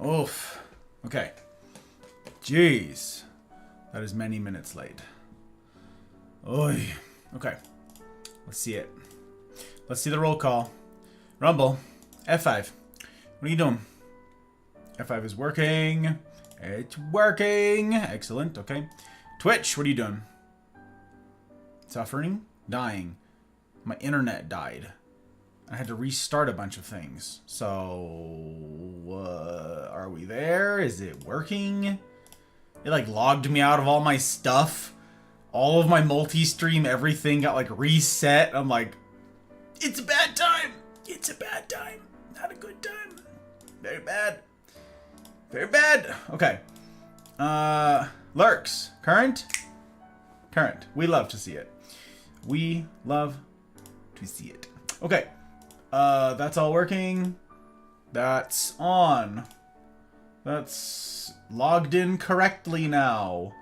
Oof. Okay. Jeez. That is many minutes late. Oy. Okay. Let's see it. Let's see the roll call. Rumble. F5. What are you doing? F5 is working. It's working. Excellent. Okay. Twitch, what are you doing? Suffering? Dying. My internet died. I had to restart a bunch of things. So, are we there? Is it working? It like logged me out of all my stuff. All of my multi-stream, everything got like reset. I'm like, it's a bad time. It's a bad time. Not a good time. Very bad. Very bad. Okay. Lurks. Current? Current. We love to see it. We love to see it. Okay. That's all working. That's on. That's logged in correctly now.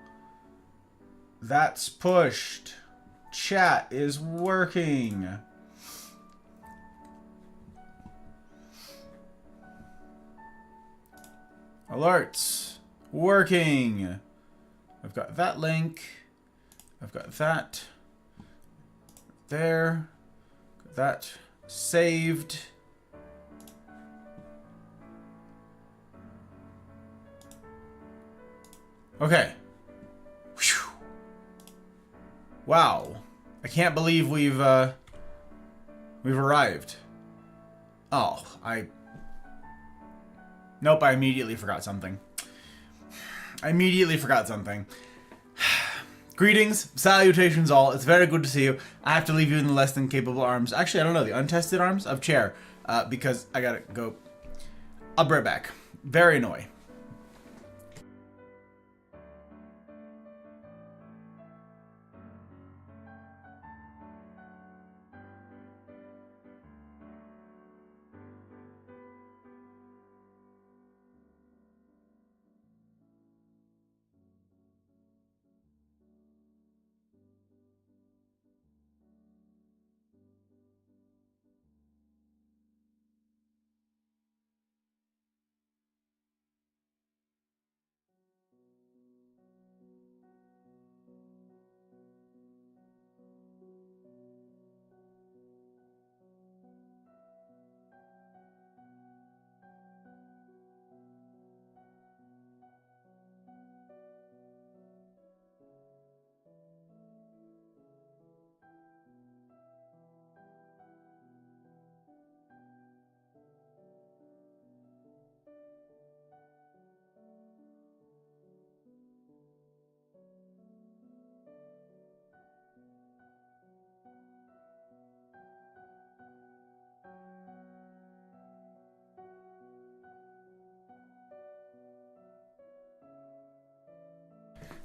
That's pushed. Chat is working. Alerts. Working. I've got that link. I've got that. There. Got that saved. Okay. Whew. Wow. I can't believe we've arrived. Oh, Nope, I immediately forgot something. Greetings, salutations all. It's very good to see you. I have to leave you in the less than capable arms. Actually, I don't know, the untested arms of Chair. Because I gotta go. I'll be right back. Very annoying.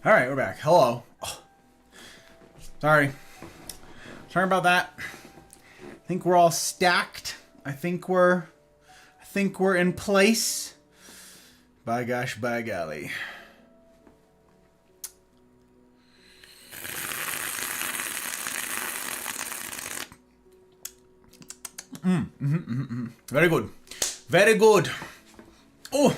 All right, we're back. Hello. Oh, sorry about that. I think we're all stacked. I think we're in place. By gosh, by golly. Very good. Very good. Oh,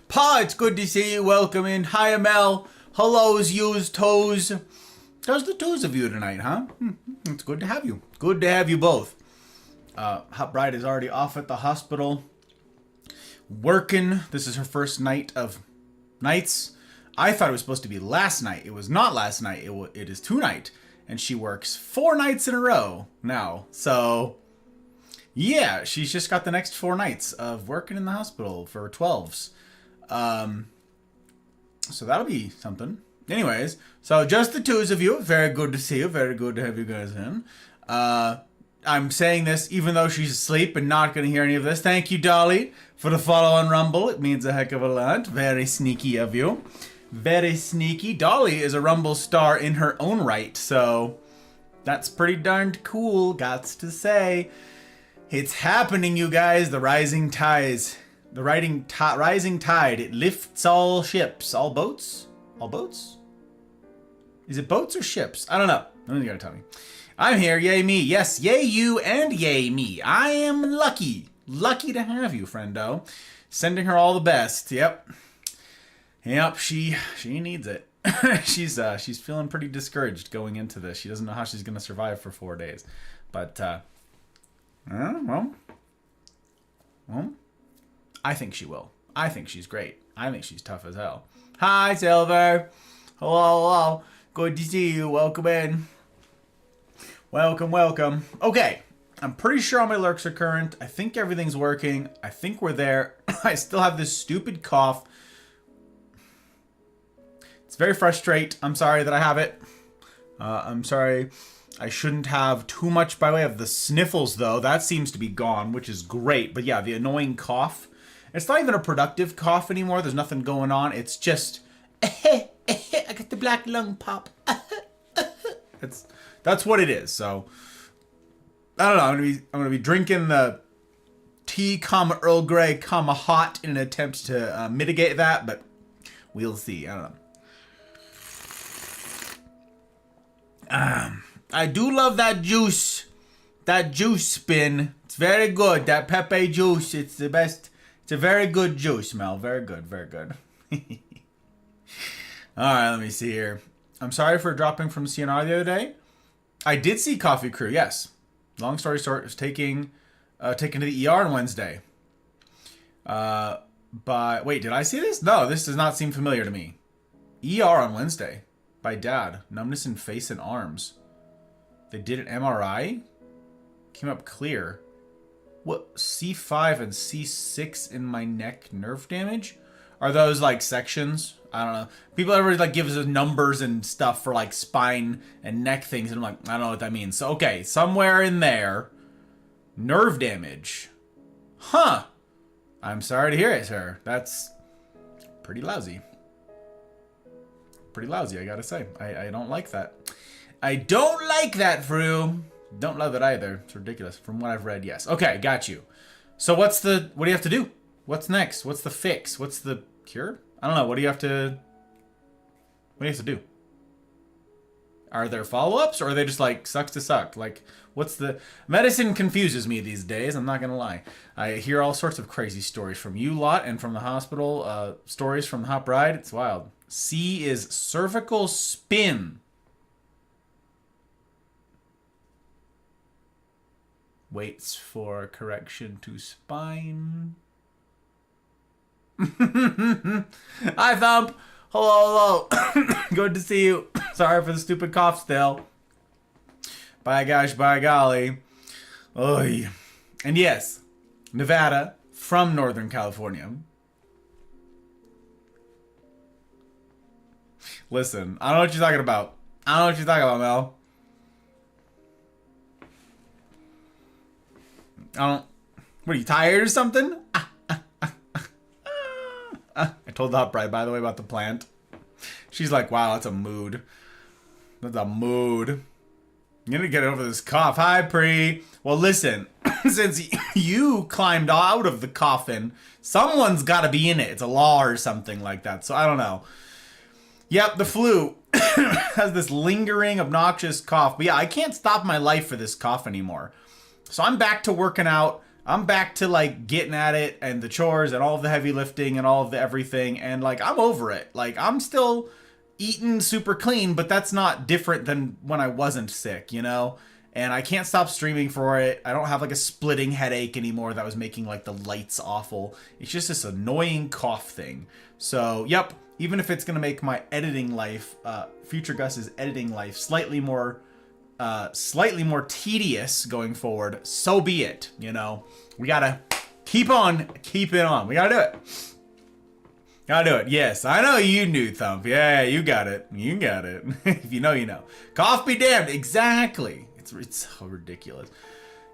Pa, it's good to see you. Welcome in. Hi, Amel. Hello's, yous, toes. There's the twos of you tonight, huh? It's good to have you. Good to have you both. Hot Bride is already off at the hospital. Working. This is her first night of nights. I thought it was supposed to be last night. It was not last night. It is tonight. And she works 4 nights in a row now. So, yeah, she's just got the next 4 nights of working in the hospital for 12s. So that'll be something. Anyways, so just the twos of you. Very good to see you. Very good to have you guys in. I'm saying this even though she's asleep and not going to hear any of this. Thank you, Dolly, for the follow on Rumble. It means a heck of a lot. Very sneaky of you. Very sneaky. Dolly is a Rumble star in her own right, so that's pretty darned cool, gots to say. It's happening, you guys. The rising tides. The rising tide, it lifts all ships. All boats? All boats? Is it boats or ships? I don't know. No one's gonna tell me. I'm here, yay me. Yes, yay you and yay me. I am lucky. Lucky to have you, friendo. Sending her all the best. Yep. Yep, she needs it. she's feeling pretty discouraged going into this. She doesn't know how she's going to survive for 4 days. But well, I think she will. I think she's great. I think she's tough as hell. Hi, Silver. Hello. Good to see you. Welcome in. Welcome. Okay. I'm pretty sure all my lurks are current. I think everything's working. I think we're there. I still have this stupid cough. It's very frustrating. I'm sorry that I have it. I'm sorry. I shouldn't have too much by way of the sniffles, though. That seems to be gone, which is great. But yeah, the annoying cough. It's not even a productive cough anymore. There's nothing going on. It's just, I got the black lung pop. That's what it is. So I don't know. I'm gonna be drinking the tea, Earl Grey, hot in an attempt to mitigate that, but we'll see. I don't know. I do love that juice. That juice spin. It's very good. That Pepe juice. It's the best. It's a very good juice, Mel. Very good. Alright, let me see here. I'm sorry for dropping from CNR the other day. I did see Coffee Crew, yes. Long story short, was taken to the ER on Wednesday. But wait, did I see this? No, this does not seem familiar to me. ER on Wednesday by Dad. Numbness in face and arms. They did an MRI. Came up clear. What? C5 and C6 in my neck nerve damage? Are those like sections? I don't know. People ever like give us numbers and stuff for like spine and neck things, and I'm like, I don't know what that means. So okay, somewhere in there, nerve damage. Huh. I'm sorry to hear it, sir. That's pretty lousy. Pretty lousy, I gotta say. I don't like that. I don't like that, Fru. Don't love it either. It's ridiculous. From what I've read, yes. Okay, got you. So what do you have to do? What's next? What's the fix? What's the cure? I don't know. What do you have to do? Are there follow-ups, or are they just like sucks to suck? Like, what's the medicine confuses me these days, I'm not gonna lie. I hear all sorts of crazy stories from you lot and from the hospital, stories from the Hot Bride. It's wild. C is cervical spin. Waits for correction to spine. Hi, Thump. Hello. Good to see you. Sorry for the stupid cough still. By gosh, by golly. Oy. And yes, Nevada from Northern California. Listen, I don't know what you're talking about. Mel. What, are you tired or something? I told the Hot Bride, by the way, about the plant. She's like, wow, that's a mood. That's a mood. I'm gonna get over this cough. Hi, Pri. Well, listen, since you climbed out of the coffin, someone's gotta be in it. It's a law or something like that. So I don't know. Yep, the flu has this lingering, obnoxious cough. But yeah, I can't stop my life for this cough anymore. So I'm back to working out. I'm back to like getting at it and the chores and all of the heavy lifting and all of the everything. And like, I'm over it. Like, I'm still eating super clean, but that's not different than when I wasn't sick, you know? And I can't stop streaming for it. I don't have like a splitting headache anymore that was making like the lights awful. It's just this annoying cough thing. So, yep. Even if it's going to make my editing life, Future Gus's editing life slightly more tedious going forward, so be it. You know, we gotta keep it on. We gotta do it. Yes, I know you knew, Thump. Yeah, you got it. If you know, you know. Cough be damned. Exactly. It's so ridiculous.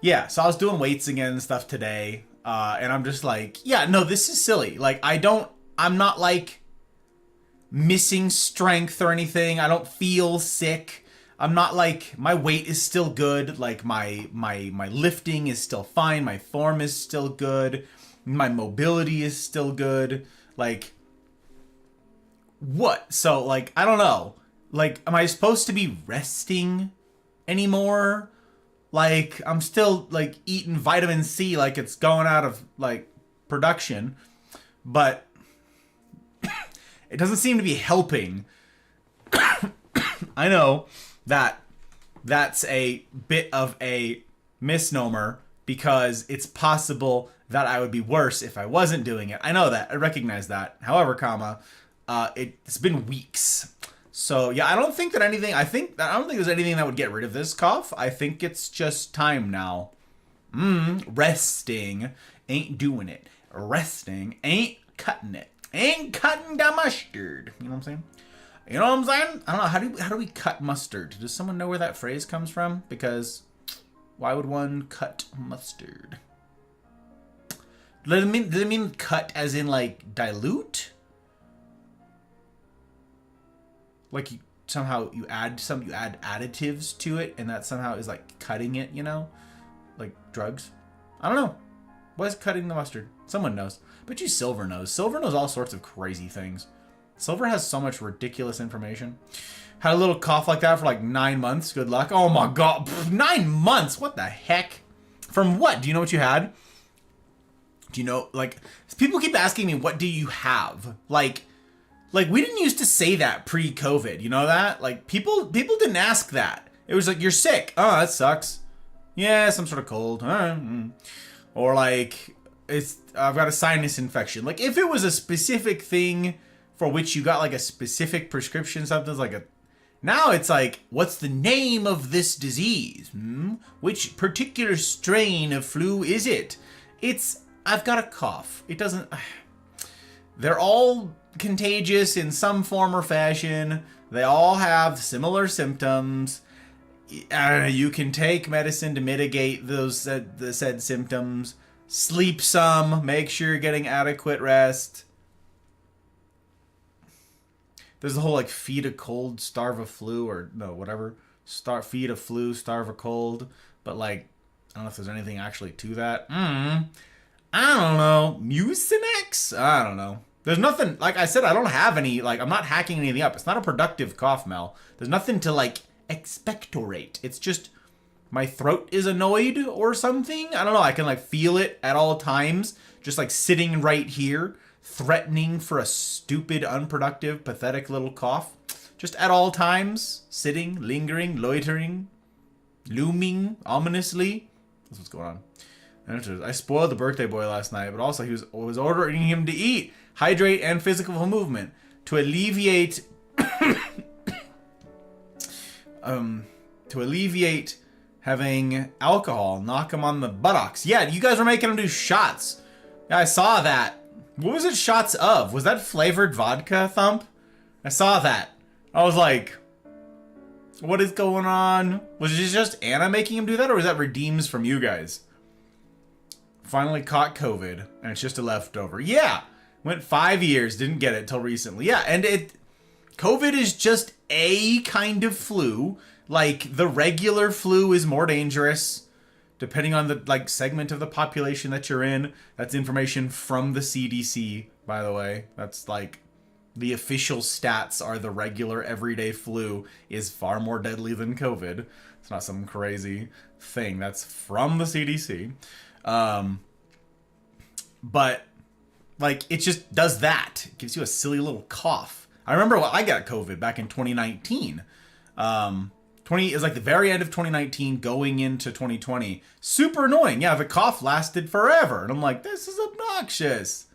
Yeah, so I was doing weights again and stuff today, and I'm just like, yeah, no, this is silly. Like, I'm not like missing strength or anything. I don't feel sick. I'm not like, my weight is still good. Like my lifting is still fine. My form is still good. My mobility is still good. Like, what? So like, I don't know. Like, am I supposed to be resting anymore? Like, I'm still, like, eating vitamin C like it's going out of, like, production. But it doesn't seem to be helping. I know that that's a bit of a misnomer because it's possible that I would be worse if I wasn't doing it. I know that. I recognize that. However, it's been weeks. So yeah, I don't think there's anything that would get rid of this cough. I think it's just time now. Resting ain't doing it. Resting ain't cutting it. Ain't cutting the mustard. You know what I'm saying? You know what I'm saying? I don't know. How do we cut mustard? Does someone know where that phrase comes from? Because why would one cut mustard? Does it mean cut as in like dilute? Like you add additives to it, and that somehow is like cutting it, you know? Like drugs? I don't know. What is cutting the mustard? Someone knows. But you Silver knows. Silver knows all sorts of crazy things. Silver has so much ridiculous information. Had a little cough like that for like 9 months. Good luck. Oh my god. 9 months? What the heck? From what? Do you know what you had? Do you know, like, people keep asking me, what do you have? Like we didn't used to say that pre-COVID, you know that? Like, people didn't ask that. It was like, you're sick. Oh, that sucks. Yeah, some sort of cold. Or like, I've got a sinus infection. Like, if it was a specific thing for which you got like a specific prescription, something's like a... Now it's like, what's the name of this disease? Which particular strain of flu is it? I've got a cough. It doesn't... They're all contagious in some form or fashion. They all have similar symptoms. You can take medicine to mitigate the said symptoms. Sleep some. Make sure you're getting adequate rest. There's the whole like feed a cold, starve a flu, or no, whatever. Feed a flu, starve a cold. But like, I don't know if there's anything actually to that. I don't know. Mucinex? I don't know. There's nothing, like I said, I don't have any, like, I'm not hacking anything up. It's not a productive cough, Mel. There's nothing to, like, expectorate. It's just my throat is annoyed or something. I don't know. I can, like, feel it at all times. Just, like, sitting right here, threatening for a stupid, unproductive, pathetic little cough. Just at all times, sitting, lingering, loitering, looming ominously. That's what's going on. I spoiled the birthday boy last night, but also he was ordering him to eat, hydrate, and physical movement to alleviate having alcohol knock him on the buttocks. Yeah, you guys were making him do shots. Yeah, I saw that. What was it shots of? Was that flavored vodka, Thump? I saw that. I was like, what is going on? Was it just Anna making him do that, or was that redeems from you guys? Finally caught COVID, and it's just a leftover. Yeah, went 5 years, didn't get it till recently. Yeah, and COVID is just a kind of flu. Like, the regular flu is more dangerous, depending on the, like, segment of the population that you're in. That's information from the CDC, by the way. That's, like, the official stats are the regular everyday flu is far more deadly than COVID. It's not some crazy thing. That's from the CDC. But like, it just does that. It gives you a silly little cough. I remember when I got COVID back in 2019. Is like the very end of 2019 going into 2020. Super annoying. Yeah, the cough lasted forever. And I'm like, this is obnoxious.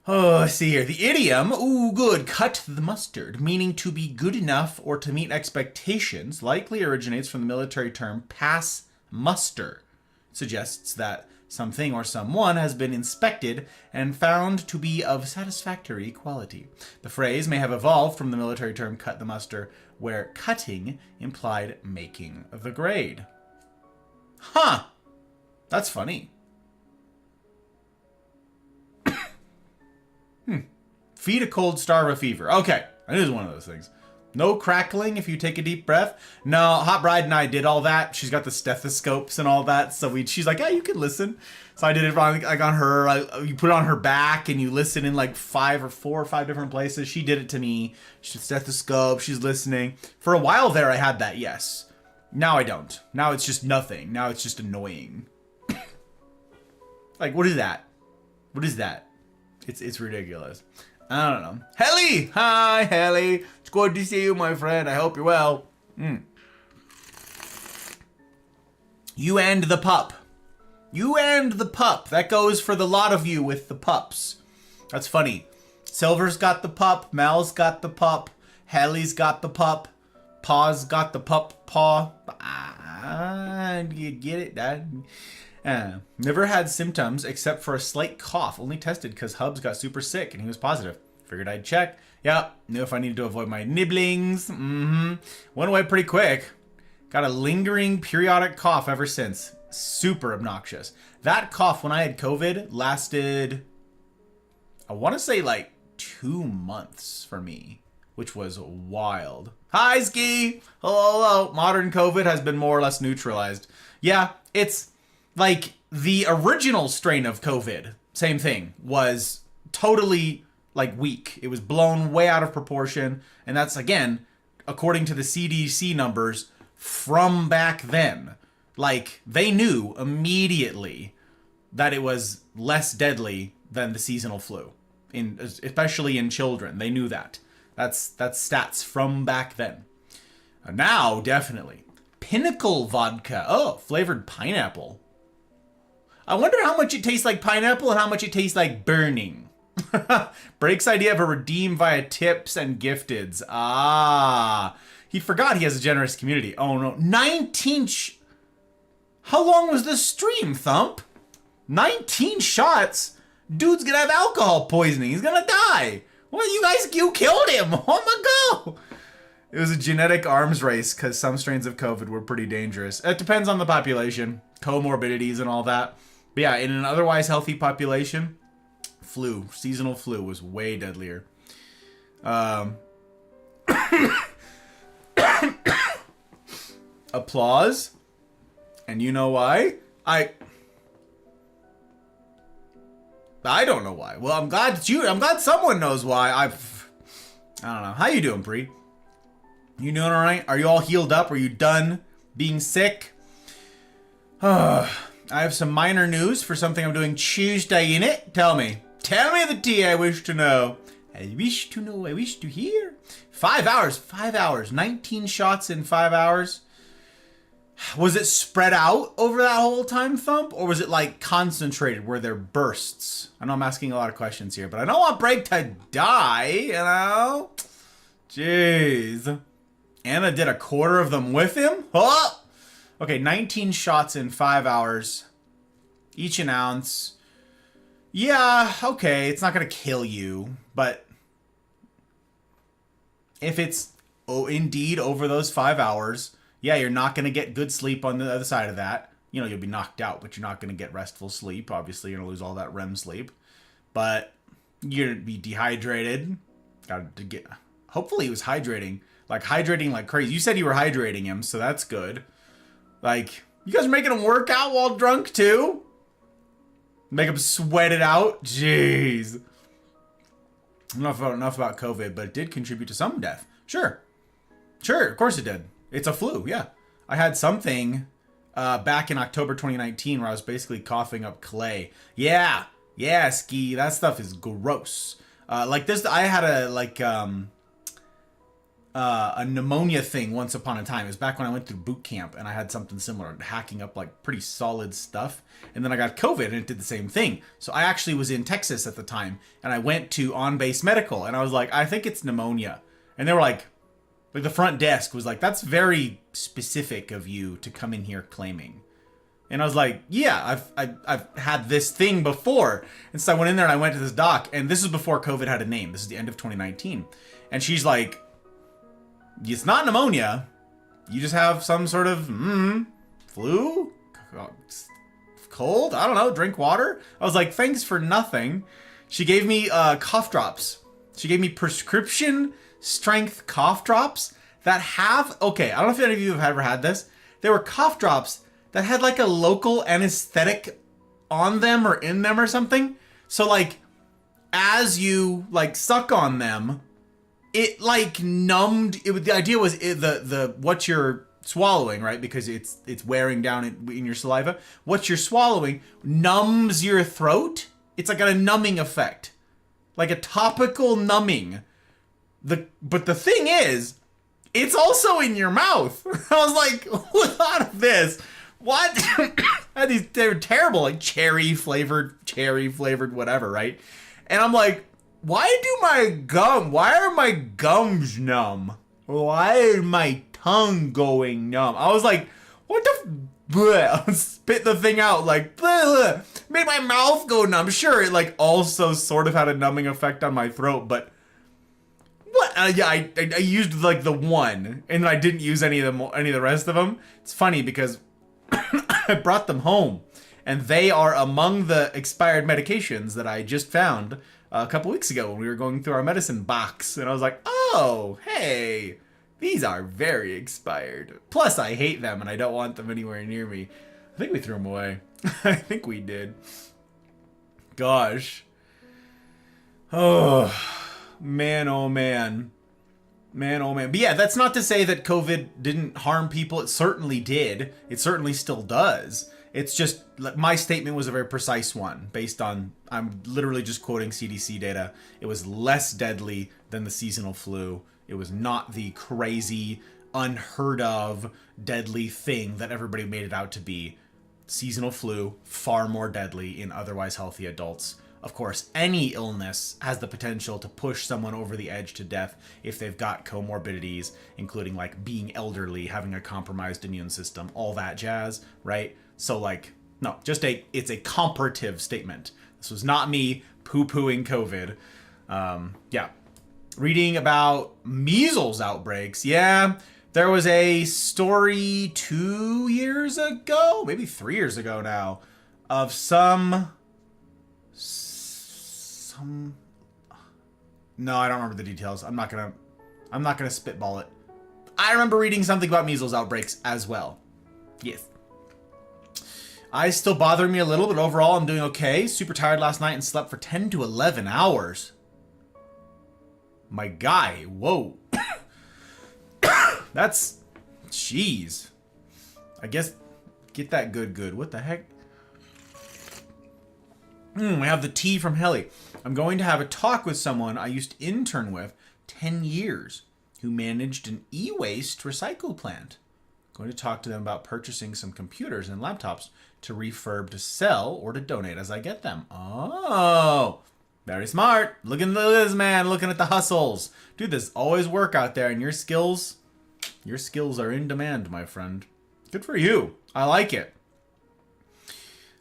Oh, I see here. The idiom, ooh, good, cut the mustard, meaning to be good enough or to meet expectations, likely originates from the military term pass muster. It suggests that something or someone has been inspected and found to be of satisfactory quality. The phrase may have evolved from the military term cut the muster, where cutting implied making the grade. Huh. That's funny. Feed a cold, starve a fever. Okay, it is one of those things. No crackling if you take a deep breath. No, Hot Bride and I did all that. She's got the stethoscopes and all that. So she's like, yeah, you can listen. So I did it like on her. You put it on her back and you listen in like 4 or 5 different places. She did it to me. She's stethoscope. She's listening. For a while there, I had that, yes. Now I don't. Now it's just nothing. Now it's just annoying. Like, what is that? What is that? It's ridiculous. I don't know. Helly! Hi, Helly. It's good to see you, my friend. I hope you're well. You and the pup. You and the pup. That goes for the lot of you with the pups. That's funny. Silver's got the pup. Mel's got the pup. Helly's got the pup. Paw's got the pup paw. You get it, Dad? Never had symptoms except for a slight cough. Only tested because Hubs got super sick and he was positive. Figured I'd check. Yep. Knew if I needed to avoid my nibblings. Went away pretty quick. Got a lingering periodic cough ever since. Super obnoxious. That cough when I had COVID lasted, I want to say like 2 months for me, which was wild. Hi, Ski. Hello. Modern COVID has been more or less neutralized. Yeah, it's like the original strain of COVID, same thing, was totally like weak. It was blown way out of proportion. And that's, again, according to the CDC numbers from back then. Like, they knew immediately that it was less deadly than the seasonal flu, especially in children. They knew that. That's stats from back then. Now, definitely. Pinnacle vodka. Oh, flavored pineapple. I wonder how much it tastes like pineapple and how much it tastes like burning. Break's idea of a redeem via tips and gifteds. He forgot he has a generous community. Oh no, 19 How long was the stream, Thump? 19 shots? Dude's gonna have alcohol poisoning. He's gonna die. Well, you killed him. Oh my god. It was a genetic arms race because some strains of COVID were pretty dangerous. It depends on the population, comorbidities and all that. But yeah, in an otherwise healthy population, seasonal flu was way deadlier. Applause. And you know why? I don't know why. Well, I'm glad someone knows why. I don't know. How you doing, Bree? You doing all right? Are you all healed up? Are you done being sick? I have some minor news for something I'm doing Tuesday in it. Tell me the tea I wish to know. I wish to know, I wish to hear. 5 hours. 19 shots in 5 hours. Was it spread out over that whole time, Thump? Or was it like concentrated? Were there bursts? I know I'm asking a lot of questions here, but I don't want Break to die, you know? Jeez. Anna did a quarter of them with him? Oh! Okay, 19 shots in 5 hours. Each an ounce. Yeah, okay, it's not gonna kill you, but if it's indeed over those 5 hours, yeah, you're not gonna get good sleep on the other side of that. You know, you'll be knocked out, but you're not gonna get restful sleep. Obviously, you're gonna lose all that REM sleep. But you're gonna be dehydrated. Hopefully he was hydrating like crazy. You said you were hydrating him, so that's good. Like, you guys are making him work out while drunk too? Make him sweat it out? Jeez. Enough about COVID, but it did contribute to some death. Sure, of course it did. It's a flu, yeah. I had something back in October 2019 where I was basically coughing up clay. Yeah, Ski, that stuff is gross. Like this, I had a pneumonia thing once upon a time. It was back when I went through boot camp and I had something similar, hacking up like pretty solid stuff. And then I got COVID and it did the same thing. So I actually was in Texas at the time and I went to On-Base Medical and I was like, I think it's pneumonia. And they were like the front desk was like, that's very specific of you to come in here claiming. And I was like, yeah, I've had this thing before. And so I went in there and I went to this doc, and this is before COVID had a name. This is the end of 2019. And she's like, it's not pneumonia. You just have some sort of flu, cold. I don't know. Drink water. I was like, thanks for nothing. She gave me cough drops. She gave me prescription strength cough drops that have, okay, I don't know if any of you have ever had this. They were cough drops that had like a local anesthetic on them or in them or something. So like, as you like suck on them, it like numbed. The idea was what you're swallowing, right? Because it's wearing down in your saliva. What you're swallowing numbs your throat. It's like a numbing effect, like a topical numbing. But the thing is, it's also in your mouth. I was like, who thought of this? What? They're terrible, like cherry flavored, whatever, right? And I'm like, why are my gums numb? Why is my tongue going numb? I was like, what the bleh. Spit the thing out, like, bleh, made my mouth go numb. Sure, it like also sort of had a numbing effect on my throat, but what? Yeah, I used like the one, and I didn't use any of the rest of them. It's funny because I brought them home, and they are among the expired medications that I just found a couple weeks ago when we were going through our medicine box, and I was like, oh, hey, these are very expired. Plus, I hate them, and I don't want them anywhere near me. I think we threw them away. I think we did. Gosh. Oh, man, oh, man. Man, oh, man. But yeah, that's not to say that COVID didn't harm people. It certainly did. It certainly still does. It's just, my statement was a very precise one based on, I'm literally just quoting CDC data. It was less deadly than the seasonal flu. It was not the crazy, unheard of, deadly thing that everybody made it out to be. Seasonal flu, far more deadly in otherwise healthy adults. Of course, any illness has the potential to push someone over the edge to death if they've got comorbidities, including like being elderly, having a compromised immune system, all that jazz, right? So like, no, it's a comparative statement. This was not me poo-pooing COVID. Yeah. Reading about measles outbreaks. Yeah, there was a story 2 years ago, maybe 3 years ago now, of some... No, I don't remember the details. I'm not gonna spitball it. I remember reading something about measles outbreaks as well. Yes. Eyes still bothering me a little, but overall I'm doing okay. Super tired last night and slept for 10 to 11 hours. My guy, whoa. That's, jeez. I guess, get that good. What the heck? I have the tea from Helly. I'm going to have a talk with someone I used to intern with 10 years who managed an e-waste recycle plant. Going to talk to them about purchasing some computers and laptops to refurb to sell or to donate as I get them. Oh, very smart. Look at this man, looking at the hustles. Dude, there's always work out there, and your skills are in demand, my friend. Good for you. I like it.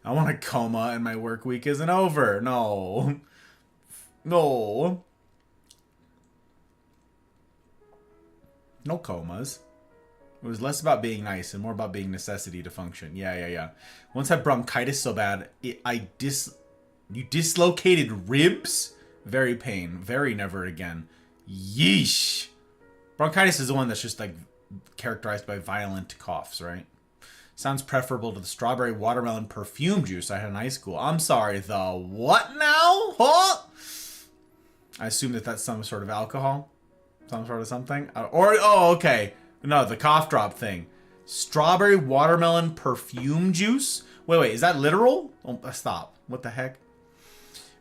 I want a coma and my work week isn't over. No. No. No comas. It was less about being nice and more about being necessity to function. Yeah. Once had bronchitis so bad, you dislocated ribs? Very pain. Very never again. Yeesh. Bronchitis is the one that's just like characterized by violent coughs, right? Sounds preferable to the strawberry watermelon perfume juice I had in high school. I'm sorry, the what now? Huh? I assume that's some sort of alcohol? Some sort of something? Okay. No, the cough drop thing. Strawberry watermelon perfume juice? Wait, is that literal? Oh, stop. What the heck?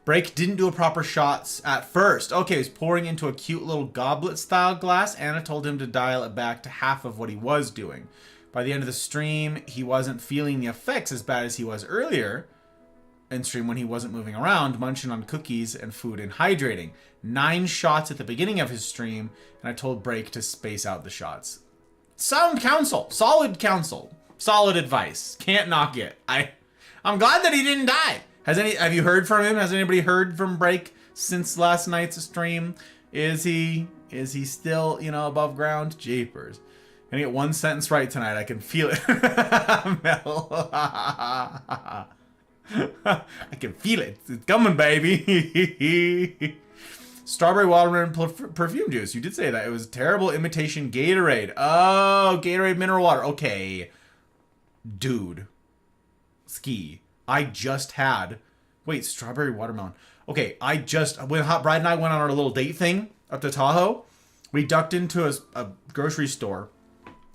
Break didn't do a proper shots at first. Okay, he was pouring into a cute little goblet-style glass. Anna told him to dial it back to half of what he was doing. By the end of the stream, he wasn't feeling the effects as bad as he was earlier in stream when he wasn't moving around, munching on cookies and food and hydrating. 9 shots at the beginning of his stream, and I told Break to space out the shots. Sound counsel. Solid counsel. Solid advice. Can't knock it. I'm glad that he didn't die. Have you heard from him? Has anybody heard from Break since last night's stream? Is he still, above ground? Jeepers. Gonna get one sentence right tonight. I can feel it. Mel. I can feel it. It's coming, baby. Strawberry watermelon perfume juice. You did say that. It was terrible imitation Gatorade. Oh, Gatorade mineral water. Okay. Dude. Ski. I just had... Wait, strawberry watermelon. Okay, when Hot Bride and I went on our little date thing up to Tahoe, we ducked into a grocery store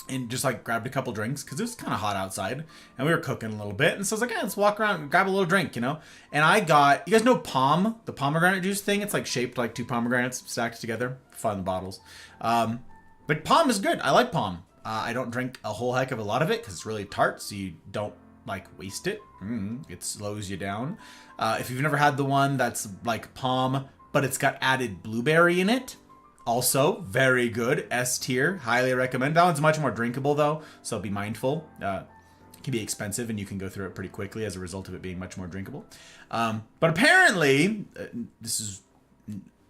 and just like grabbed a couple drinks because it was kind of hot outside and we were cooking a little bit. And so I was like, yeah, let's walk around and grab a little drink, you know? And I got, you guys know Pom, the pomegranate juice thing? It's like shaped like 2 pomegranates stacked together. Fun bottles. But Pom is good. I like Pom. I don't drink a whole heck of a lot of it because it's really tart, so you don't like waste it. It slows you down. If you've never had the one that's like Pom, but it's got added blueberry in it, also very good. S tier, highly recommend. That one's much more drinkable though, so be mindful. It can be expensive and you can go through it pretty quickly as a result of it being much more drinkable. But apparently, this is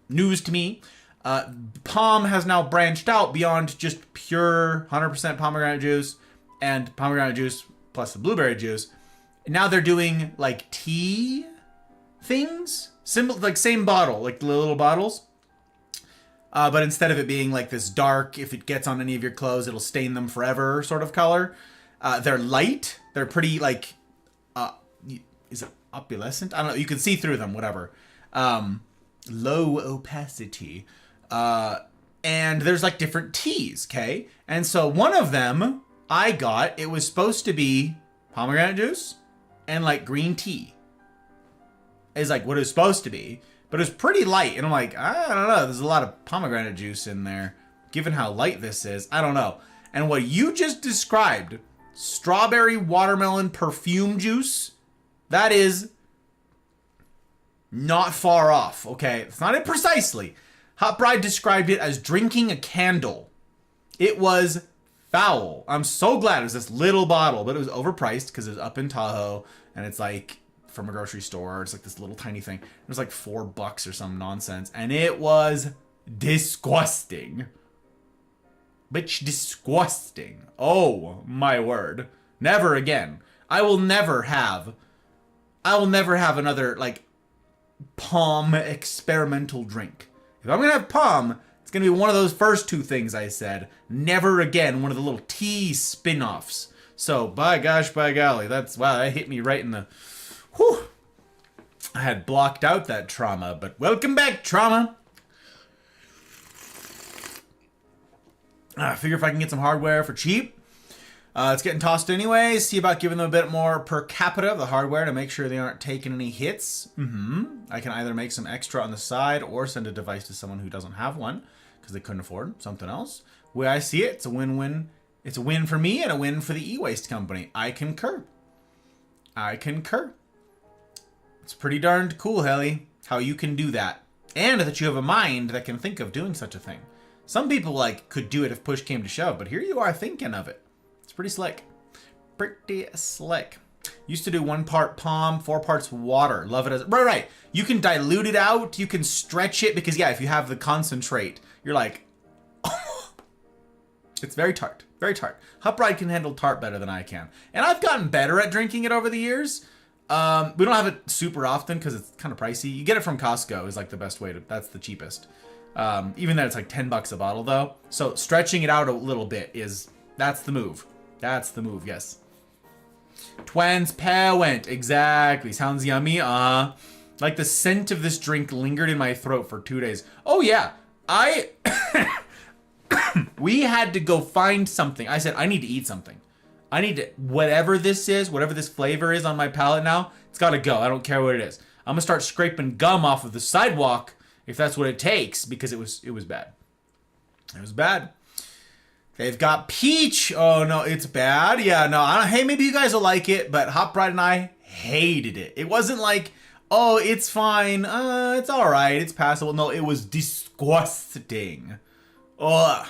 news to me, Pom has now branched out beyond just pure 100% pomegranate juice and pomegranate juice plus the blueberry juice. And now they're doing like tea things, like same bottle, like the little bottles. But instead of it being like this dark, if it gets on any of your clothes, it'll stain them forever sort of color. They're light. They're pretty like, is it opalescent? I don't know. You can see through them, whatever. Low opacity. And there's like different teas, okay? And so one of them I got, it was supposed to be pomegranate juice and like green tea. Is like what it was supposed to be. But it was pretty light. And I'm like, I don't know. There's a lot of pomegranate juice in there. Given how light this is, I don't know. And what you just described, strawberry watermelon perfume juice, that is not far off, okay? It's not it precisely. Hot Bride described it as drinking a candle. It was foul. I'm so glad it was this little bottle, but it was overpriced because it was up in Tahoe. And it's like from a grocery store. It's like this little tiny thing. It was like $4 or some nonsense. And it was disgusting. Bitch, disgusting. Oh, my word. Never again. I will never have another, like, Pom experimental drink. If I'm going to have Pom, it's going to be one of those first 2 things I said. Never again one of the little tea spin-offs. So, by gosh, by golly, wow, that hit me right in the... Whew. I had blocked out that trauma, but welcome back, trauma. I figure if I can get some hardware for cheap. It's getting tossed anyway. See about giving them a bit more per capita of the hardware to make sure they aren't taking any hits. I can either make some extra on the side or send a device to someone who doesn't have one because they couldn't afford something else. The way I see it, it's a win-win. It's a win for me and a win for the e-waste company. I concur. It's pretty darned cool, Helly, how you can do that. And that you have a mind that can think of doing such a thing. Some people, like, could do it if push came to shove, but here you are thinking of it. It's pretty slick. Pretty slick. Used to do 1 part Pom, 4 parts water. Love it as... Right. You can dilute it out. You can stretch it because, yeah, if you have the concentrate, you're like... It's very tart. Very tart. Hot Bride can handle tart better than I can. And I've gotten better at drinking it over the years. We don't have it super often because it's kind of pricey. You get it from Costco is like the best way to... That's the cheapest. Even then it's like $10 a bottle though. So stretching it out a little bit is... That's the move. That's the move, yes. Transparent. Exactly. Sounds yummy. Like the scent of this drink lingered in my throat for 2 days. Oh yeah. We had to go find something. I said, I need to eat something. I need to, whatever this is, whatever this flavor is on my palate now, it's got to go. I don't care what it is. I'm going to start scraping gum off of the sidewalk if that's what it takes because it was bad. It was bad. They've got peach. Oh, no, it's bad. Yeah, no, hey, maybe you guys will like it, but Hot Bride and I hated it. It wasn't like, oh, it's fine. It's all right. It's passable. No, it was disgusting. Ugh.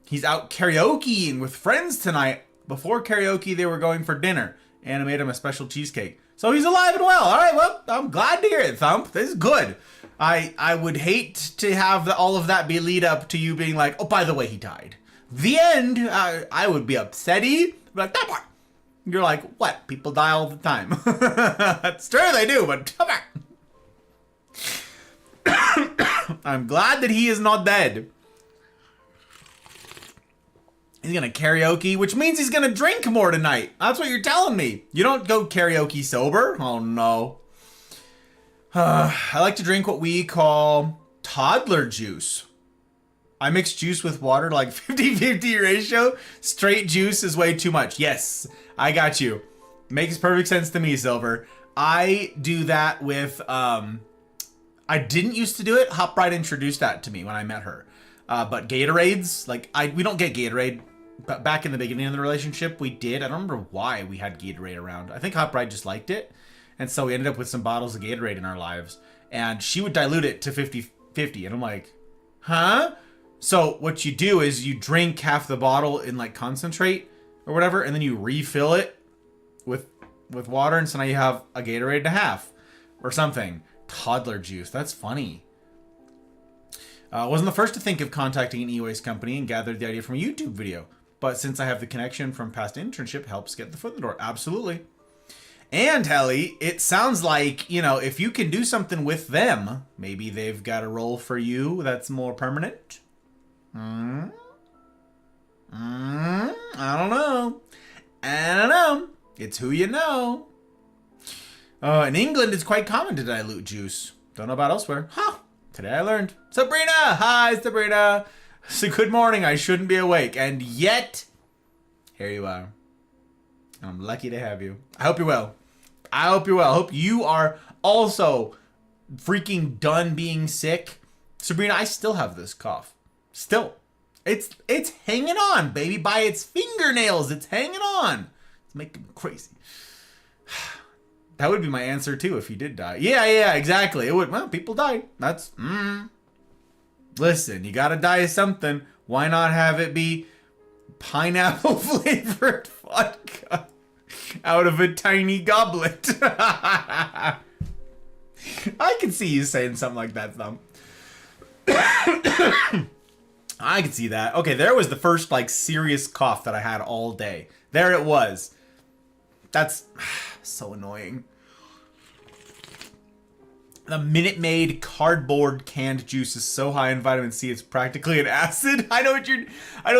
He's out karaokeing with friends tonight. Before karaoke, they were going for dinner, and I made him a special cheesecake. So he's alive and well. All right, well, I'm glad to hear it, Thump. This is good. I would hate to have all of that be lead up to you being like, oh, by the way, he died. The end, I would be upsetty. Like, you're like, what? People die all the time. It's true, they do, but I'm glad that he is not dead. He's gonna karaoke, which means he's gonna drink more tonight. That's what you're telling me. You don't go karaoke sober? Oh no. I like to drink what we call toddler juice. I mix juice with water like 50-50 ratio. Straight juice is way too much. Yes, I got you. Makes perfect sense to me, Silver. I do that with, I didn't used to do it. Hoprite introduced that to me when I met her. But Gatorades, like, we don't get Gatorade. But back in the beginning of the relationship, we did. I don't remember why we had Gatorade around. I think Hoprite just liked it. And so we ended up with some bottles of Gatorade in our lives. And she would dilute it to 50-50. And I'm like, huh? So what you do is you drink half the bottle in like concentrate or whatever. And then you refill it with water. And so now you have a Gatorade and a half or something. Toddler juice. That's funny. Wasn't the first to think of contacting an e-waste company and gathered the idea from a YouTube video. But since I have the connection from past internship, helps get the foot in the door. Absolutely. And Helly, it sounds like, you know, if you can do something with them, maybe they've got a role for you that's more permanent. I don't know. I don't know. It's who you know. In England, it's quite common to dilute juice. Don't know about elsewhere. Huh. Today I learned. Sabrina! Hi, Sabrina! So good morning. I shouldn't be awake. And yet, here you are. I'm lucky to have you. I hope you're well. I hope you're well. I hope you are also freaking done being sick. Sabrina, I still have this cough. Still. It's hanging on, baby. By its fingernails. It's hanging on. It's making me crazy. That would be my answer too if you did die. Yeah, exactly. It would. Well, people died. That's. Listen, you gotta die of something. Why not have it be pineapple flavored vodka out of a tiny goblet? I can see you saying something like that, Thumb. I can see that. Okay, there was the first like serious cough that I had all day. There it was. That's so annoying. The Minute Maid cardboard canned juice is so high in vitamin C, it's practically an acid. I know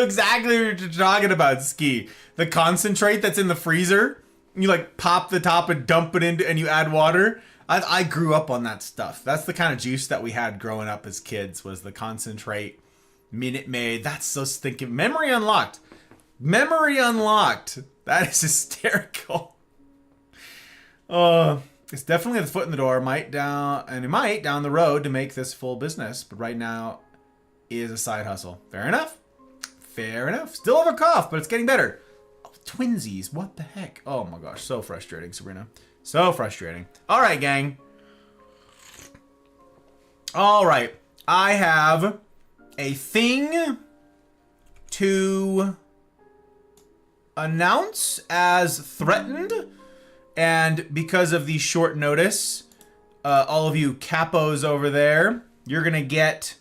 exactly what you're talking about, Ski. The concentrate that's in the freezer, you like pop the top and dump it into, and you add water. I grew up on that stuff. That's the kind of juice that we had growing up as kids, was the concentrate, Minute Maid. That's so stinking. Memory unlocked. Memory unlocked. That is hysterical. It's definitely the foot in the door. It might down the road to make this full business, but right now is a side hustle. Fair enough. Fair enough. Still have a cough, but it's getting better. Oh, twinsies. What the heck? Oh my gosh. So frustrating, Sabrina. So frustrating. All right, gang. All right. I have a thing to announce as threatened. And because of the short notice, all of you capos over there, you're gonna get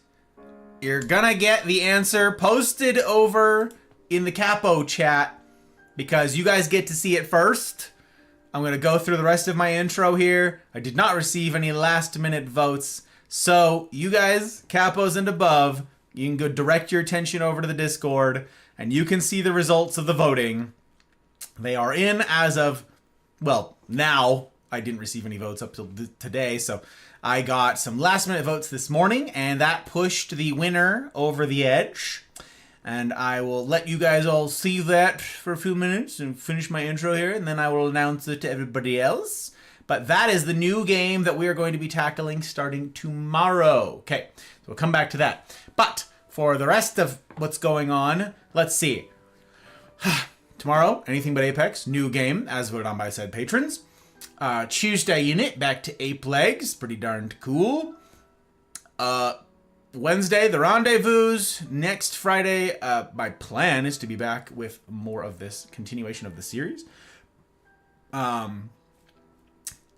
the answer posted over in the capo chat, because you guys get to see it first. I'm gonna go through the rest of my intro here. I did not receive any last minute votes, so you guys, capos and above, you can go direct your attention over to the Discord, and you can see the results of the voting. They are in as of, well, now. I didn't receive any votes up till today, so I got some last minute votes this morning, and that pushed the winner over the edge. And I will let you guys all see that for a few minutes and finish my intro here, and then I will announce it to everybody else. But that is the new game that we are going to be tackling starting tomorrow. Okay, so we'll come back to that. But for the rest of what's going on, let's see. Tomorrow, Anything But Apex, new game, as voted on by said patrons. Tuesday unit, back to Ape Legs, pretty darned cool. Wednesday, the Rendezvous. Next Friday, my plan is to be back with more of this continuation of the series.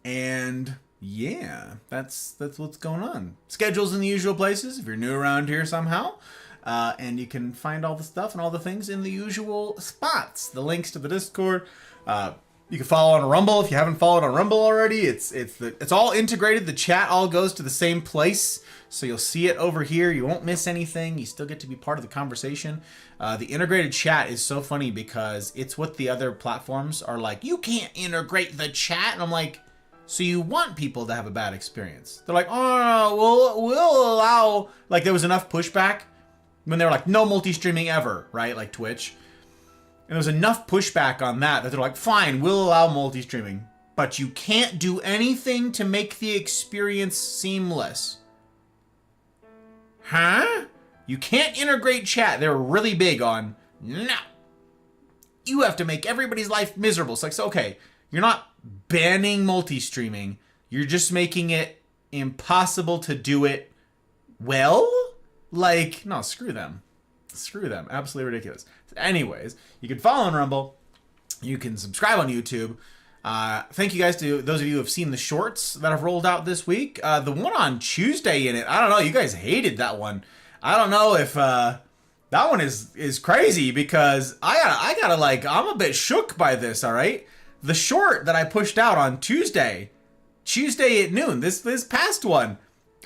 And yeah, that's what's going on. Schedule's in the usual places if you're new around here somehow. And you can find all the stuff and all the things in the usual spots. The links to the Discord. You can follow on Rumble if you haven't followed on Rumble already. It's all integrated. The chat all goes to the same place, so you'll see it over here. You won't miss anything. You still get to be part of the conversation. The integrated chat is so funny because it's what the other platforms are like. You can't integrate the chat, and I'm like, so you want people to have a bad experience? They're like, oh no, we'll allow. Like there was enough pushback when they were like, no multi-streaming ever, right? Like Twitch. And there was enough pushback on that they're like, fine, we'll allow multi-streaming, but you can't do anything to make the experience seamless. Huh? You can't integrate chat. They're really big on, no. You have to make everybody's life miserable. It's like, so, okay, you're not banning multi-streaming. You're just making it impossible to do it well? Like, no, screw them. Screw them. Absolutely ridiculous. Anyways, you can follow on Rumble. You can subscribe on YouTube. Thank you guys to those of you who have seen the shorts that have rolled out this week. The one on Tuesday in it, I don't know. You guys hated that one. I don't know if that one is crazy because I gotta like, I'm a bit shook by this, all right? The short that I pushed out on Tuesday at noon, this past one,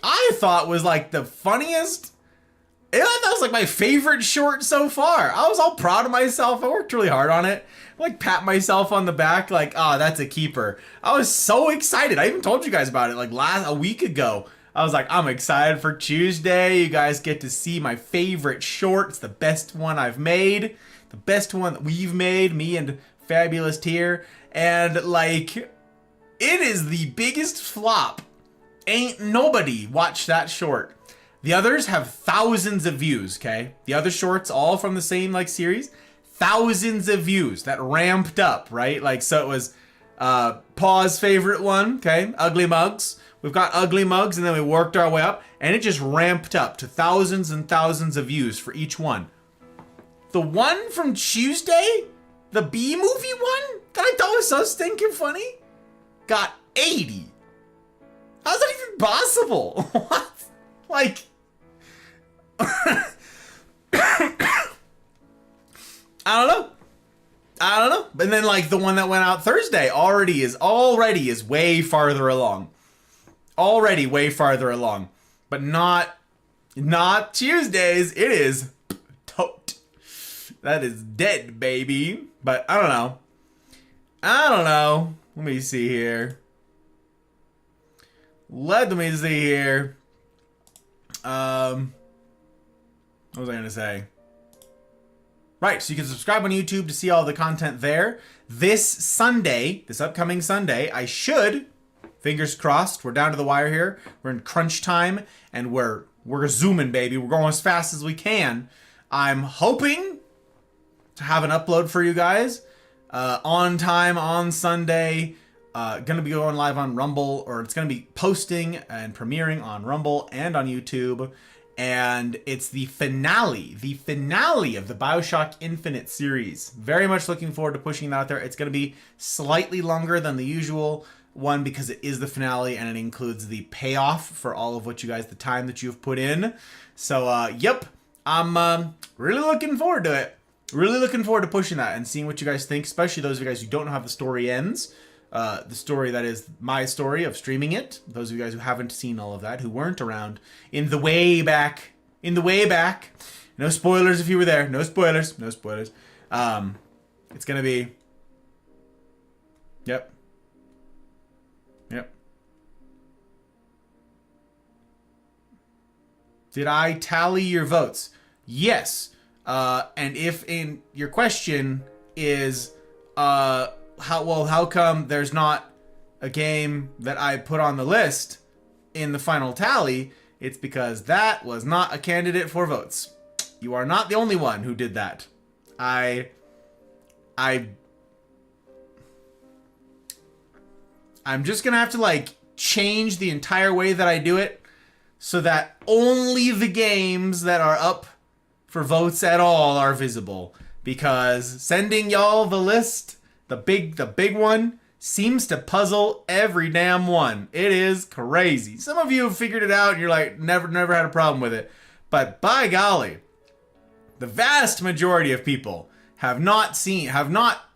I thought was like the funniest. I thought that was like my favorite short so far. I was all proud of myself. I worked really hard on it. Like pat myself on the back like, oh, that's a keeper. I was so excited. I even told you guys about it like a week ago. I was like, I'm excited for Tuesday. You guys get to see my favorite short. It's the best one I've made. The best one that we've made, me and Fabulous Tier. And like, it is the biggest flop. Ain't nobody watched that short. The others have thousands of views, okay? The other shorts, all from the same like series, thousands of views that ramped up, right? Like, so it was Paw's favorite one, okay? Ugly Mugs. We've got Ugly Mugs, and then we worked our way up, and it just ramped up to thousands and thousands of views for each one. The one from Tuesday, the B-movie one, that I thought was so stinking funny, got 80. How's that even possible? What? Like, I don't know. And then like the one that went out Thursday already is way farther along. Already way farther along. But not Tuesdays. It is tote. That is dead, baby. But I don't know. Let me see here. What was I gonna say? Right, so you can subscribe on YouTube to see all the content there. This upcoming Sunday, I should, fingers crossed, we're down to the wire here. We're in crunch time, and we're zooming, baby. We're going as fast as we can. I'm hoping to have an upload for you guys on time on Sunday. Gonna be going live on Rumble, or it's gonna be posting and premiering on Rumble and on YouTube. And it's the finale of the BioShock Infinite series. Very much looking forward to pushing that out there. It's going to be slightly longer than the usual one because it is the finale and it includes the payoff for all of what you guys, the time that you've put in. So, yep, I'm really looking forward to it. Really looking forward to pushing that and seeing what you guys think, especially those of you guys who don't know how the story ends. The story that is my story of streaming it. Those of you guys who haven't seen all of that, who weren't around in the way back. No spoilers if you were there. No spoilers. It's gonna be. Yep. Did I tally your votes? Yes. And if in your question is how come there's not a game that I put on the list in the final tally? It's because that was not a candidate for votes. You are not the only one who did that. I'm just gonna have to like change the entire way that I do it so that only the games that are up for votes at all are visible, because sending y'all the list, the big one, seems to puzzle every damn one. It is crazy. Some of you have figured it out and you're like, never had a problem with it. But by golly, the vast majority of people have not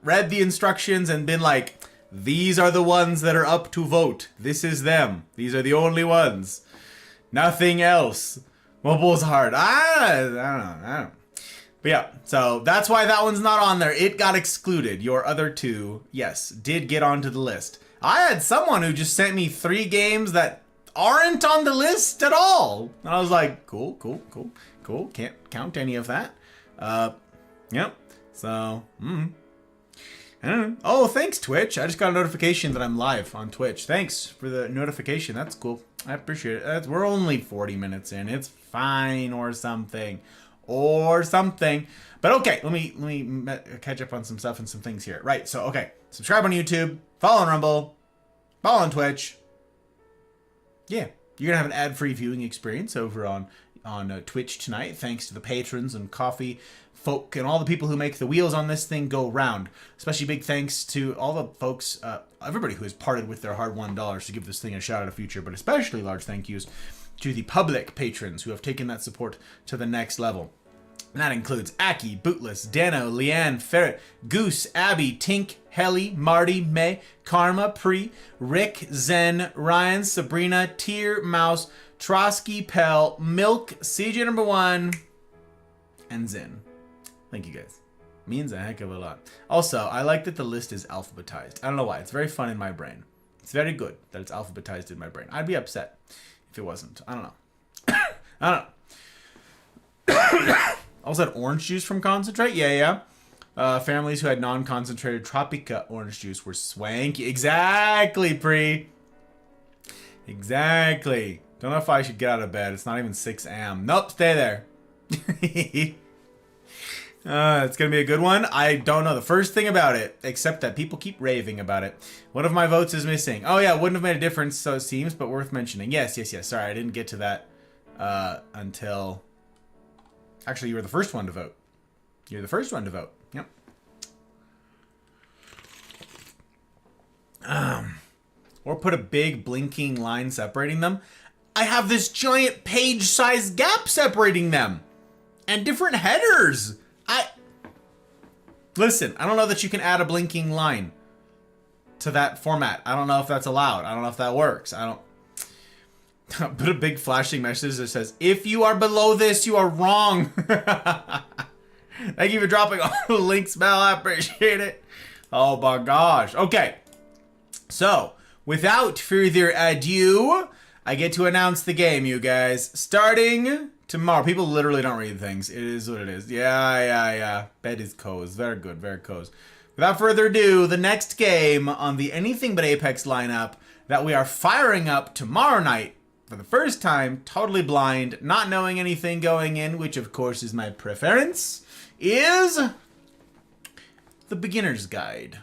read the instructions and been like, these are the ones that are up to vote. This is them. These are the only ones. Nothing else. Mobile's hard. I don't know. But yeah, so that's why that one's not on there. It got excluded. Your other two, yes, did get onto the list. I had someone who just sent me 3 games that aren't on the list at all. And I was like, cool. Can't count any of that. Yep. So, I don't know. Oh, thanks, Twitch. I just got a notification that I'm live on Twitch. Thanks for the notification. That's cool. I appreciate it. We're only 40 minutes in. It's fine or something. But okay, let me catch up on some stuff and some things here. Right, so, okay. Subscribe on YouTube. Follow on Rumble. Follow on Twitch. Yeah. You're going to have an ad-free viewing experience over on Twitch tonight, thanks to the patrons and coffee folk and all the people who make the wheels on this thing go round. Especially big thanks to all the folks, everybody who has parted with their hard-won dollars to give this thing a shot at a future, but especially large thank yous to the public patrons who have taken that support to the next level. And that includes Aki, Bootless, Dano, Leanne, Ferret, Goose, Abby, Tink, Helly, Marty, May, Karma, Pre, Rick, Zen, Ryan, Sabrina, Tier, Mouse, Trosky, Pell, Milk, CJ number 1, and Zen. Thank you guys. Means a heck of a lot. Also, I like that the list is alphabetized. I don't know why. It's very fun in my brain. It's very good that it's alphabetized in my brain. I'd be upset if it wasn't. I don't know. I don't know. Also had orange juice from concentrate. Yeah. Families who had non-concentrated Tropica orange juice were swanky. Exactly, Pre. Exactly. Don't know if I should get out of bed. It's not even 6 a.m. Nope, stay there. It's going to be a good one. I don't know the first thing about it, except that people keep raving about it. One of my votes is missing. Oh, yeah, wouldn't have made a difference, so it seems, but worth mentioning. Yes. Sorry, I didn't get to that until... Actually, you were the first one to vote. You're the first one to vote. Yep. Or put a big blinking line separating them. I have this giant page-sized gap separating them. And different headers. Listen, I don't know that you can add a blinking line to that format. I don't know if that's allowed. I don't know if that works. Put a big flashing message that says, if you are below this, you are wrong. Thank you for dropping all the links, Mel. I appreciate it. Oh my gosh. Okay. So, without further ado, I get to announce the game, you guys. Starting tomorrow. People literally don't read things. It is what it is. Yeah. Bed is cozy. Very good. Very cozy. Without further ado, the next game on the Anything But Apex lineup that we are firing up tomorrow night for the first time, totally blind, not knowing anything going in, which of course is my preference, is the Beginner's Guide.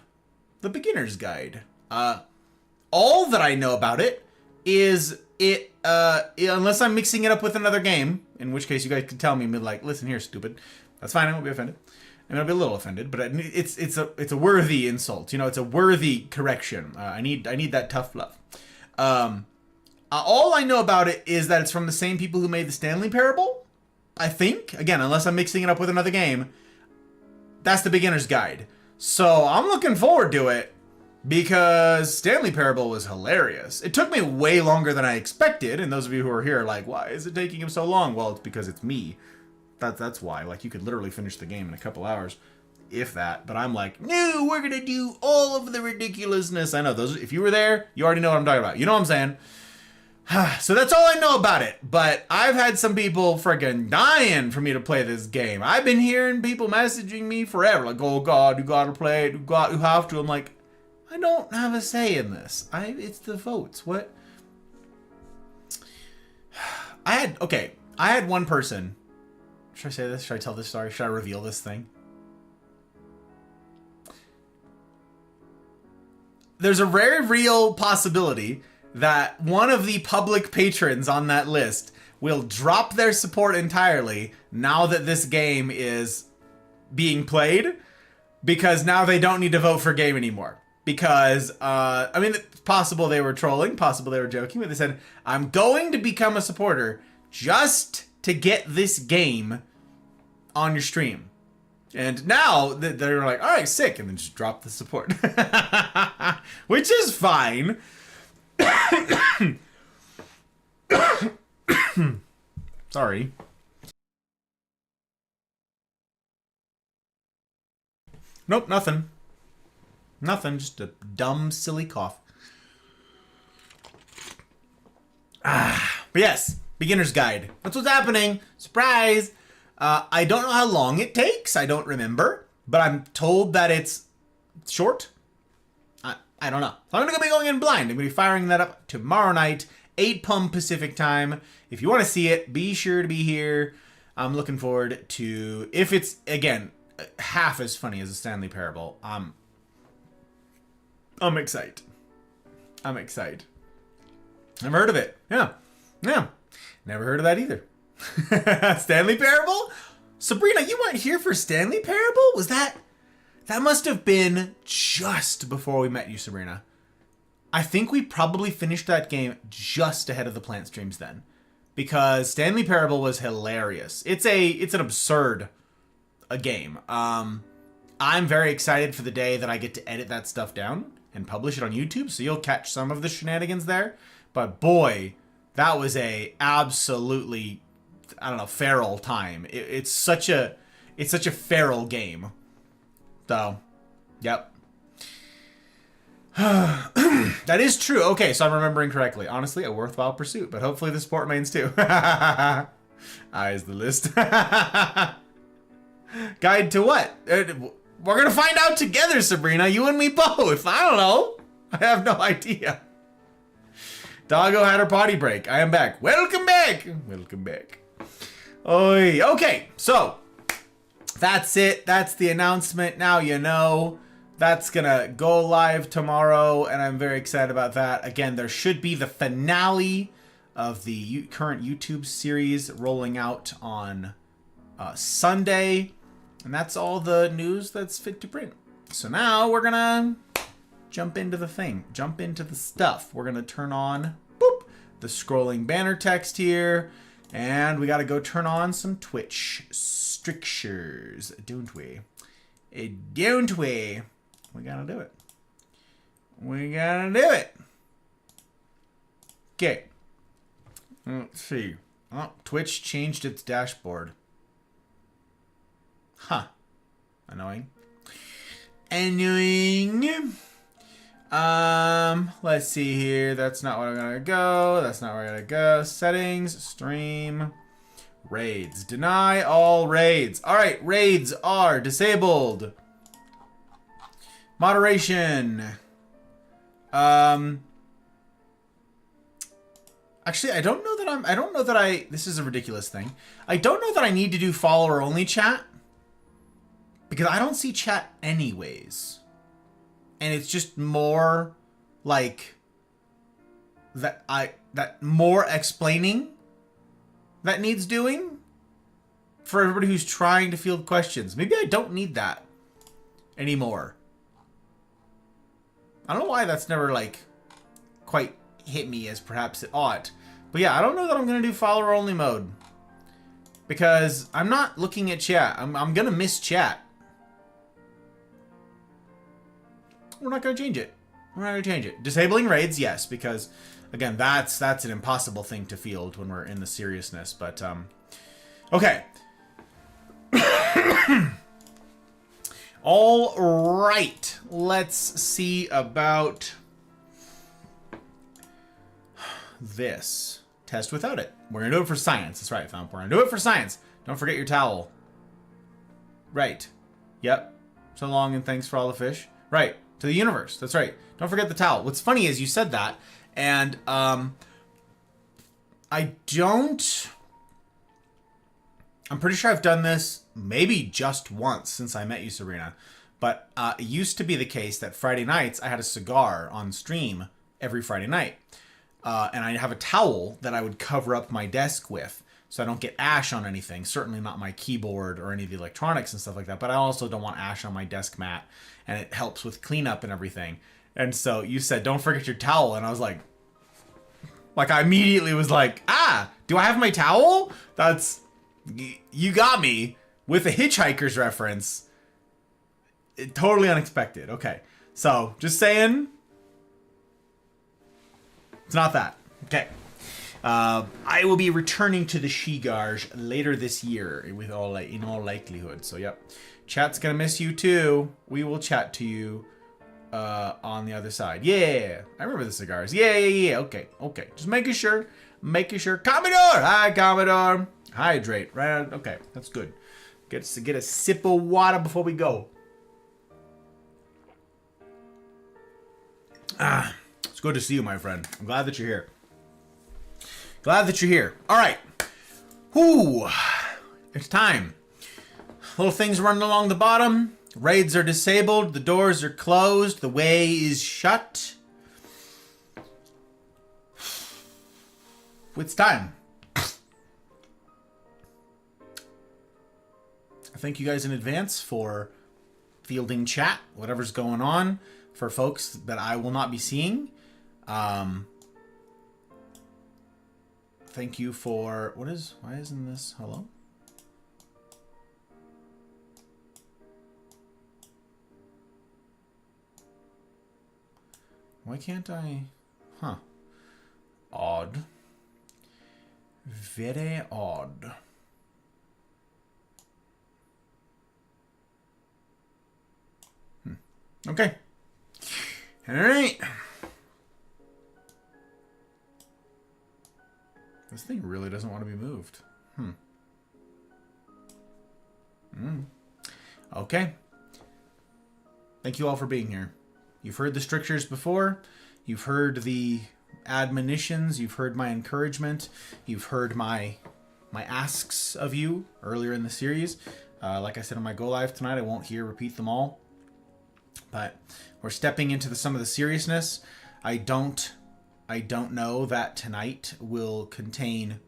The Beginner's Guide. All that I know about it is unless I'm mixing it up with another game, in which case you guys could tell me, like, listen here, stupid. That's fine, I won't be offended. I mean, I'll be a little offended, but it's a worthy insult. You know, it's a worthy correction. I need that tough love. All I know about it is that it's from the same people who made the Stanley Parable, I think. Again, unless I'm mixing it up with another game. That's the Beginner's Guide. So I'm looking forward to it because Stanley Parable was hilarious. It took me way longer than I expected, and those of you who are here are like, why is it taking him so long? Well, it's because it's me. That's why. Like, you could literally finish the game in a couple hours, if that. But I'm like, no, we're going to do all of the ridiculousness. I know, those. If you were there, you already know what I'm talking about. You know what I'm saying? So that's all I know about it, but I've had some people freaking dying for me to play this game. I've been hearing people messaging me forever, like, oh god, you gotta play it, you have to. I'm like, I don't have a say in this. It's the votes. What? I had one person. Should I say this? Should I tell this story? Should I reveal this thing? There's a very real possibility that one of the public patrons on that list will drop their support entirely now that this game is being played, because now they don't need to vote for game anymore. Because, I mean, it's possible they were trolling, possible they were joking, but they said, I'm going to become a supporter just to get this game on your stream. And now they're like, all right, sick, and then just drop the support. Which is fine. Sorry. Nope, nothing. Nothing, just a dumb, silly cough. But yes, beginner's guide. That's what's happening. Surprise! I don't know how long it takes. I don't remember. But I'm told that it's short. I don't know. So I'm going to be going in blind. I'm going to be firing that up tomorrow night, 8 p.m. Pacific time. If you want to see it, be sure to be here. I'm looking forward to, if it's, again, half as funny as a Stanley Parable, I'm excited. I'm excited. Never heard of it. Yeah. Never heard of that either. Stanley Parable? Sabrina, you weren't here for Stanley Parable? Was that must have been just before we met you, Sabrina. I think we probably finished that game just ahead of the plant streams then. Because Stanley Parable was hilarious. It's an absurd game. I'm very excited for the day that I get to edit that stuff down and publish it on YouTube, so you'll catch some of the shenanigans there. But boy, that was a absolutely, I don't know, feral time. It's such a feral game. So, yep. That is true. Okay, so I'm remembering correctly. Honestly, a worthwhile pursuit, but hopefully the sport remains too. Eyes the list. Guide to what? We're gonna find out together, Sabrina. You and me both. I don't know. I have no idea. Doggo had her potty break. I am back. Welcome back. Welcome back. Oy. Okay, so that's it. That's the announcement. Now you know. That's gonna go live tomorrow, and I'm very excited about that. Again, there should be the finale of the current YouTube series rolling out on Sunday, and that's all the news that's fit to print. So now we're gonna jump into the thing, jump into the stuff. We're gonna turn on the scrolling banner text here, and we gotta go turn on some Twitch strictures, don't we? Don't we? We gotta do it. We gotta do it. Okay. Let's see. Oh, Twitch changed its dashboard. Huh. Annoying. Let's see here. That's not where I'm gonna go. That's not where I gotta go. Settings, stream, raids. Deny all raids. All right, raids are disabled. Moderation. Actually, I don't know that this is a ridiculous thing. I don't know that I need to do follower only chat, because I don't see chat anyways. And it's just more like that more explaining that needs doing for everybody who's trying to field questions. Maybe I don't need that anymore. I don't know why that's never, like, quite hit me as perhaps it ought. But yeah, I don't know that I'm going to do follower only mode. Because I'm not looking at chat. I'm going to miss chat. We're not going to change it. We're not going to change it. Disabling raids, yes, because, again, that's an impossible thing to field when we're in the seriousness. But, okay. All right, let's see about this. Test without it. We're going to do it for science. That's right, Thump. We're going to do it for science. Don't forget your towel. Right. Yep. So long and thanks for all the fish. Right. To the universe. That's right. Don't forget the towel. What's funny is you said that, and I'm pretty sure I've done this maybe just once since I met you, Sabrina. But it used to be the case that Friday nights I had a cigar on stream every Friday night. And I have a towel that I would cover up my desk with so I don't get ash on anything. Certainly not my keyboard or any of the electronics and stuff like that. But I also don't want ash on my desk mat. And it helps with cleanup and everything. And so you said, don't forget your towel. And I was like I immediately was like, do I have my towel? You got me with a Hitchhiker's reference. Totally unexpected. Okay. So, just saying. It's not that. Okay. I will be returning to the Shigarj later this year in all likelihood. So, yep. Chat's gonna miss you too. We will chat to you on the other side. Yeah. I remember the cigars. Yeah. Okay. Just making sure. Making sure. Commodore! Hi, Commodore. Hydrate. Right? Okay, that's good. Get a sip of water before we go. It's good to see you, my friend. I'm glad that you're here. Glad that you're here. All right. Whoo. It's time. Little things running along the bottom. Raids are disabled. The doors are closed. The way is shut. It's time. Thank you guys in advance for fielding chat, whatever's going on, for folks that I will not be seeing. Thank you for... Why isn't this... Hello? Why can't I... Huh. Odd. Very odd. Okay. All right. This thing really doesn't want to be moved. Okay. Thank you all for being here. You've heard the strictures before. You've heard the admonitions. You've heard my encouragement. You've heard my asks of you earlier in the series. Like I said on my Go Live tonight, I won't repeat them all. But we're stepping into some of the seriousness. I don't know that tonight will contain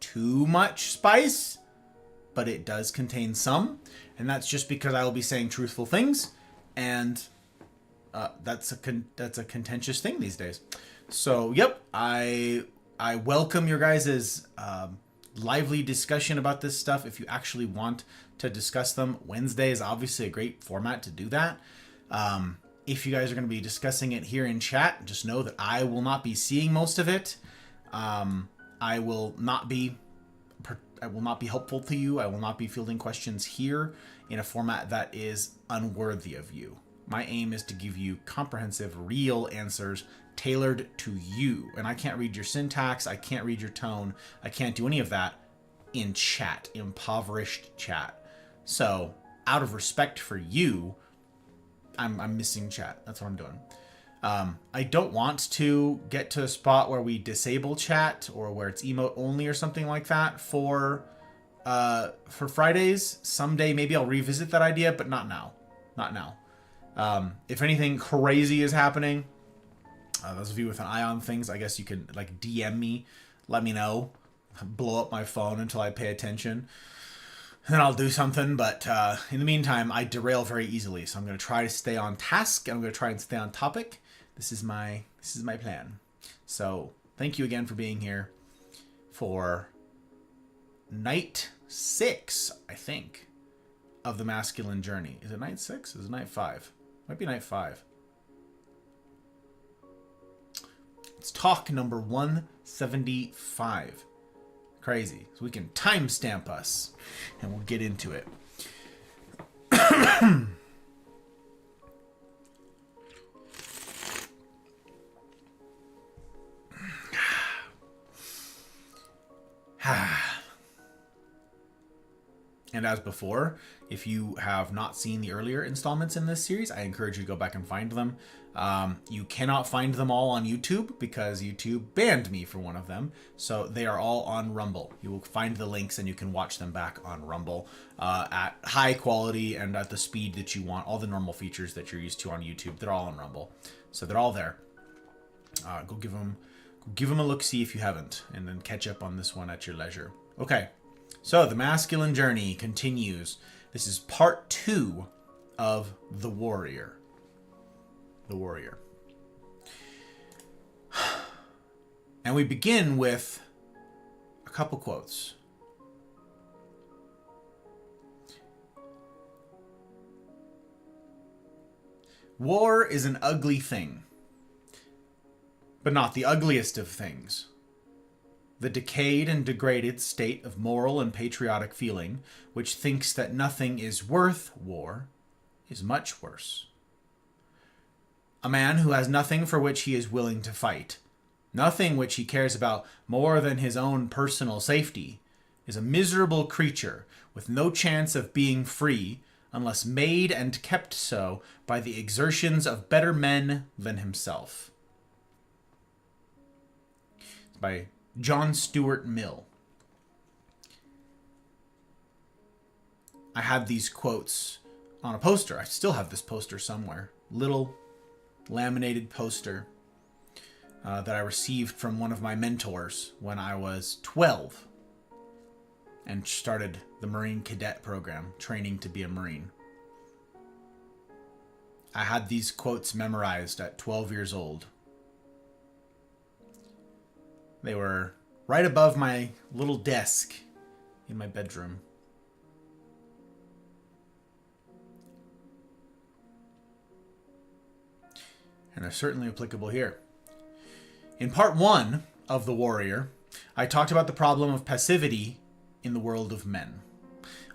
too much spice, but it does contain some, and that's just because I will be saying truthful things, and that's a contentious thing these days. So, yep, I welcome your guys' lively discussion about this stuff. If you actually want to discuss them, Wednesday is obviously a great format to do that. If you guys are going to be discussing it here in chat, just know that I will not be seeing most of it. I will not be helpful to you. I will not be fielding questions here in a format that is unworthy of you. My aim is to give you comprehensive, real answers tailored to you. And I can't read your syntax. I can't read your tone. I can't do any of that in chat, impoverished chat. So, out of respect for you, I'm missing chat. That's what I'm doing. I don't want to get to a spot where we disable chat or where it's emote only or something like that for Fridays. Someday maybe I'll revisit that idea, but not now. Not now. If anything crazy is happening, those of you with an eye on things, I guess you can like DM me, let me know, blow up my phone until I pay attention. Then I'll do something, but in the meantime, I derail very easily. So I'm going to try to stay on task, and I'm going to try and stay on topic. This is my plan. So thank you again for being here for night 6, I think, of the masculine journey. Is it night 6? Is it night 5? Might be night 5. It's talk number 175. Crazy. So we can timestamp us, and we'll get into it. And as before, if you have not seen the earlier installments in this series, I encourage you to go back and find them. You cannot find them all on YouTube because YouTube banned me for one of them. So they are all on Rumble. You will find the links and you can watch them back on Rumble at high quality and at the speed that you want. All the normal features that you're used to on YouTube, they're all on Rumble. So they're all there. Go give them a look-see if you haven't, and then catch up on this one at your leisure. Okay. So, the masculine journey continues. This is part 2 of The Warrior. The Warrior. And we begin with a couple quotes. War is an ugly thing, but not the ugliest of things. The decayed and degraded state of moral and patriotic feeling, which thinks that nothing is worth war, is much worse. A man who has nothing for which he is willing to fight nothing which he cares about more than his own personal safety, is a miserable creature with no chance of being free unless made and kept so by the exertions of better men than himself. It's by John Stuart Mill. I had these quotes on a poster. I still have this poster somewhere. Little laminated poster that I received from one of my mentors when I was 12 and started the Marine Cadet program, training to be a Marine. I had these quotes memorized at 12 years old. They were right above my little desk in my bedroom. And they're certainly applicable here. In part 1 of The Warrior, I talked about the problem of passivity in the world of men.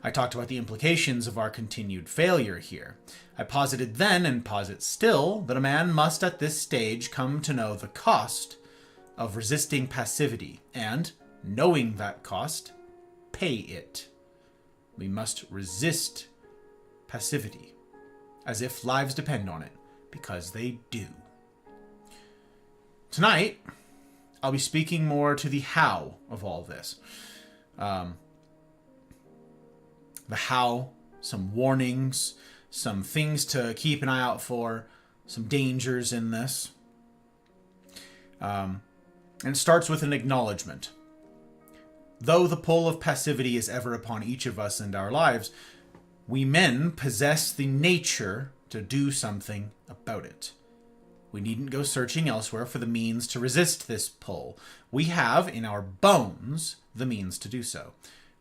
I talked about the implications of our continued failure here. I posited then, and posit still, that a man must at this stage come to know the cost of resisting passivity, and, knowing that cost, pay it. We must resist passivity, as if lives depend on it, because they do. Tonight, I'll be speaking more to the how of all this. The how, some warnings, some things to keep an eye out for, some dangers in this. And it starts with an acknowledgement. Though the pull of passivity is ever upon each of us and our lives, we men possess the nature to do something about it. We needn't go searching elsewhere for the means to resist this pull. We have, in our bones, the means to do so.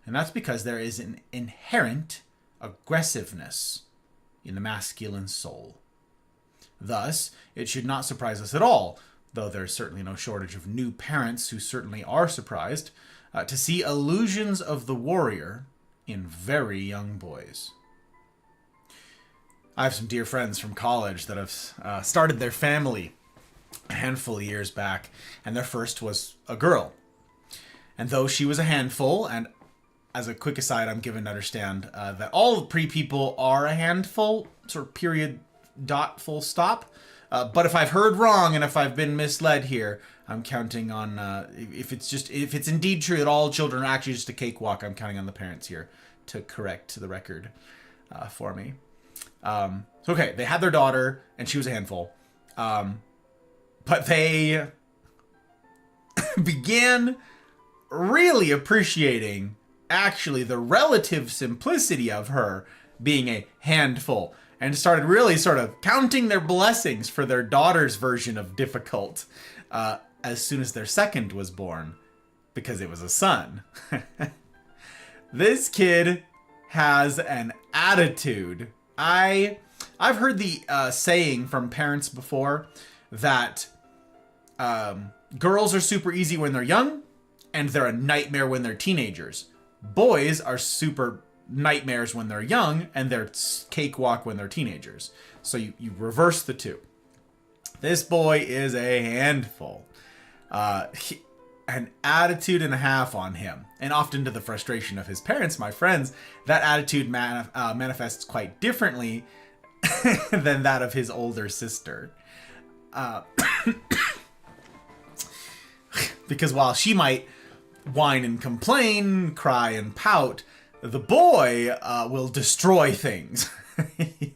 And that's because there is an inherent aggressiveness in the masculine soul. Thus, it should not surprise us at all, though there's certainly no shortage of new parents who certainly are surprised, to see illusions of the warrior in very young boys. I have some dear friends from college that have started their family a handful of years back, and their first was a girl. And though she was a handful, and as a quick aside, I'm given to understand that all pre-people are a handful, sort of period, dot, full stop. But if I've heard wrong and if I've been misled here, I'm counting on, if it's indeed true that all children are actually just a cakewalk, I'm counting on the parents here to correct the record for me. Okay, they had their daughter, and she was a handful. But they began really appreciating, actually, the relative simplicity of her being a handful, and started really sort of counting their blessings for their daughter's version of difficult as soon as their second was born, because it was a son. This kid has an attitude. I've heard the saying from parents before that girls are super easy when they're young, and they're a nightmare when they're teenagers. Boys are super nightmares when they're young, and they're cakewalk when they're teenagers. So you reverse the two. This boy is a handful. An attitude and a half on him. And often to the frustration of his parents, my friends, that attitude manifests quite differently than that of his older sister. Because while she might whine and complain, cry and pout, the boy will destroy things. He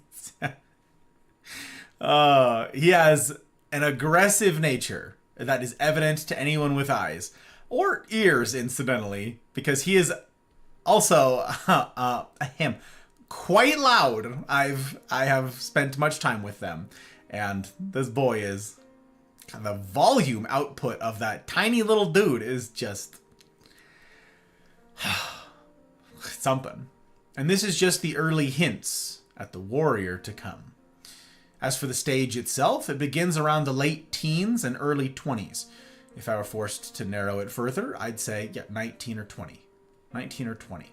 has an aggressive nature that is evident to anyone with eyes, or ears, incidentally, because he is also him quite loud. I have spent much time with them, and this boy is, the volume output of that tiny little dude is just something. And this is just the early hints at the warrior to come. As for the stage itself, it begins around the late teens and early 20s. If I were forced to narrow it further, I'd say, 19 or 20. 19 or 20.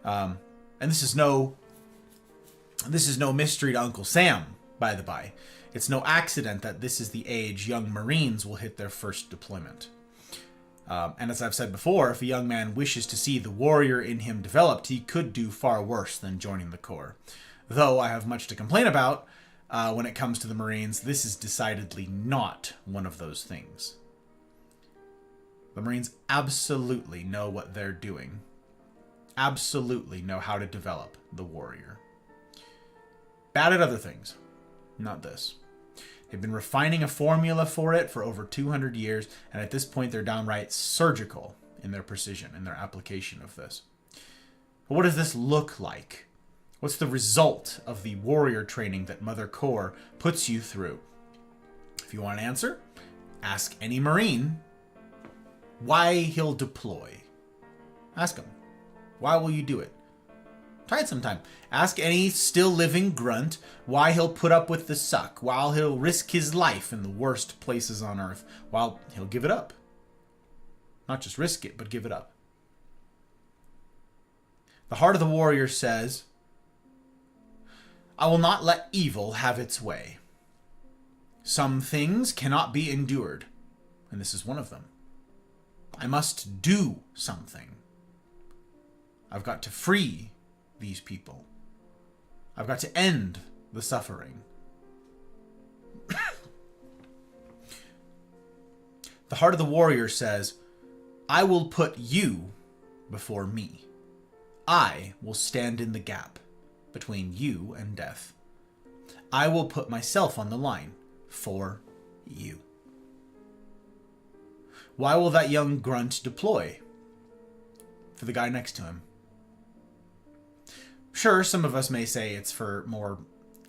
And this is no mystery to Uncle Sam, by the by. It's no accident that this is the age young Marines will hit their first deployment. And as I've said before, if a young man wishes to see the warrior in him developed, he could do far worse than joining the Corps. Though I have much to complain about when it comes to the Marines, this is decidedly not one of those things. The Marines absolutely know what they're doing. Absolutely know how to develop the warrior. Bad at other things, not this. They've been refining a formula for it for over 200 years, and at this point they're downright surgical in their precision, in their application of this. But what does this look like? What's the result of the warrior training that Mother Corps puts you through? If you want an answer, ask any Marine why he'll deploy. Ask him. Why will you do it? Try it sometime. Ask any still living grunt why he'll put up with the suck, while he'll risk his life in the worst places on earth, while he'll give it up. Not just risk it, but give it up. The heart of the warrior says, I will not let evil have its way. Some things cannot be endured, and this is one of them. I must do something. I've got to free these people. I've got to end the suffering. The heart of the warrior says, I will put you before me. I will stand in the gap between you and death. I will put myself on the line for you. Why will that young grunt deploy? For the guy next to him. Sure, some of us may say it's for more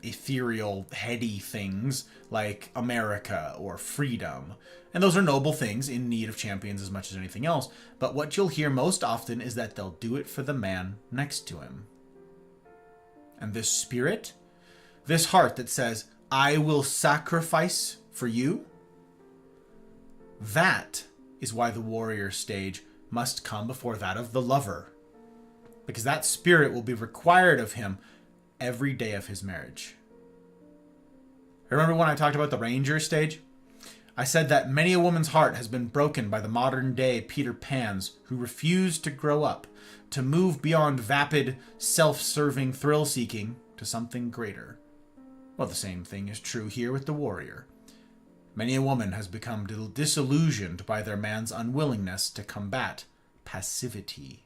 ethereal, heady things like America or freedom. And those are noble things in need of champions as much as anything else. But what you'll hear most often is that they'll do it for the man next to him. And this spirit, this heart that says, I will sacrifice for you, that is why the warrior stage must come before that of the lover. Because that spirit will be required of him every day of his marriage. Remember when I talked about the ranger stage? I said that many a woman's heart has been broken by the modern day Peter Pans who refuse to grow up, to move beyond vapid, self-serving thrill-seeking to something greater. Well, the same thing is true here with the warrior. Many a woman has become disillusioned by their man's unwillingness to combat passivity.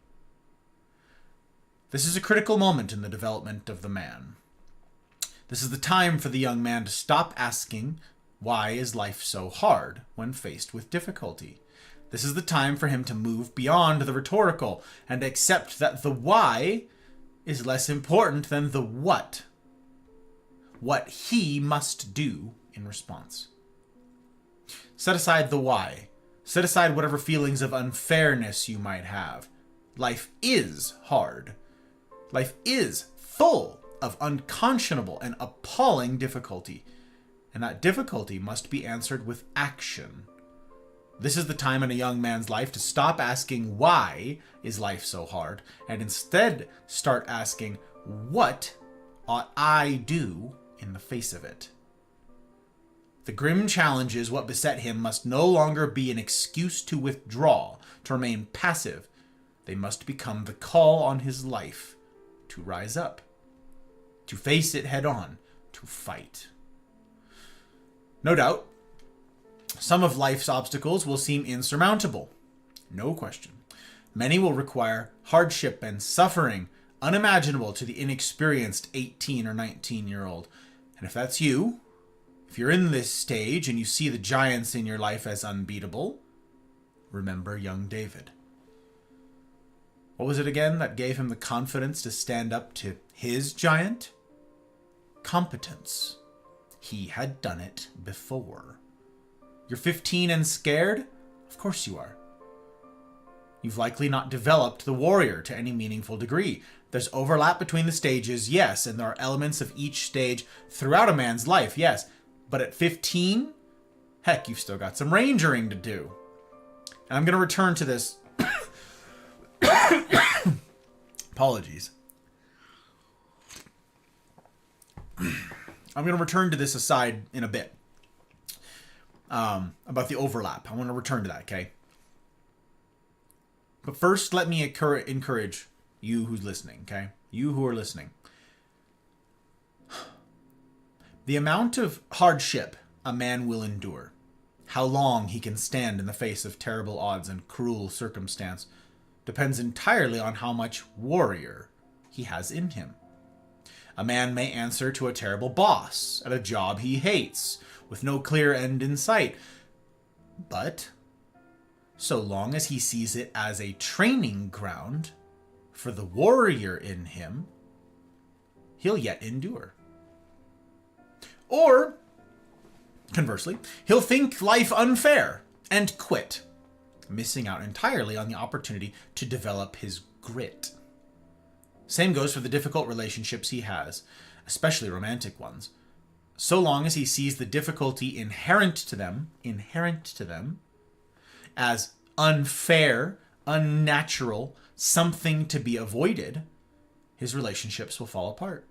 This is a critical moment in the development of the man. This is the time for the young man to stop asking, why is life so hard when faced with difficulty? This is the time for him to move beyond the rhetorical and accept that the why is less important than the what. What he must do in response. Set aside the why. Set aside whatever feelings of unfairness you might have. Life is hard. Life is full of unconscionable and appalling difficulty, and that difficulty must be answered with action. This is the time in a young man's life to stop asking why is life so hard, and instead start asking what ought I do in the face of it. The grim challenges what beset him must no longer be an excuse to withdraw, to remain passive. They must become the call on his life to rise up, to face it head on, to fight. No doubt, some of life's obstacles will seem insurmountable. No question. Many will require hardship and suffering unimaginable to the inexperienced 18 or 19-year-old. And if that's you, if you're in this stage and you see the giants in your life as unbeatable, remember young David. What was it again that gave him the confidence to stand up to his giant? Competence. He had done it before. You're 15 and scared? Of course you are. You've likely not developed the warrior to any meaningful degree. There's overlap between the stages, yes, and there are elements of each stage throughout a man's life, yes. But at 15, heck, you've still got some rangering to do. And I'm going to return to this. Apologies. I'm going to return to this aside in a bit. About the overlap. I want to return to that, okay? But first, let me encourage you who's listening, okay? You who are listening. The amount of hardship a man will endure, how long he can stand in the face of terrible odds and cruel circumstance, depends entirely on how much warrior he has in him. A man may answer to a terrible boss at a job he hates, with no clear end in sight. But so long as he sees it as a training ground for the warrior in him, he'll yet endure. Or, conversely, he'll think life unfair and quit, missing out entirely on the opportunity to develop his grit. Same goes for the difficult relationships he has, especially romantic ones. So long as he sees the difficulty inherent to them, as unfair, unnatural, something to be avoided, his relationships will fall apart.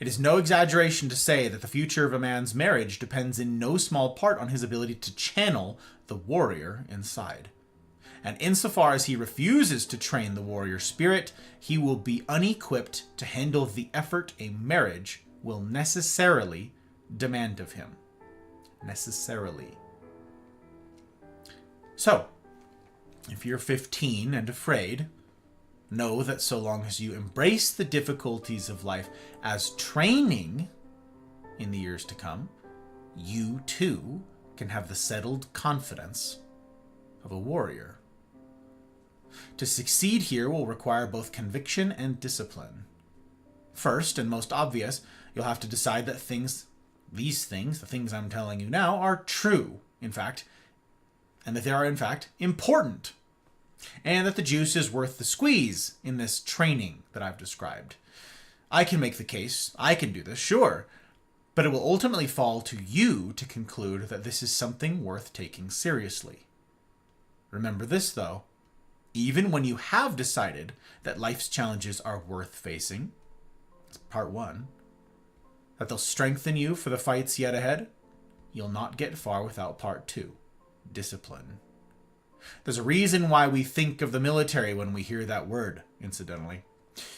It is no exaggeration to say that the future of a man's marriage depends in no small part on his ability to channel the warrior inside. And insofar as he refuses to train the warrior spirit, he will be unequipped to handle the effort a marriage will necessarily demand of him. Necessarily. So, if you're 15 and afraid, know that so long as you embrace the difficulties of life as training in the years to come, you too can have the settled confidence of a warrior. To succeed here will require both conviction and discipline. First, and most obvious, you'll have to decide that these things, the things I'm telling you now, are true, in fact, and that they are, in fact, important. And that the juice is worth the squeeze in this training that I've described. I can make the case, I can do this, sure, but it will ultimately fall to you to conclude that this is something worth taking seriously. Remember this, though. Even when you have decided that life's challenges are worth facing, it's part one, that they'll strengthen you for the fights yet ahead, you'll not get far without part two, discipline. There's a reason why we think of the military when we hear that word, incidentally.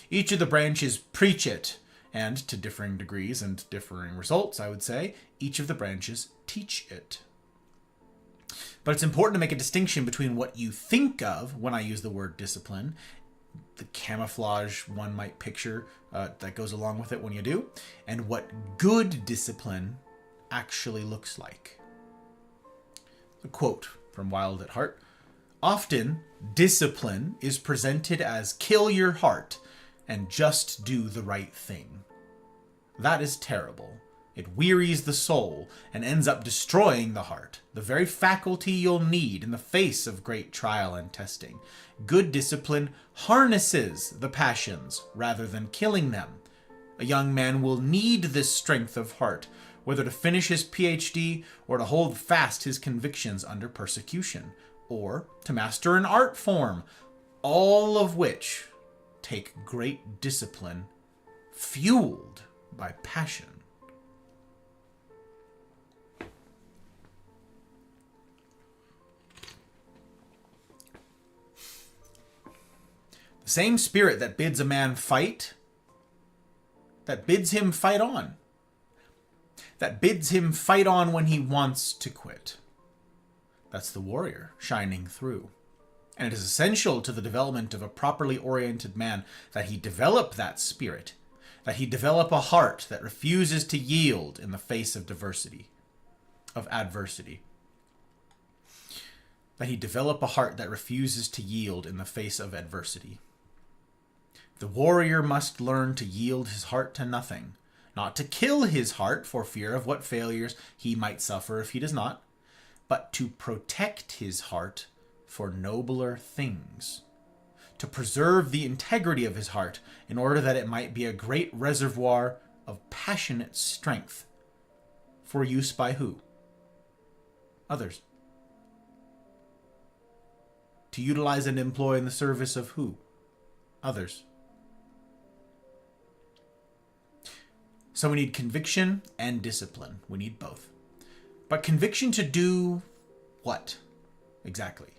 Each of the branches preach it, and to differing degrees and differing results, I would say, each of the branches teach it. But it's important to make a distinction between what you think of when I use the word discipline, the camouflage one might picture that goes along with it when you do, and what good discipline actually looks like. A quote from Wild at Heart. Often, discipline is presented as kill your heart and just do the right thing. That is terrible. It wearies the soul and ends up destroying the heart, the very faculty you'll need in the face of great trial and testing. Good discipline harnesses the passions rather than killing them. A young man will need this strength of heart, whether to finish his PhD or to hold fast his convictions under persecution, or to master an art form, all of which take great discipline, fueled by passion. The same spirit that bids a man fight, that bids him fight on, that bids him fight on when he wants to quit. That's the warrior shining through. And it is essential to the development of a properly oriented man that he develop that spirit, that he develop a heart that refuses to yield in the face of adversity. That he develop a heart that refuses to yield in the face of adversity. The warrior must learn to yield his heart to nothing, not to kill his heart for fear of what failures he might suffer if he does not, but to protect his heart for nobler things, to preserve the integrity of his heart in order that it might be a great reservoir of passionate strength for use by who? Others. To utilize and employ in the service of who? Others. So we need conviction and discipline. We need both. But conviction to do what exactly?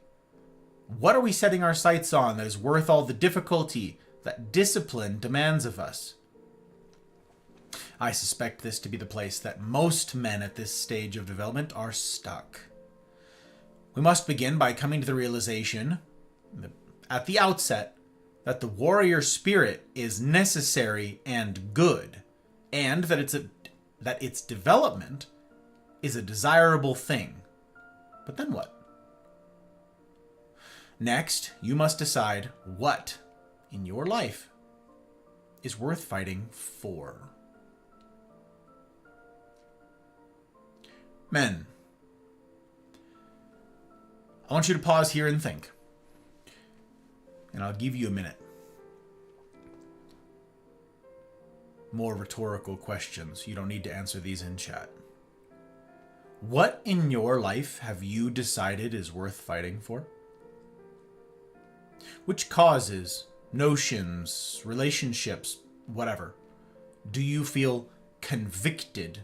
What are we setting our sights on that is worth all the difficulty that discipline demands of us? I suspect this to be the place that most men at this stage of development are stuck. We must begin by coming to the realization, at the outset, that the warrior spirit is necessary and good, and that its development is a desirable thing. But then what? Next, you must decide what in your life is worth fighting for. Men, I want you to pause here and think. And I'll give you a minute. More rhetorical questions. You don't need to answer these in chat. What in your life have you decided is worth fighting for? Which causes, notions, relationships, whatever, do you feel convicted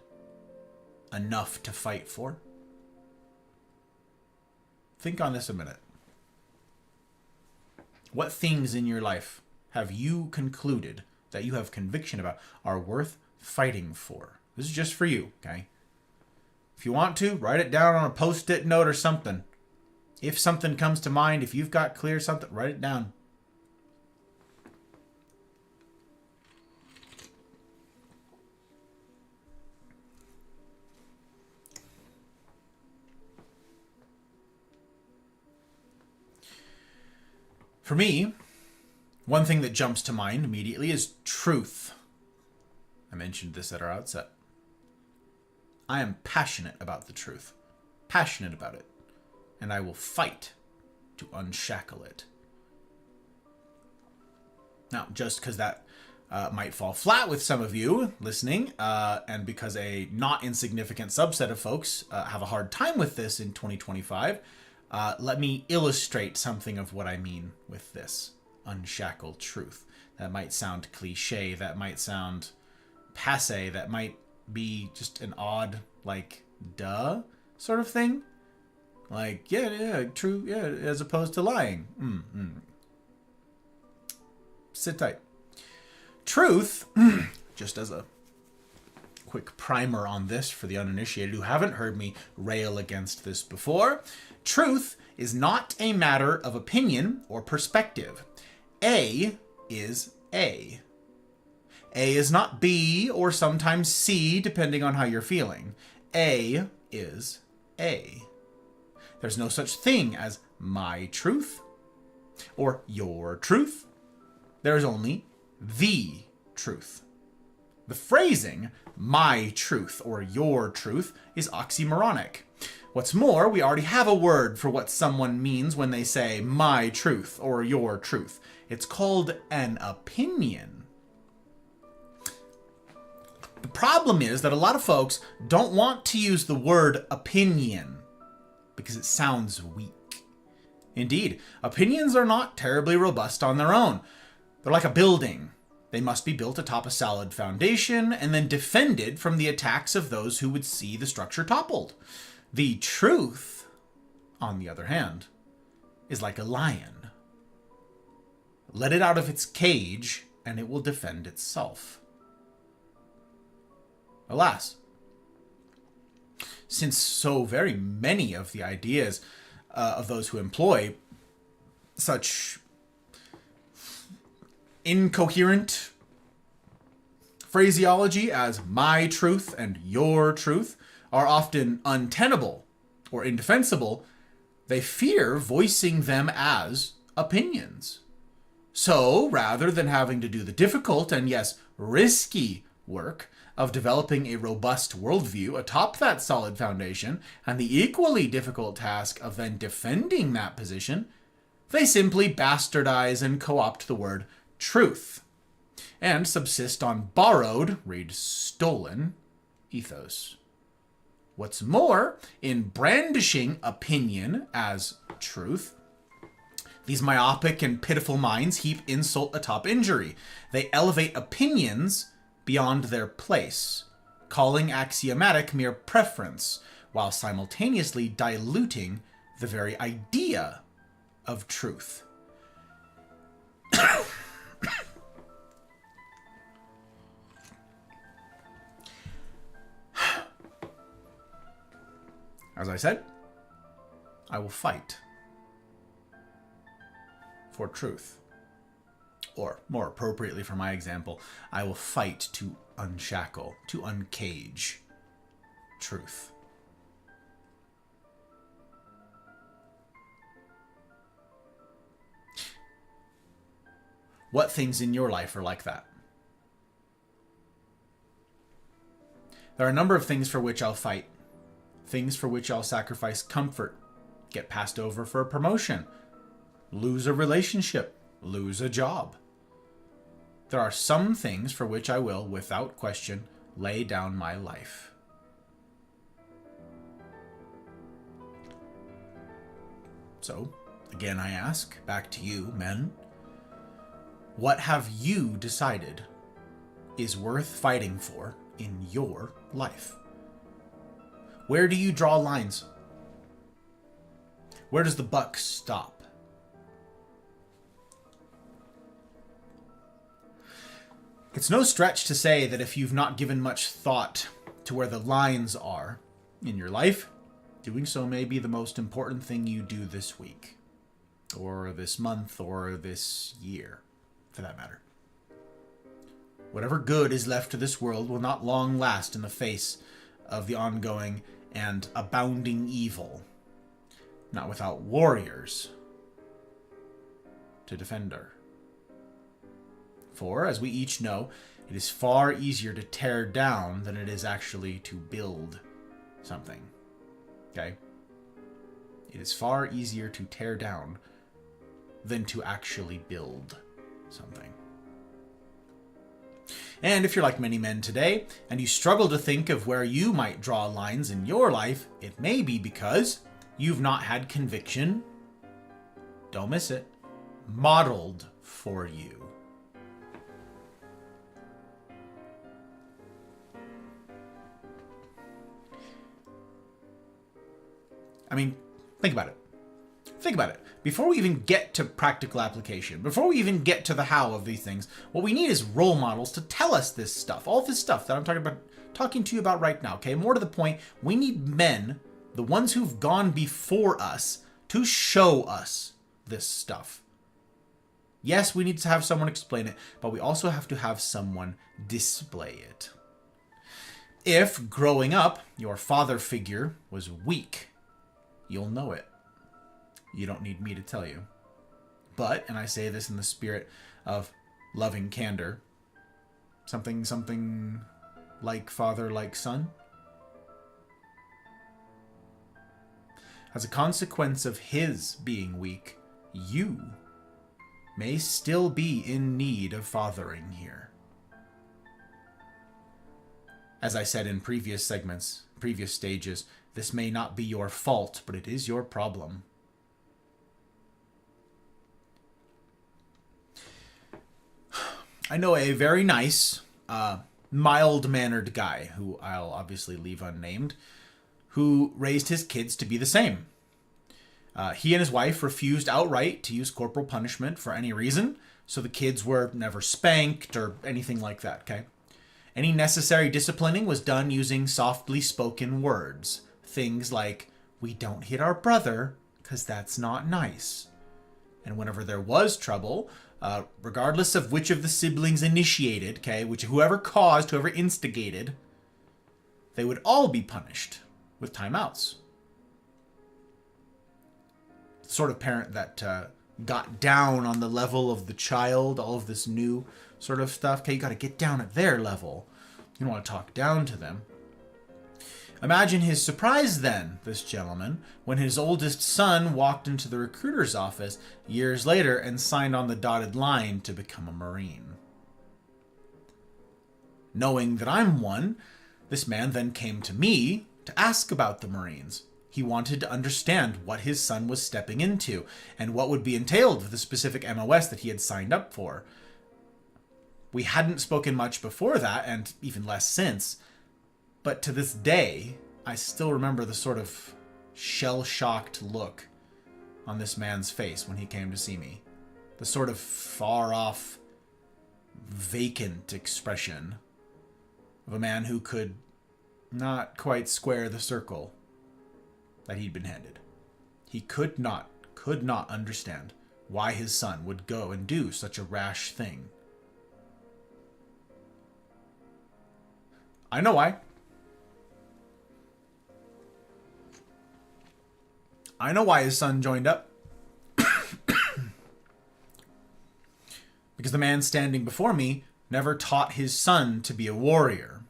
enough to fight for? Think on this a minute. What things in your life have you concluded that you have conviction about are worth fighting for? This is just for you, okay? If you want to, write it down on a post-it note or something. If something comes to mind, if you've got clear something, write it down. For me, one thing that jumps to mind immediately is truth. I mentioned this at our outset. I am passionate about the truth. Passionate about it. And I will fight to unshackle it. Now, just because that might fall flat with some of you listening, and because a not insignificant subset of folks have a hard time with this in 2025, let me illustrate something of what I mean with this unshackled truth. That might sound cliche, that might sound passé, that might be just an odd, like, duh sort of thing. Like, yeah, true, yeah, as opposed to lying. Sit tight. Truth, just as a quick primer on this for the uninitiated who haven't heard me rail against this before, truth is not a matter of opinion or perspective. A is A. A is not B or sometimes C, depending on how you're feeling. A is A. There's no such thing as my truth or your truth. There is only the truth. The phrasing, my truth or your truth, is oxymoronic. What's more, we already have a word for what someone means when they say my truth or your truth. It's called an opinion. The problem is that a lot of folks don't want to use the word opinion because it sounds weak. Indeed, opinions are not terribly robust on their own. They're like a building. They must be built atop a solid foundation and then defended from the attacks of those who would see the structure toppled. The truth, on the other hand, is like a lion. Let it out of its cage and it will defend itself. Alas, since so very many of the ideas of those who employ such incoherent phraseology as my truth and your truth are often untenable or indefensible, they fear voicing them as opinions. So, rather than having to do the difficult and yes, risky work of developing a robust worldview atop that solid foundation, and the equally difficult task of then defending that position, they simply bastardize and co-opt the word truth, and subsist on borrowed, read stolen, ethos. What's more, in brandishing opinion as truth, these myopic and pitiful minds heap insult atop injury. They elevate opinions beyond their place, calling axiomatic mere preference, while simultaneously diluting the very idea of truth. As I said, I will fight for truth. Or, more appropriately for my example, I will fight to unshackle, to uncage truth. What things in your life are like that? There are a number of things for which I'll fight. Things for which I'll sacrifice comfort, get passed over for a promotion, lose a relationship, lose a job. There are some things for which I will, without question, lay down my life. So, again I ask, back to you, men, what have you decided is worth fighting for in your life? Where do you draw lines? Where does the buck stop? It's no stretch to say that if you've not given much thought to where the lines are in your life, doing so may be the most important thing you do this week, or this month, or this year, for that matter. Whatever good is left to this world will not long last in the face of the ongoing and abounding evil, not without warriors to defend her. For, as we each know, it is far easier to tear down than it is actually to build something. Okay? It is far easier to tear down than to actually build something. And if you're like many men today, and you struggle to think of where you might draw lines in your life, it may be because you've not had conviction, don't miss it, modeled for you. I mean, think about it. Think about it. Before we even get to practical application, before we even get to the how of these things, what we need is role models to tell us this stuff. All this stuff that I'm talking to you about right now, okay? More to the point, we need men, the ones who've gone before us, to show us this stuff. Yes, we need to have someone explain it, but we also have to have someone display it. If, growing up, your father figure was weak, you'll know it. You don't need me to tell you. But, and I say this in the spirit of loving candor, something like father, like son. As a consequence of his being weak, you may still be in need of fathering here. As I said in previous segments, previous stages, this may not be your fault, but it is your problem. I know a very nice, mild-mannered guy, who I'll obviously leave unnamed, who raised his kids to be the same. He and his wife refused outright to use corporal punishment for any reason, so the kids were never spanked or anything like that, okay? Any necessary disciplining was done using softly spoken words. Things like, we don't hit our brother, because that's not nice. And whenever there was trouble, regardless of which of the siblings initiated, okay, whoever caused, whoever instigated, they would all be punished with timeouts. The sort of parent that got down on the level of the child, all of this new sort of stuff. Okay, you got to get down at their level. You don't want to talk down to them. Imagine his surprise then, this gentleman, when his oldest son walked into the recruiter's office years later and signed on the dotted line to become a Marine. Knowing that I'm one, this man then came to me to ask about the Marines. He wanted to understand what his son was stepping into and what would be entailed with the specific MOS that he had signed up for. We hadn't spoken much before that, and even less since. But to this day, I still remember the sort of shell-shocked look on this man's face when he came to see me. The sort of far-off, vacant expression of a man who could not quite square the circle that he'd been handed. He could not understand why his son would go and do such a rash thing. I know why. I know why his son joined up. Because the man standing before me never taught his son to be a warrior.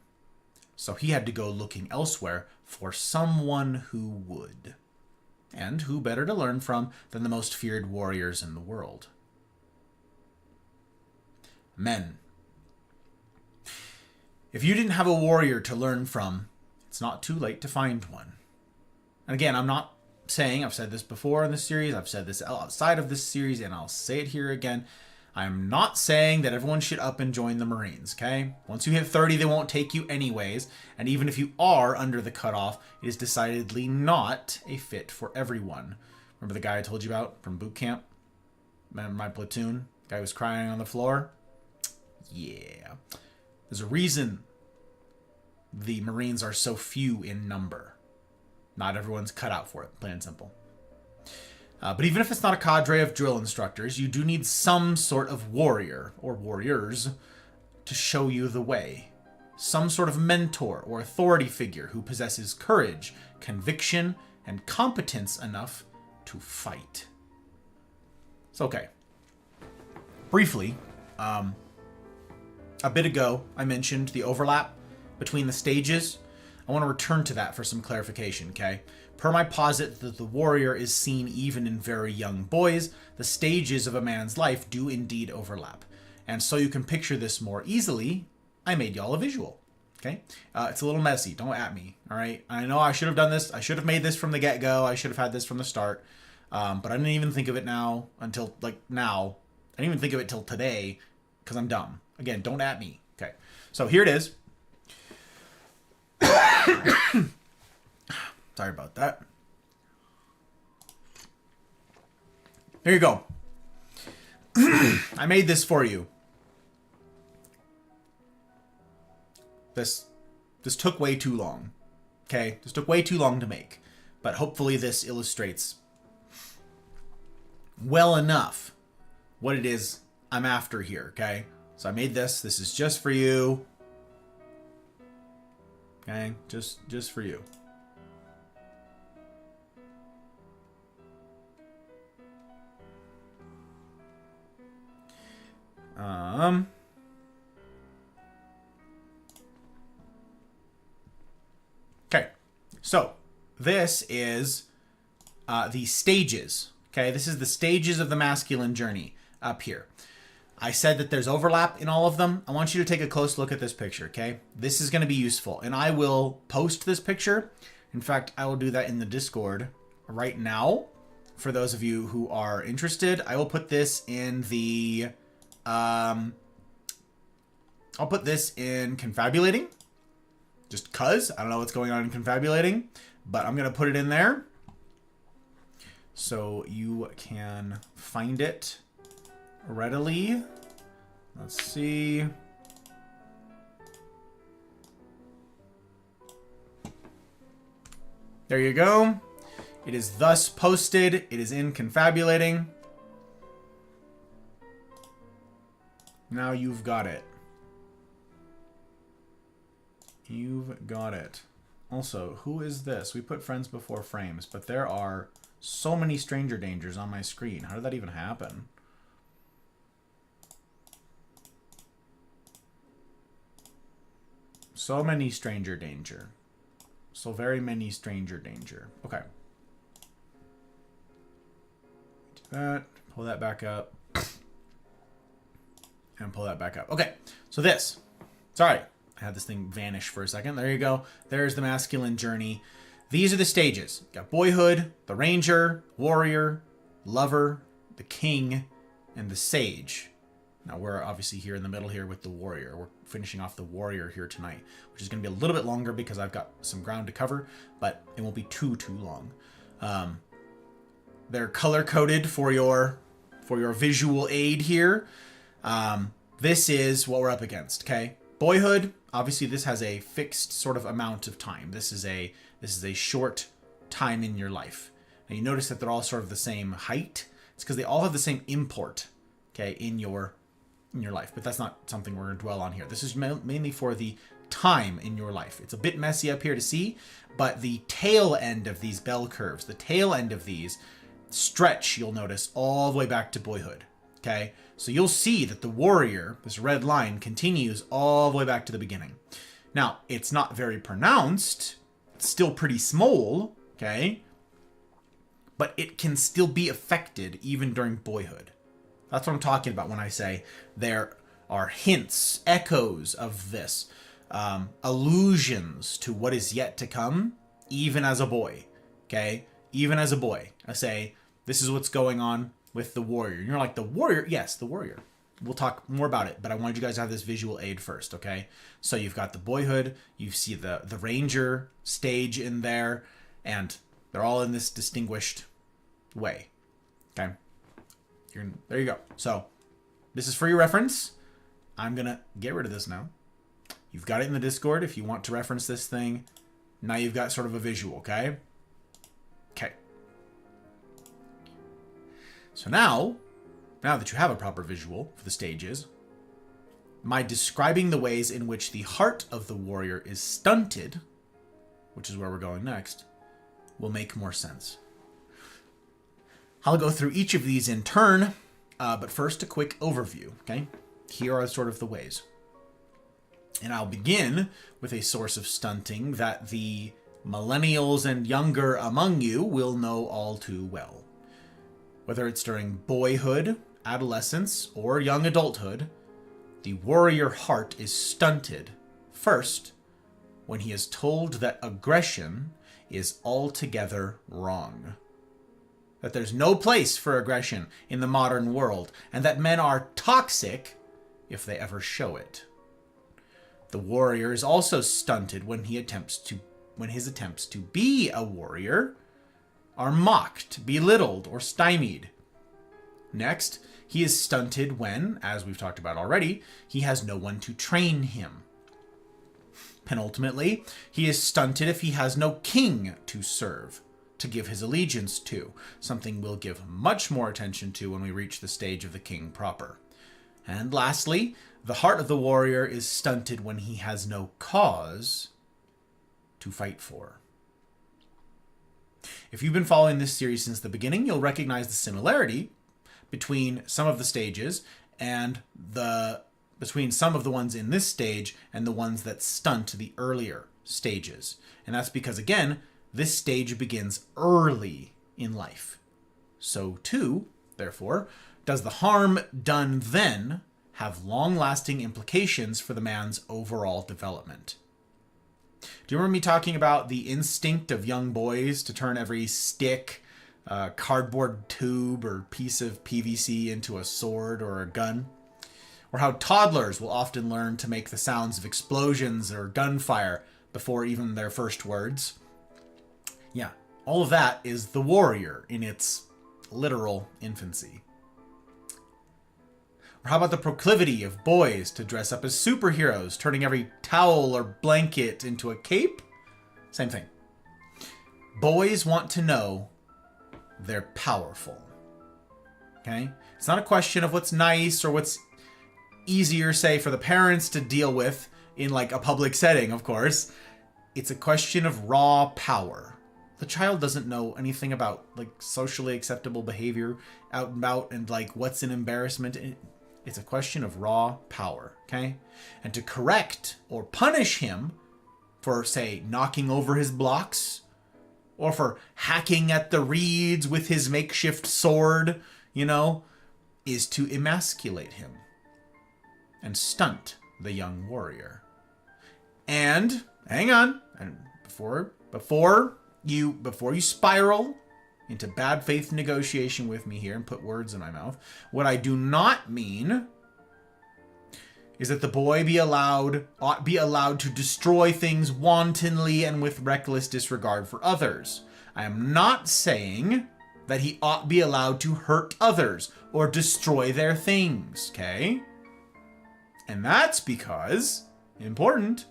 So he had to go looking elsewhere for someone who would. And who better to learn from than the most feared warriors in the world? Men. If you didn't have a warrior to learn from, it's not too late to find one. And again, I'm not saying, I've said this before in this series, I've said this outside of this series, and I'll say it here again. I'm not saying that everyone should up and join the Marines, okay? Once you hit 30, they won't take you anyways, and even if you are under the cutoff, it is decidedly not a fit for everyone. Remember the guy I told you about from boot camp? My platoon? Guy was crying on the floor? Yeah. There's a reason the Marines are so few in number. Not everyone's cut out for it, plain and simple. But even if it's not a cadre of drill instructors, you do need some sort of warrior, or warriors, to show you the way. Some sort of mentor or authority figure who possesses courage, conviction, and competence enough to fight. So, okay. Briefly, a bit ago, I mentioned the overlap between the stages. I want to return to that for some clarification, okay? Per my posit that the warrior is seen even in very young boys, the stages of a man's life do indeed overlap. And so you can picture this more easily, I made y'all a visual, okay? It's a little messy, don't at me, all right? I know I should have done this, I should have made this from the get-go, I should have had this from the start, but I didn't even think of it now until, now. I didn't even think of it till today, because I'm dumb. Again, don't at me, okay? So here it is. Sorry about that. There you go. I made this for you. This took way too long. Okay? This took way too long to make. But hopefully this illustrates well enough what it is I'm after here, okay? So I made this. This is just for you. Okay? Just for you. Okay, so this is the stages. Okay, this is the stages of the masculine journey up here. I said that there's overlap in all of them. I want you to take a close look at this picture, okay? This is going to be useful, and I will post this picture. In fact, I will do that in the Discord right now. For those of you who are interested, I will put this in the... I'll put this in confabulating, just cause I don't know what's going on in confabulating, but I'm going to put it in there so you can find it readily. Let's see. There you go. It is thus posted. It is in confabulating. Now you've got it. You've got it. Also, who is this? We put friends before frames, but there are so many stranger dangers on my screen. How did that even happen? So many stranger danger. So very many stranger danger. Okay. Do that. Pull that back up. And pull that back up. Okay. So this. Sorry. I had this thing vanish for a second. There you go. There's the masculine journey. These are the stages. You got boyhood, the ranger, warrior, lover, the king, and the sage. Now, we're obviously here in the middle here with the warrior. We're finishing off the warrior here tonight, which is going to be a little bit longer because I've got some ground to cover, but it won't be too long. They're color-coded for your visual aid here. This is what we're up against, okay? Boyhood, obviously this has a fixed sort of amount of time. This is a short time in your life. Now you notice that they're all sort of the same height. It's because they all have the same import, okay, in your life. But that's not something we're going to dwell on here. This is mainly for the time in your life. It's a bit messy up here to see, but the tail end of these bell curves, the tail end of these stretch, you'll notice, all the way back to boyhood. Okay, so you'll see that the warrior, this red line, continues all the way back to the beginning. Now, it's not very pronounced. It's still pretty small, okay? But it can still be affected even during boyhood. That's what I'm talking about when I say there are hints, echoes of this, allusions to what is yet to come, even as a boy, okay? Even as a boy. I say, this is what's going on with the warrior. And you're like, the warrior? Yes, the warrior. We'll talk more about it, but I wanted you guys to have this visual aid first, okay? So you've got the boyhood, you see the ranger stage in there, and they're all in this distinguished way, okay? There you go. So this is for your reference. I'm going to get rid of this now. You've got it in the Discord if you want to reference this thing. Now you've got sort of a visual, okay? Okay. So now that you have a proper visual for the stages, my describing the ways in which the heart of the warrior is stunted, which is where we're going next, will make more sense. I'll go through each of these in turn, but first a quick overview, okay? Here are sort of the ways. And I'll begin with a source of stunting that the millennials and younger among you will know all too well. Whether it's during boyhood, adolescence, or young adulthood, the warrior heart is stunted first when he is told that aggression is altogether wrong. That there's no place for aggression in the modern world, and that men are toxic if they ever show it. The warrior is also stunted when his attempts to be a warrior are mocked, belittled, or stymied. Next, he is stunted when, as we've talked about already, he has no one to train him. Penultimately, he is stunted if he has no king to serve, to give his allegiance to, something we'll give much more attention to when we reach the stage of the king proper. And lastly, the heart of the warrior is stunted when he has no cause to fight for. If you've been following this series since the beginning, you'll recognize the similarity between some of the stages and between some of the ones in this stage and the ones that stunt the earlier stages. And that's because, again, this stage begins early in life. So too, therefore, does the harm done then have long-lasting implications for the man's overall development. Do you remember me talking about the instinct of young boys to turn every stick, cardboard tube, or piece of PVC into a sword or a gun? Or how toddlers will often learn to make the sounds of explosions or gunfire before even their first words? Yeah, all of that is the warrior in its literal infancy. Or how about the proclivity of boys to dress up as superheroes, turning every towel or blanket into a cape? Same thing. Boys want to know they're powerful. Okay? It's not a question of what's nice or what's easier, say, for the parents to deal with in like a public setting, of course. It's a question of raw power. The child doesn't know anything about like socially acceptable behavior out and about and like what's an embarrassment. It's a question of raw power, okay? And to correct or punish him for, say, knocking over his blocks or for hacking at the reeds with his makeshift sword, is to emasculate him and stunt the young warrior. And hang on, and before you spiral into bad faith negotiation with me here and put words in my mouth, what I do not mean is that the boy ought be allowed to destroy things wantonly and with reckless disregard for others. I am not saying that he ought be allowed to hurt others or destroy their things, okay? And that's because, important,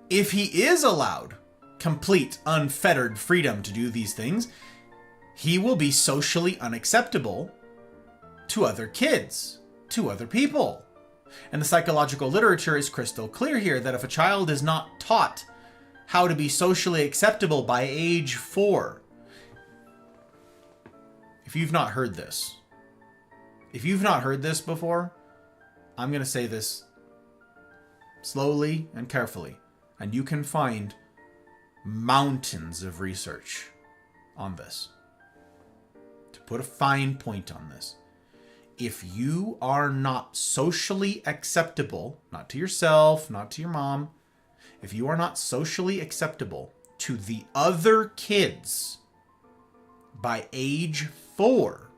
if he is allowed complete, unfettered freedom to do these things, he will be socially unacceptable to other kids, to other people. And the psychological literature is crystal clear here that if a child is not taught how to be socially acceptable by age 4, if you've not heard this before, I'm going to say this slowly and carefully, and you can find mountains of research on this. To put a fine point on this, if you are not socially acceptable, not to yourself, not to your mom, if you are not socially acceptable to the other kids by age 4,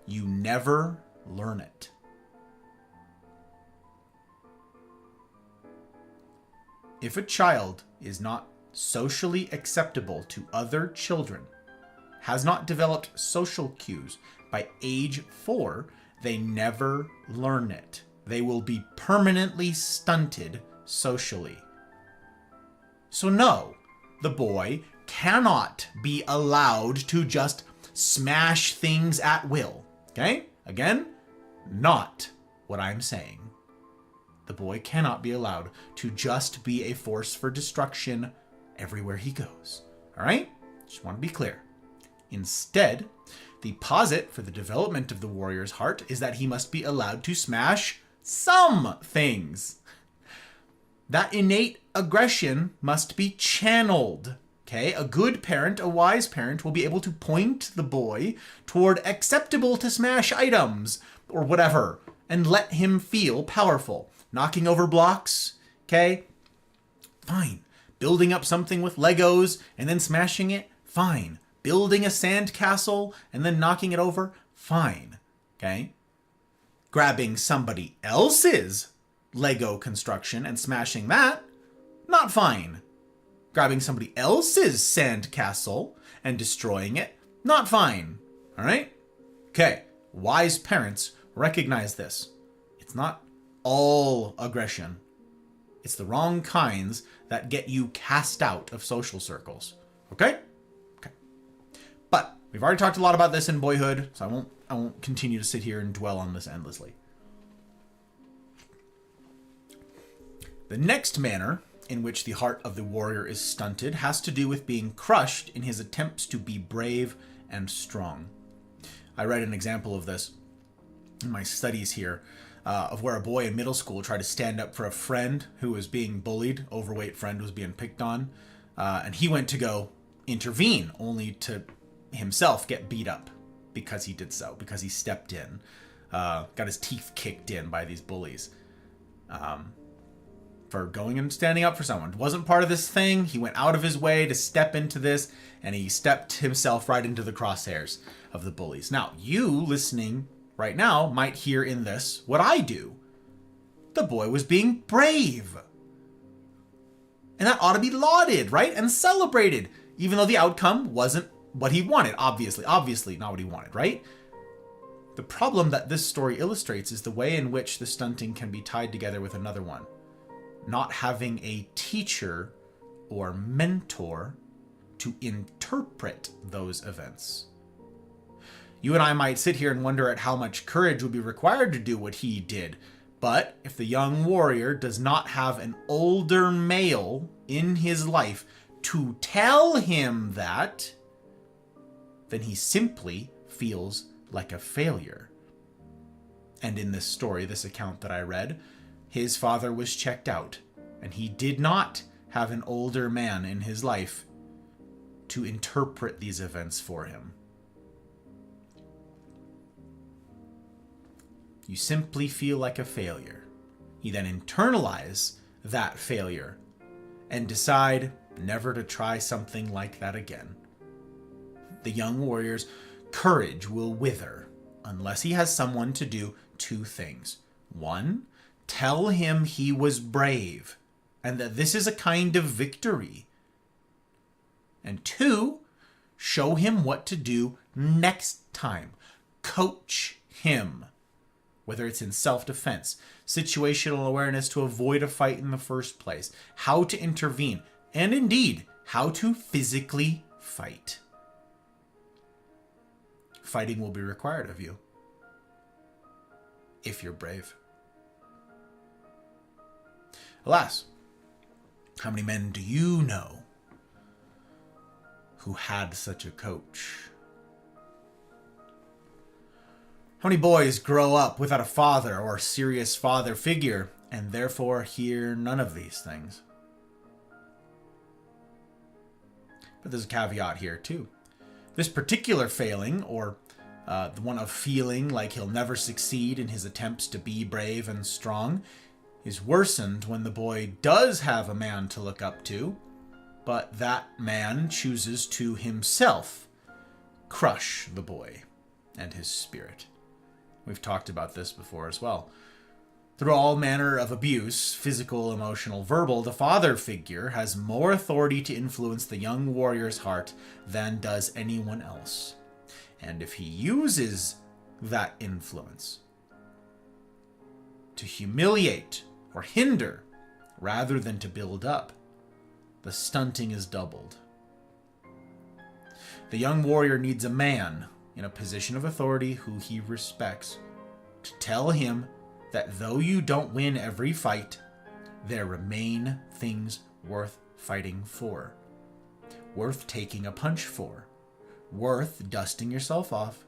you never learn it. If a child is not socially acceptable to other children, has not developed social cues by age 4, they never learn it. They will be permanently stunted socially. So no, the boy cannot be allowed to just smash things at will. Okay? Again, not what I'm saying. The boy cannot be allowed to just be a force for destruction everywhere he goes. All right? Just want to be clear. Instead, the posit for the development of the warrior's heart is that he must be allowed to smash some things. That innate aggression must be channeled. Okay? A good parent, a wise parent, will be able to point the boy toward acceptable to smash items or whatever and let him feel powerful. Knocking over blocks, okay? Fine. Building up something with Legos and then smashing it, fine. Building a sand castle and then knocking it over, fine. Okay? Grabbing somebody else's Lego construction and smashing that, not fine. Grabbing somebody else's sand castle and destroying it, not fine. All right? Okay. Wise parents recognize this. It's not all aggression. It's the wrong kinds that get you cast out of social circles. Okay? Okay. But we've already talked a lot about this in Boyhood, so I won't continue to sit here and dwell on this endlessly. The next manner in which the heart of the warrior is stunted has to do with being crushed in his attempts to be brave and strong. I read an example of this in my studies here, of where a boy in middle school tried to stand up for a friend who was being bullied. Overweight friend was being picked on. And he went to go intervene, only to himself get beat up because he did so, because he stepped in. Got his teeth kicked in by these bullies. For going and standing up for someone. Wasn't part of this thing. He went out of his way to step into this, and he stepped himself right into the crosshairs of the bullies. Now, you listening right now might hear in this what I do. The boy was being brave. And that ought to be lauded, right? And celebrated, even though the outcome wasn't what he wanted. Obviously not what he wanted, right? The problem that this story illustrates is the way in which the stunting can be tied together with another one. Not having a teacher or mentor to interpret those events. You and I might sit here and wonder at how much courage would be required to do what he did. But if the young warrior does not have an older male in his life to tell him that, then he simply feels like a failure. And in this story, this account that I read, his father was checked out, and he did not have an older man in his life to interpret these events for him. You simply feel like a failure. You then internalize that failure and decide never to try something like that again. The young warrior's courage will wither, unless he has someone to do two things. One, tell him he was brave and that this is a kind of victory. And two, show him what to do next time. Coach him, whether it's in self-defense, situational awareness to avoid a fight in the first place, how to intervene, and indeed, how to physically fight. Fighting will be required of you if you're brave. Alas, how many men do you know who had such a coach? How many boys grow up without a father or serious father figure and therefore hear none of these things? But there's a caveat here too. This particular failing, or the one of feeling like he'll never succeed in his attempts to be brave and strong, is worsened when the boy does have a man to look up to, but that man chooses to himself crush the boy and his spirit. We've talked about this before as well. Through all manner of abuse, physical, emotional, verbal, the father figure has more authority to influence the young warrior's heart than does anyone else. And if he uses that influence to humiliate or hinder rather than to build up, the stunting is doubled. The young warrior needs a man in a position of authority who he respects to tell him that though you don't win every fight, there remain things worth fighting for, worth taking a punch for, worth dusting yourself off,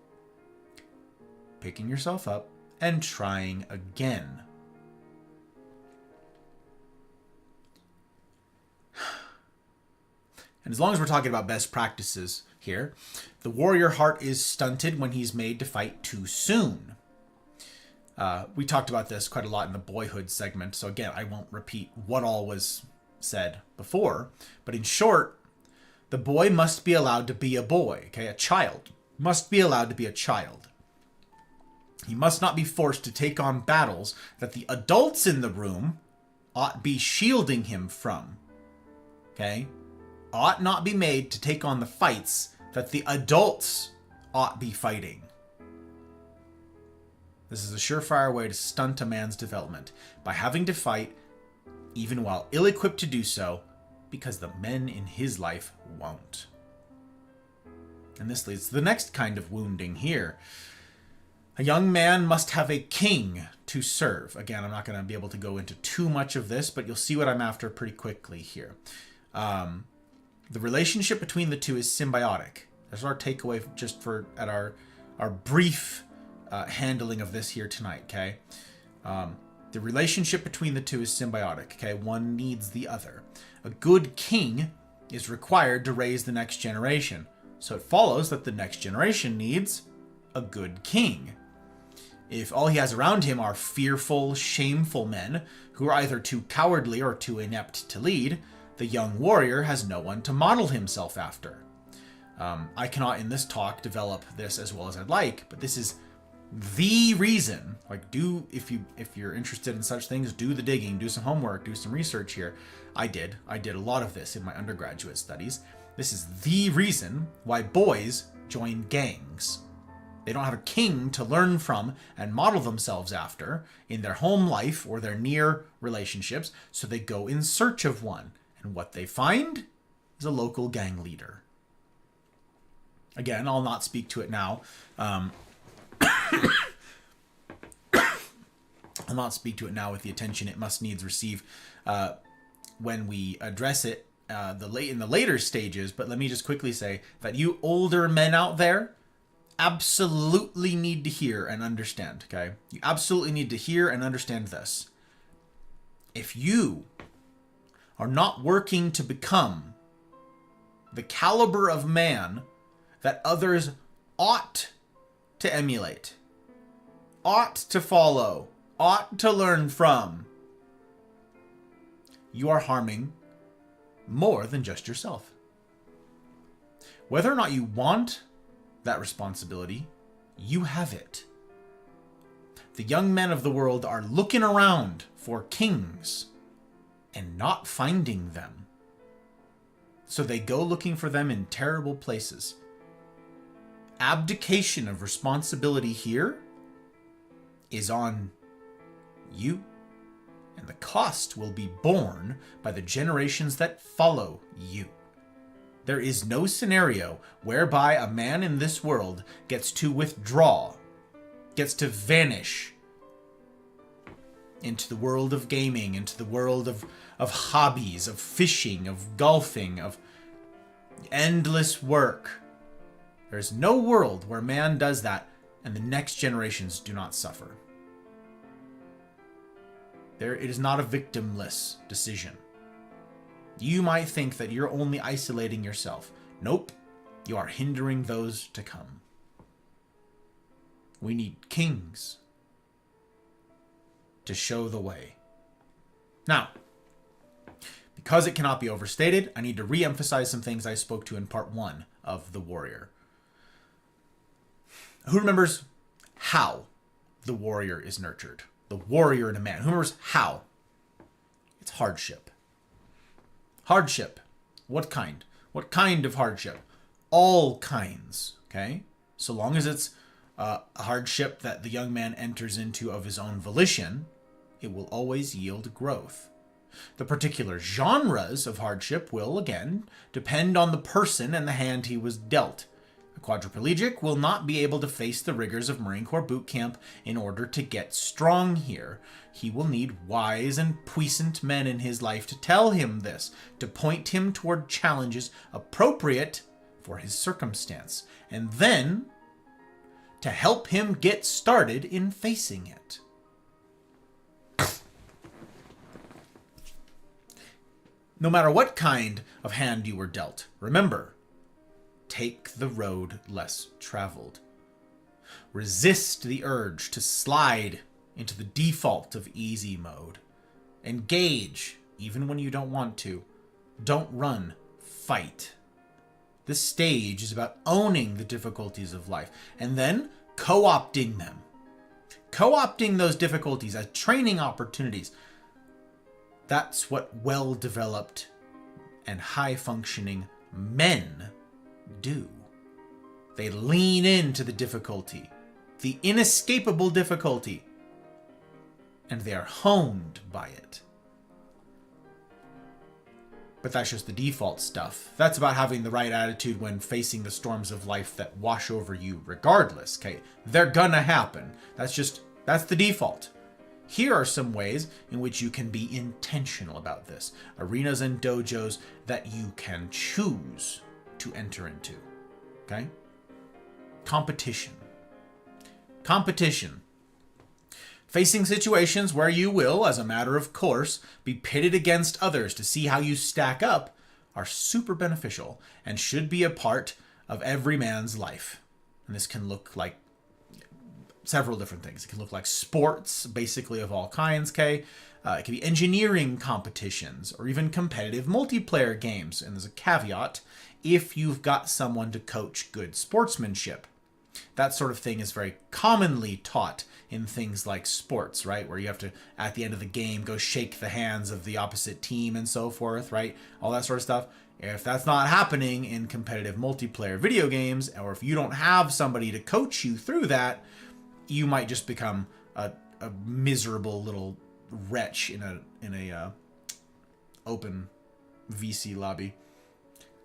picking yourself up, and trying again. And as long as we're talking about best practices here, the warrior heart is stunted when he's made to fight too soon. We talked about this quite a lot in the boyhood segment, so again, I won't repeat what all was said before, but in short, the boy must be allowed to be a boy, okay? A child must be allowed to be a child. He must not be forced to take on battles that the adults in the room ought be shielding him from, okay? Ought not be made to take on the fights that the adults ought be fighting. This is a surefire way to stunt a man's development, by having to fight even while ill-equipped to do so, because the men in his life won't. And this leads to the next kind of wounding here. A young man must have a king to serve. Again, I'm not going to be able to go into too much of this, but you'll see what I'm after pretty quickly here. The relationship between the two is symbiotic. That's our takeaway just for at our brief handling of this here tonight, okay? The relationship between the two is symbiotic, okay? One needs the other. A good king is required to raise the next generation. So it follows that the next generation needs a good king. If all he has around him are fearful, shameful men who are either too cowardly or too inept to lead, the young warrior has no one to model himself after. I cannot in this talk develop this as well as I'd like, but this is the reason. Like, if you're interested in such things, do the digging, do some homework, do some research here. I did a lot of this in my undergraduate studies. This is the reason why boys join gangs. They don't have a king to learn from and model themselves after in their home life or their near relationships, so they go in search of one. And what they find is a local gang leader. Again, I'll not speak to it now. I'll not speak to it now with the attention it must needs receive when we address it in the later stages. But let me just quickly say that you older men out there absolutely need to hear and understand, okay? You absolutely need to hear and understand this. If you are not working to become the caliber of man that others ought to emulate, ought to follow, ought to learn from, you are harming more than just yourself. Whether or not you want that responsibility You have it. The young men of the world are looking around for kings and not finding them. So they go looking for them in terrible places. Abdication of responsibility here is on you, and the cost will be borne by the generations that follow you. There is no scenario whereby a man in this world gets to withdraw, gets to vanish into the world of gaming, into the world of hobbies, of fishing, of golfing, of endless work. There's no world where man does that and the next generations do not suffer. It is not a victimless decision. You might think that you're only isolating yourself. Nope, you are hindering those to come. We need kings to show the way. Now, because it cannot be overstated, I need to re-emphasize some things I spoke to in part 1 of The Warrior. Who remembers how the warrior is nurtured? The warrior in a man. Who remembers how? It's hardship. Hardship. What kind? What kind of hardship? All kinds. Okay? So long as it's a hardship that the young man enters into of his own volition, it will always yield growth. The particular genres of hardship will, again, depend on the person and the hand he was dealt. A quadriplegic will not be able to face the rigors of Marine Corps boot camp in order to get strong here. He will need wise and puissant men in his life to tell him this, to point him toward challenges appropriate for his circumstance, and then to help him get started in facing it. No matter what kind of hand you were dealt, remember, take the road less traveled. Resist the urge to slide into the default of easy mode. Engage, even when you don't want to. Don't run, fight. This stage is about owning the difficulties of life and then co-opting them. Co-opting those difficulties as training opportunities. That's what well-developed and high-functioning men do. They lean into the difficulty, the inescapable difficulty, and they are honed by it. But that's just the default stuff. That's about having the right attitude when facing the storms of life that wash over you regardless, okay? They're gonna happen. That's the default. Here are some ways in which you can be intentional about this. Arenas and dojos that you can choose to enter into. Okay? Competition. Competition. Facing situations where you will, as a matter of course, be pitted against others to see how you stack up are super beneficial and should be a part of every man's life. And this can look like several different things. It can look like sports, basically of all kinds, okay? It can be engineering competitions or even competitive multiplayer games. And there's a caveat, if you've got someone to coach good sportsmanship. That sort of thing is very commonly taught in things like sports, right? Where you have to, at the end of the game, go shake the hands of the opposite team and so forth, right? All that sort of stuff. If that's not happening in competitive multiplayer video games, or if you don't have somebody to coach you through that, you might just become a miserable little wretch in a open VC lobby.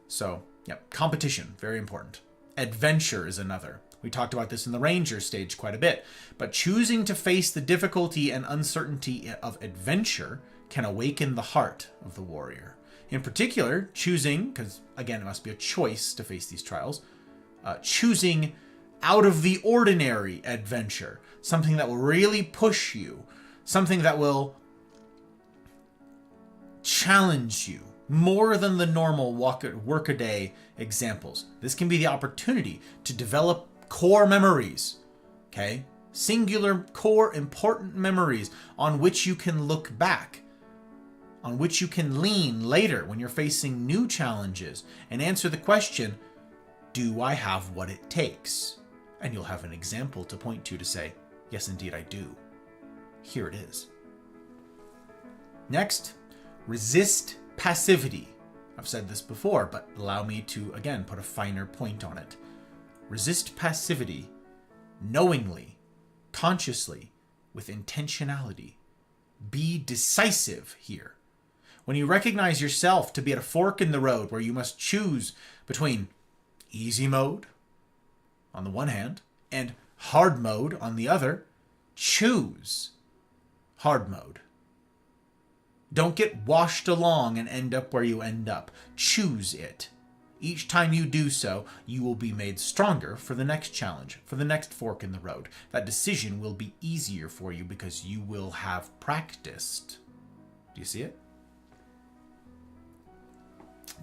So, yeah, competition, very important. Adventure is another. We talked about this in the Ranger stage quite a bit. But choosing to face the difficulty and uncertainty of adventure can awaken the heart of the warrior. In particular, choosing, because again, it must be a choice to face these trials, choosing out of the ordinary adventure, something that will really push you, something that will challenge you more than the normal workaday examples. This can be the opportunity to develop core memories, okay? Singular core important memories on which you can look back, on which you can lean later when you're facing new challenges and answer the question, do I have what it takes? And you'll have an example to point to say, yes, indeed, I do. Here it is. Next, resist passivity. I've said this before, but allow me to, again, put a finer point on it. Resist passivity knowingly, consciously, with intentionality. Be decisive here. When you recognize yourself to be at a fork in the road where you must choose between easy mode on the one hand and hard mode on the other, choose hard mode. Don't get washed along and end up where you end up. Choose it. Each time you do so, you will be made stronger for the next challenge, for the next fork in the road. That decision will be easier for you because you will have practiced. Do you see it?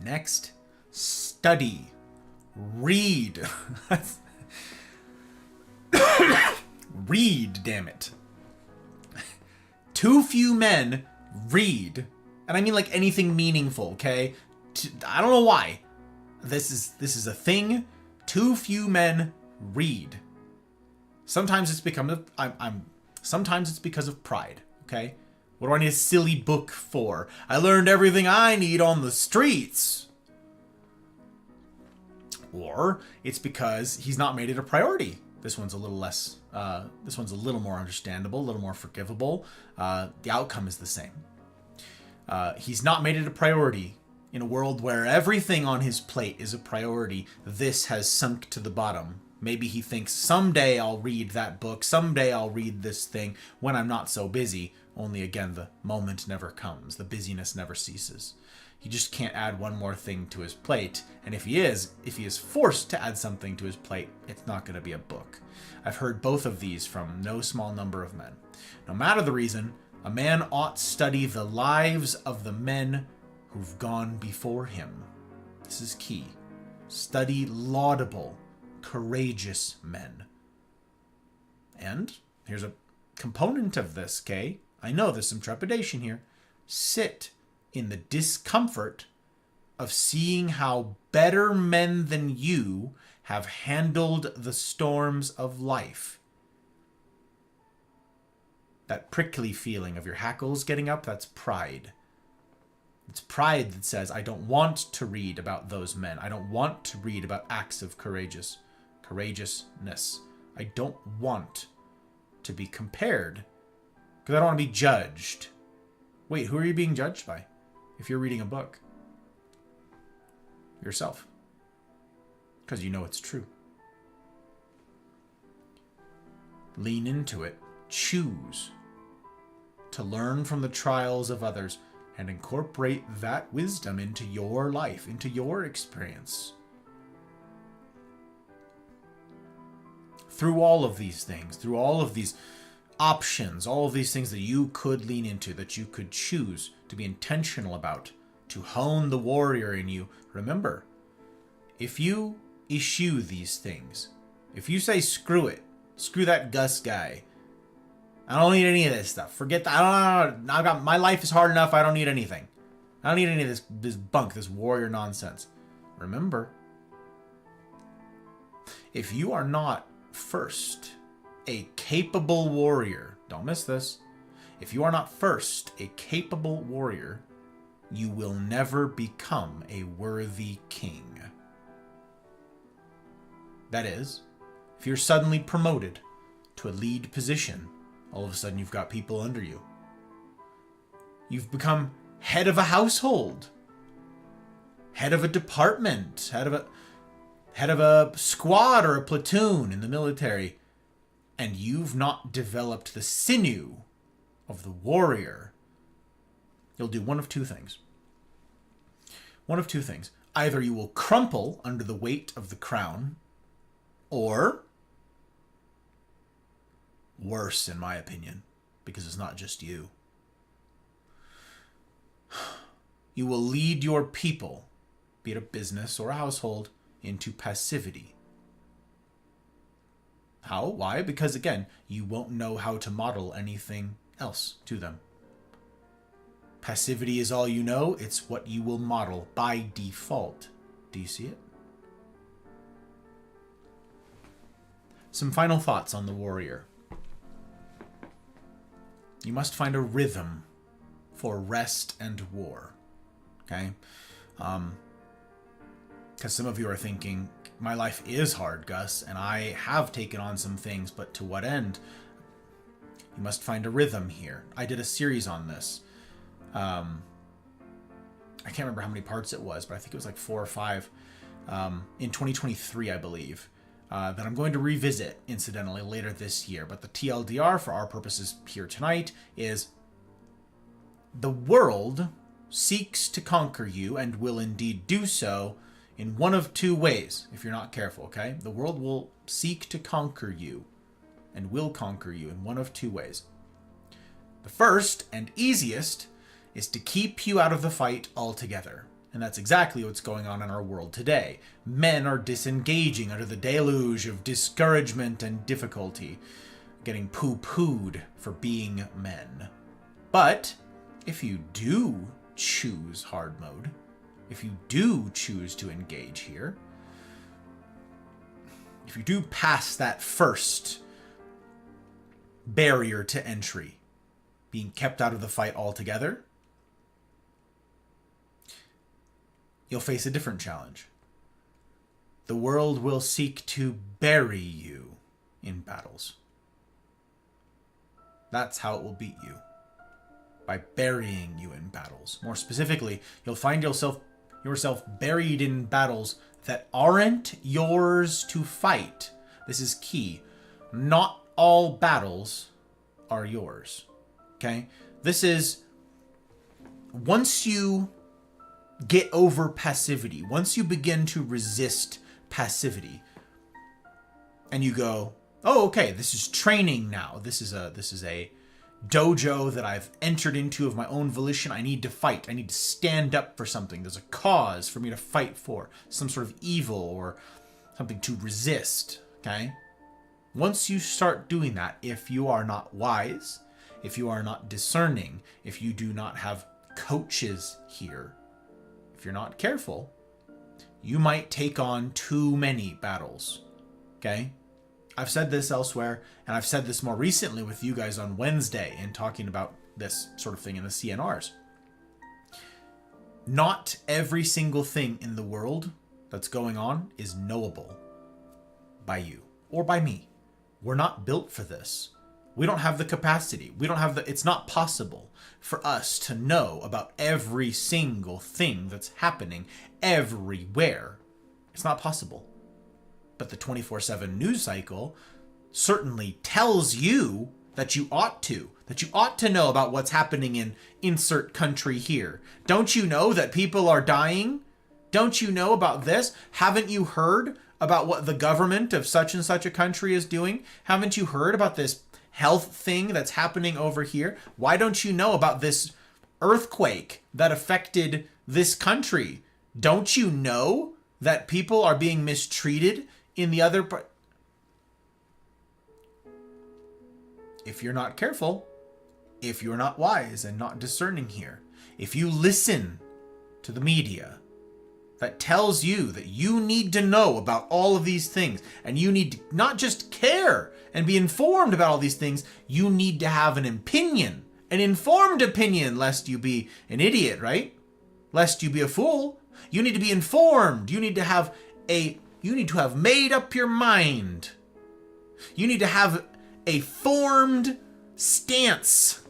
Next, study. Read. Read, damn it. Too few men read. And I mean like anything meaningful, okay? I don't know why. This is a thing. Too few men read. Sometimes it's sometimes it's because of pride, okay? What do I need a silly book for? I learned everything I need on the streets. Or it's because he's not made it a priority. This one's a little less, this one's a little more understandable, a little more forgivable. The outcome is the same. He's not made it a priority. In a world where everything on his plate is a priority, this has sunk to the bottom. Maybe he thinks, someday I'll read that book, someday I'll read this thing when I'm not so busy. Only again, the moment never comes. The busyness never ceases. He just can't add one more thing to his plate. And if he is forced to add something to his plate, it's not going to be a book. I've heard both of these from no small number of men. No matter the reason, a man ought study the lives of the men who've gone before him. This is key. Study laudable, courageous men. And here's a component of this, okay? I know there's some trepidation here. Sit in the discomfort of seeing how better men than you have handled the storms of life. That prickly feeling of your hackles getting up, that's pride. It's pride that says, I don't want to read about those men. I don't want to read about acts of courageousness. I don't want to be compared because I don't want to be judged. Wait, who are you being judged by if you're reading a book? Yourself. Because you know it's true. Lean into it. Choose to learn from the trials of others and incorporate that wisdom into your life, into your experience. Through all of these things, through all of these options, all of these things that you could lean into, that you could choose to be intentional about, to hone the warrior in you. Remember, if you eschew these things, if you say, screw it, screw that Gus guy, I don't need any of this stuff. Forget that. I got my life is hard enough. I don't need anything. I don't need any of this bunk, this warrior nonsense. Remember, if you are not first a capable warrior, don't miss this. If you are not first a capable warrior, you will never become a worthy king. That is, if you're suddenly promoted to a lead position, all of a sudden you've got people under you. You've become head of a household, head of a department, head of a squad or a platoon in the military, and you've not developed the sinew of the warrior. You'll do one of two things. One of two things. Either you will crumple under the weight of the crown, or worse, in my opinion, because it's not just you. You will lead your people, be it a business or a household, into passivity. How? Why? Because again, you won't know how to model anything else to them. Passivity is all you know. It's what you will model by default. Do you see it? Some final thoughts on the warrior. You must find a rhythm for rest and war. Okay? Because some of you are thinking, my life is hard, Gus, and I have taken on some things, but to what end? You must find a rhythm here. I did a series on this. I can't remember how many parts it was, but I think it was like 4 or 5 in 2023, I believe, that I'm going to revisit, incidentally, later this year. But the TLDR, for our purposes here tonight, is the world seeks to conquer you and will indeed do so in one of 2 ways, if you're not careful, okay? The world will seek to conquer you and will conquer you in one of 2 ways. The first and easiest is to keep you out of the fight altogether. And that's exactly what's going on in our world today. Men are disengaging under the deluge of discouragement and difficulty, getting poo-pooed for being men. But if you do choose hard mode, if you do choose to engage here, if you do pass that first barrier to entry, being kept out of the fight altogether, you'll face a different challenge. The world will seek to bury you in battles. That's how it will beat you. By burying you in battles. More specifically, you'll find yourself buried in battles that aren't yours to fight. This is key. Not all battles are yours. Okay? This is, once you get over passivity, once you begin to resist passivity, and you go, oh, okay, this is training now. This is a dojo that I've entered into of my own volition. I need to fight. I need to stand up for something. There's a cause for me to fight for. Some sort of evil or something to resist. Okay? Once you start doing that, if you are not wise, if you are not discerning, if you do not have coaches here, if you're not careful, you might take on too many battles. Okay? I've said this elsewhere, and I've said this more recently with you guys on Wednesday in talking about this sort of thing in the CNRs. Not every single thing in the world that's going on is knowable by you or by me. We're not built for this. We don't have the capacity. It's not possible for us to know about every single thing that's happening everywhere. It's not possible. But the 24/7 news cycle certainly tells you that you ought to know about what's happening in insert country here. Don't you know that people are dying? Don't you know about this? Haven't you heard about what the government of such and such a country is doing? Haven't you heard about this health thing that's happening over here? Why don't you know about this earthquake that affected this country? Don't you know that people are being mistreated in the other part? If you're not careful, if you're not wise and not discerning here, if you listen to the media that tells you that you need to know about all of these things, and you need to not just care and be informed about all these things, you need to have an opinion, an informed opinion, lest you be an idiot, right? Lest you be a fool. You need to be informed. You need to have made up your mind. You need to have a formed stance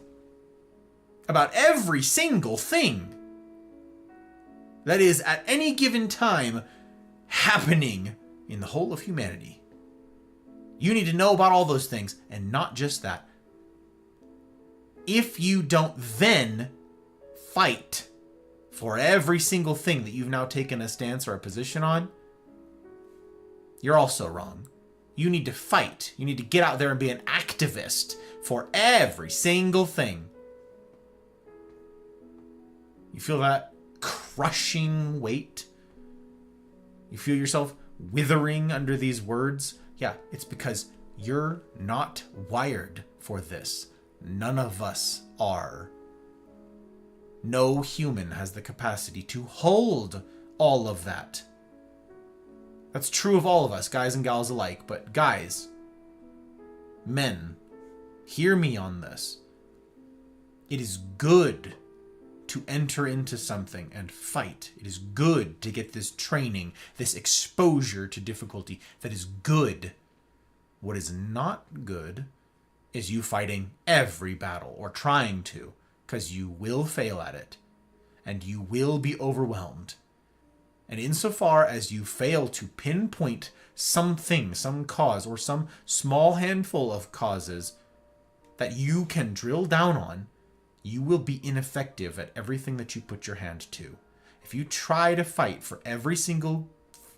about every single thing that is at any given time happening in the whole of humanity. You need to know about all those things, and not just that. If you don't then fight for every single thing that you've now taken a stance or a position on, you're also wrong. You need to fight. You need to get out there and be an activist for every single thing. You feel that crushing weight? You feel yourself withering under these words? Yeah, it's because you're not wired for this. None of us are. No human has the capacity to hold all of that. That's true of all of us, guys and gals alike, but guys, Men, hear me on this. It is good to enter into something and fight. It is good to get this training, this exposure to difficulty. That is good. What is not good is you fighting every battle or trying to, because you will fail at it and you will be overwhelmed. And insofar as you fail to pinpoint something, some cause, or some small handful of causes that you can drill down on, you will be ineffective at everything that you put your hand to. If you try to fight for every single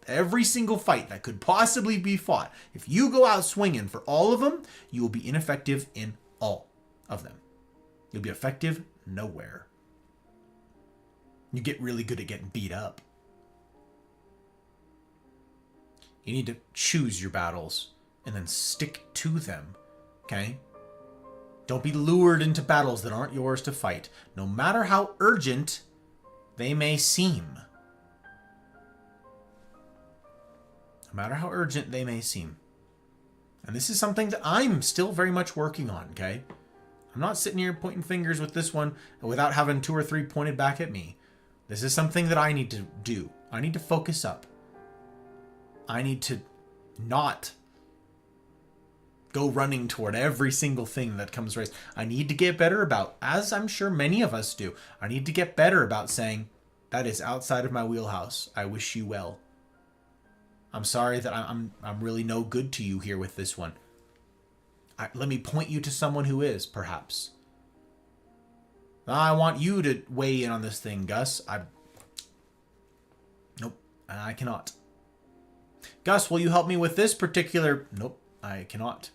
fight that could possibly be fought, if you go out swinging for all of them, you will be ineffective in all of them. You'll be effective nowhere. You get really good at getting beat up. You need to choose your battles and then stick to them, okay? Don't be lured into battles that aren't yours to fight, no matter how urgent they may seem. No matter how urgent they may seem. And this is something that I'm still very much working on, okay? I'm not sitting here pointing fingers with this one without having 2 or 3 pointed back at me. This is something that I need to do. I need to focus up. I need to not go running toward every single thing that comes raised. I need to get better about, as I'm sure many of us do, I need to get better about saying, that is outside of my wheelhouse. I wish you well. I'm sorry that I'm really no good to you here with this one. Let me point you to someone who is, perhaps. I want you to weigh in on this thing, Gus. Nope, I cannot. Gus, will you help me with this particular... Nope, I cannot.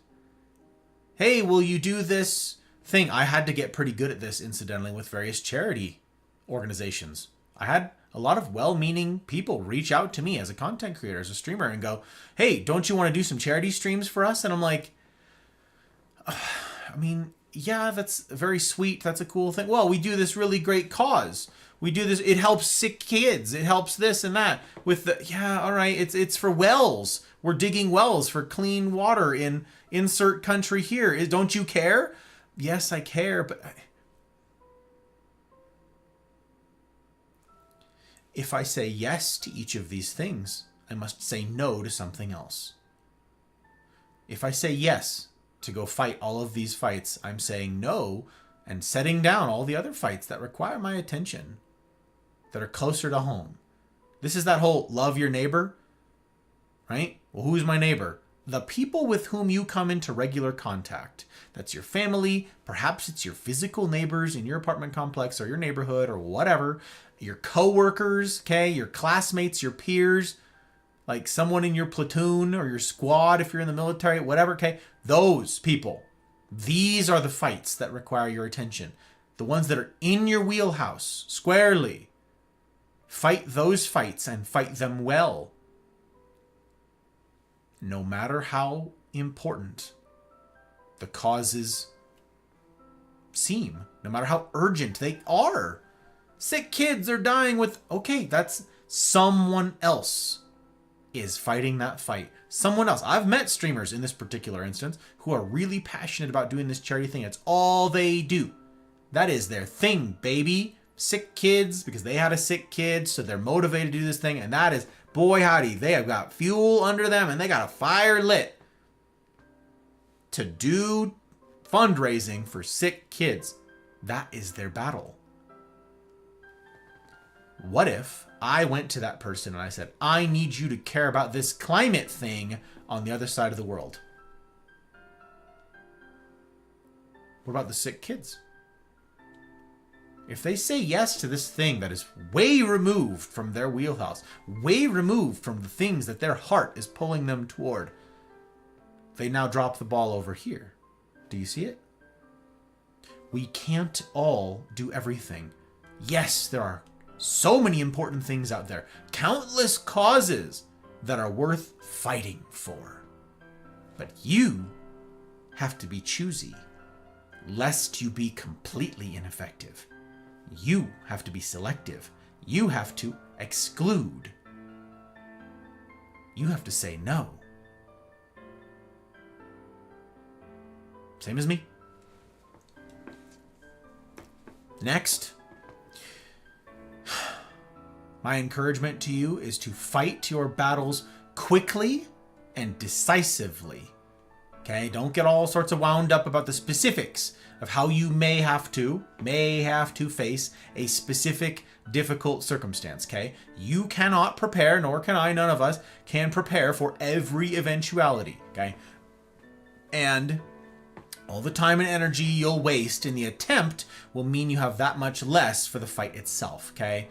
Hey, will you do this thing? I had to get pretty good at this, incidentally, with various charity organizations. I had a lot of well-meaning people reach out to me as a content creator, as a streamer, and go, hey, don't you want to do some charity streams for us? And I'm like, I mean, yeah, that's very sweet. That's a cool thing. Well, we do this really great cause. We do this. It helps sick kids. It helps this and that. With the, yeah, all right. It's for wells. We're digging wells for clean water in insert country here. Don't you care? Yes, I care, but if I say yes to each of these things, I must say no to something else. If I say yes to go fight all of these fights, I'm saying no and setting down all the other fights that require my attention, that are closer to home. This is that whole love your neighbor, right? Well, who's my neighbor? The people with whom you come into regular contact. That's your family. Perhaps it's your physical neighbors in your apartment complex or your neighborhood or whatever. Your coworkers, okay? Your classmates, your peers, like someone in your platoon or your squad if you're in the military, whatever, okay? Those people. These are the fights that require your attention. The ones that are in your wheelhouse, squarely. Fight those fights and fight them well. No matter how important the causes seem, no matter how urgent they are. Sick kids are dying with... Okay, that's someone else is fighting that fight. Someone else. I've met streamers in this particular instance who are really passionate about doing this charity thing. It's all they do. That is their thing, baby. Sick kids, because they had a sick kid, so they're motivated to do this thing. And that is, boy howdy, they have got fuel under them and they got a fire lit to do fundraising for sick kids. That is their battle. What if I went to that person and I said, I need you to care about this climate thing on the other side of the world? What about the sick kids? If they say yes to this thing that is way removed from their wheelhouse, way removed from the things that their heart is pulling them toward, they now drop the ball over here. Do you see it? We can't all do everything. Yes, there are so many important things out there. Countless causes that are worth fighting for. But you have to be choosy, lest you be completely ineffective. You have to be selective. You have to exclude. You have to say no. Same as me. Next, my encouragement to you is to fight your battles quickly and decisively. Okay, don't get all sorts of wound up about the specifics of how you may have to face a specific difficult circumstance, okay? You cannot prepare, nor can I, none of us can prepare for every eventuality, okay? And all the time and energy you'll waste in the attempt will mean you have that much less for the fight itself, okay?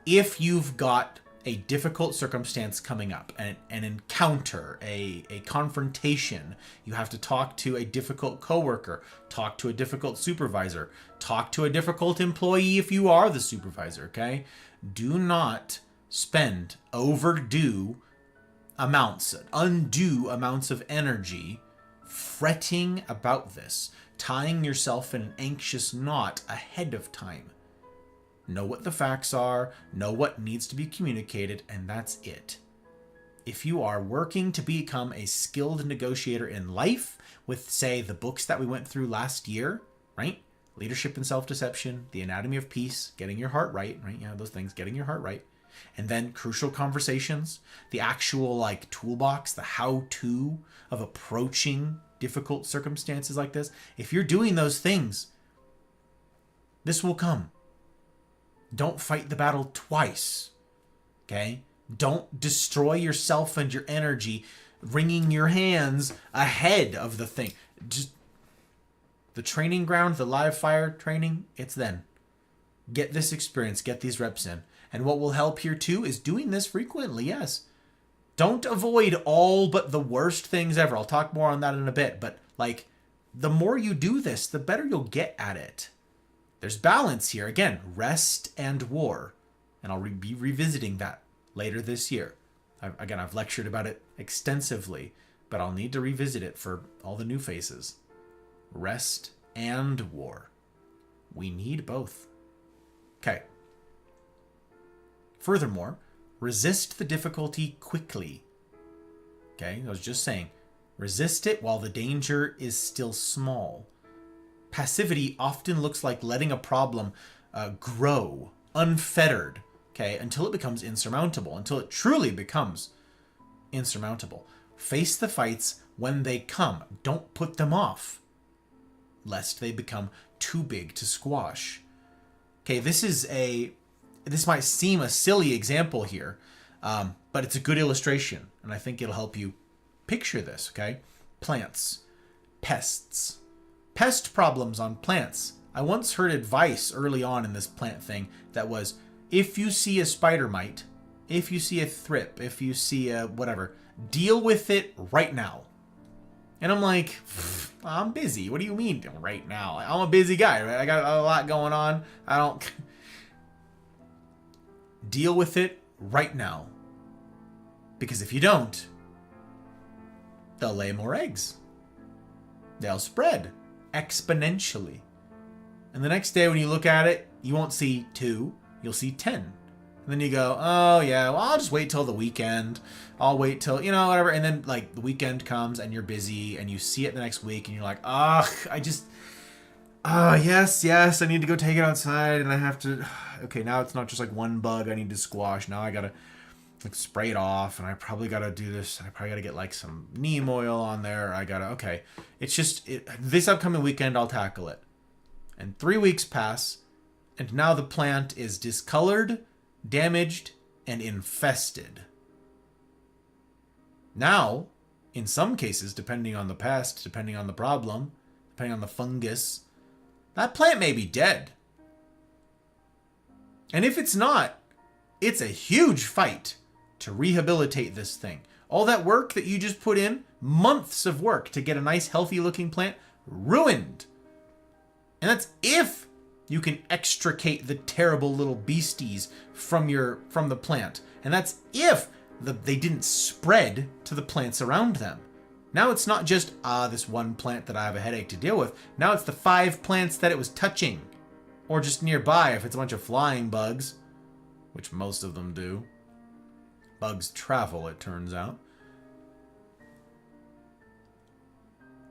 If you've got a difficult circumstance coming up, an encounter, a confrontation, you have to talk to a difficult coworker, talk to a difficult supervisor, talk to a difficult employee if you are the supervisor, okay? Do not spend undue amounts of energy fretting about this, tying yourself in an anxious knot ahead of time. Know what the facts are, know what needs to be communicated, and that's it. If you are working to become a skilled negotiator in life with, say, the books that we went through last year, right? Leadership and Self-Deception, The Anatomy of Peace, Getting Your Heart Right, right? Yeah, those things, Getting Your Heart Right. And then Crucial Conversations, the actual like toolbox, the how-to of approaching difficult circumstances like this. If you're doing those things, this will come. Don't fight the battle twice, okay? Don't destroy yourself and your energy wringing your hands ahead of the thing. Just the training ground, the live fire training, it's then. Get this experience, get these reps in. And what will help here too is doing this frequently, yes. Don't avoid all but the worst things ever. I'll talk more on that in a bit, but like the more you do this, the better you'll get at it. There's balance here. Again, rest and war. And I'll be revisiting that later this year. I've lectured about it extensively, but I'll need to revisit it for all the new faces. Rest and war. We need both. Okay. Furthermore, resist the difficulty quickly. Okay, I was just saying, resist it while the danger is still small. Passivity often looks like letting a problem grow unfettered, okay, until it becomes insurmountable, until it truly becomes insurmountable. Face the fights when they come. Don't put them off, lest they become too big to squash. Okay, this might seem a silly example here, but it's a good illustration, and I think it'll help you picture this, okay? Plants, pests. Pest problems on plants. I once heard advice early on in this plant thing that was, if you see a spider mite, if you see a thrip, if you see a whatever, deal with it right now. And I'm like, I'm busy. What do you mean right now? I'm a busy guy, right? I got a lot going on. I don't... Deal with it right now. Because if you don't, they'll lay more eggs. They'll spread exponentially. And the next day when you look at it, you won't see 2, you'll see 10. And then you go, oh yeah, well, I'll just wait till the weekend. I'll wait till, whatever. And then like the weekend comes and you're busy and you see it the next week and you're like, yes, I need to go take it outside and I have to, okay, now it's not just like one bug I need to squash. Now I gotta like spray it off and I probably gotta do this. I probably gotta get like some neem oil on there. Okay. It's just, this upcoming weekend I'll tackle it. And 3 weeks pass and now the plant is discolored, damaged, and infested. Now, in some cases, depending on the pest, depending on the problem, depending on the fungus, that plant may be dead. And if it's not, it's a huge fight to rehabilitate this thing. All that work that you just put in, months of work to get a nice healthy looking plant, ruined. And that's if you can extricate the terrible little beasties from the plant. And that's if they didn't spread to the plants around them. Now it's not just, this one plant that I have a headache to deal with. Now it's the 5 plants that it was touching. Or just nearby if it's a bunch of flying bugs, which most of them do. Bugs travel, it turns out.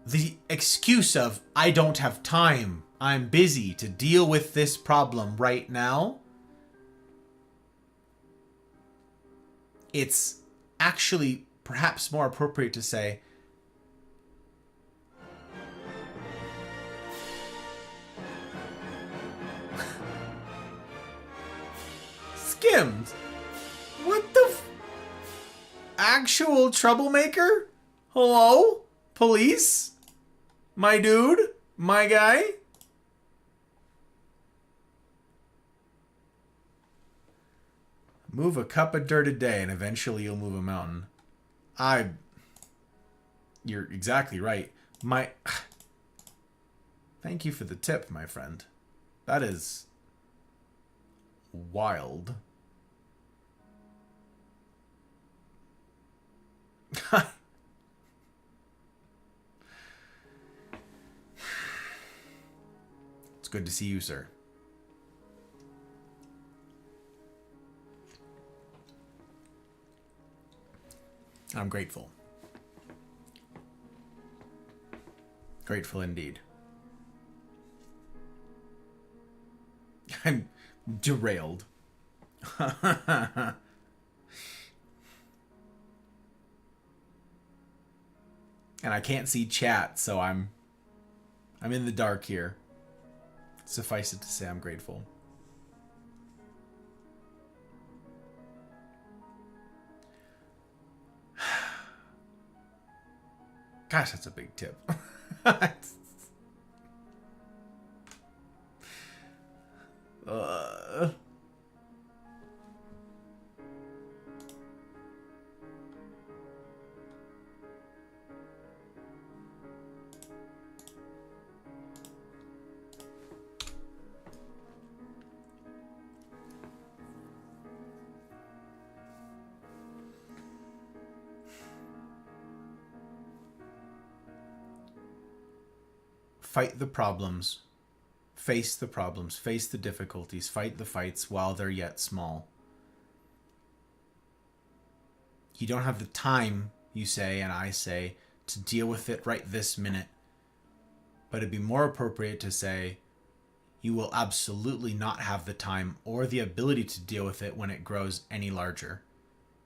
the excuse of, I don't have time, I'm busy to deal with this problem right now, it's actually perhaps more appropriate to say, Skims, what the actual troublemaker? Hello? Police? My dude? My guy? Move a cup of dirt a day and eventually you'll move a mountain. You're exactly right. Thank you for the tip, my friend. That is wild. It's good to see you, sir. I'm grateful. Grateful indeed. I'm derailed. And I can't see chat, so I'm in the dark here. Suffice it to say, I'm grateful. Gosh, that's a big tip. Fight the problems. Face the problems. Face the difficulties. Fight the fights while they're yet small. You don't have the time, you say, and I say, to deal with it right this minute. But it'd be more appropriate to say, you will absolutely not have the time or the ability to deal with it when it grows any larger.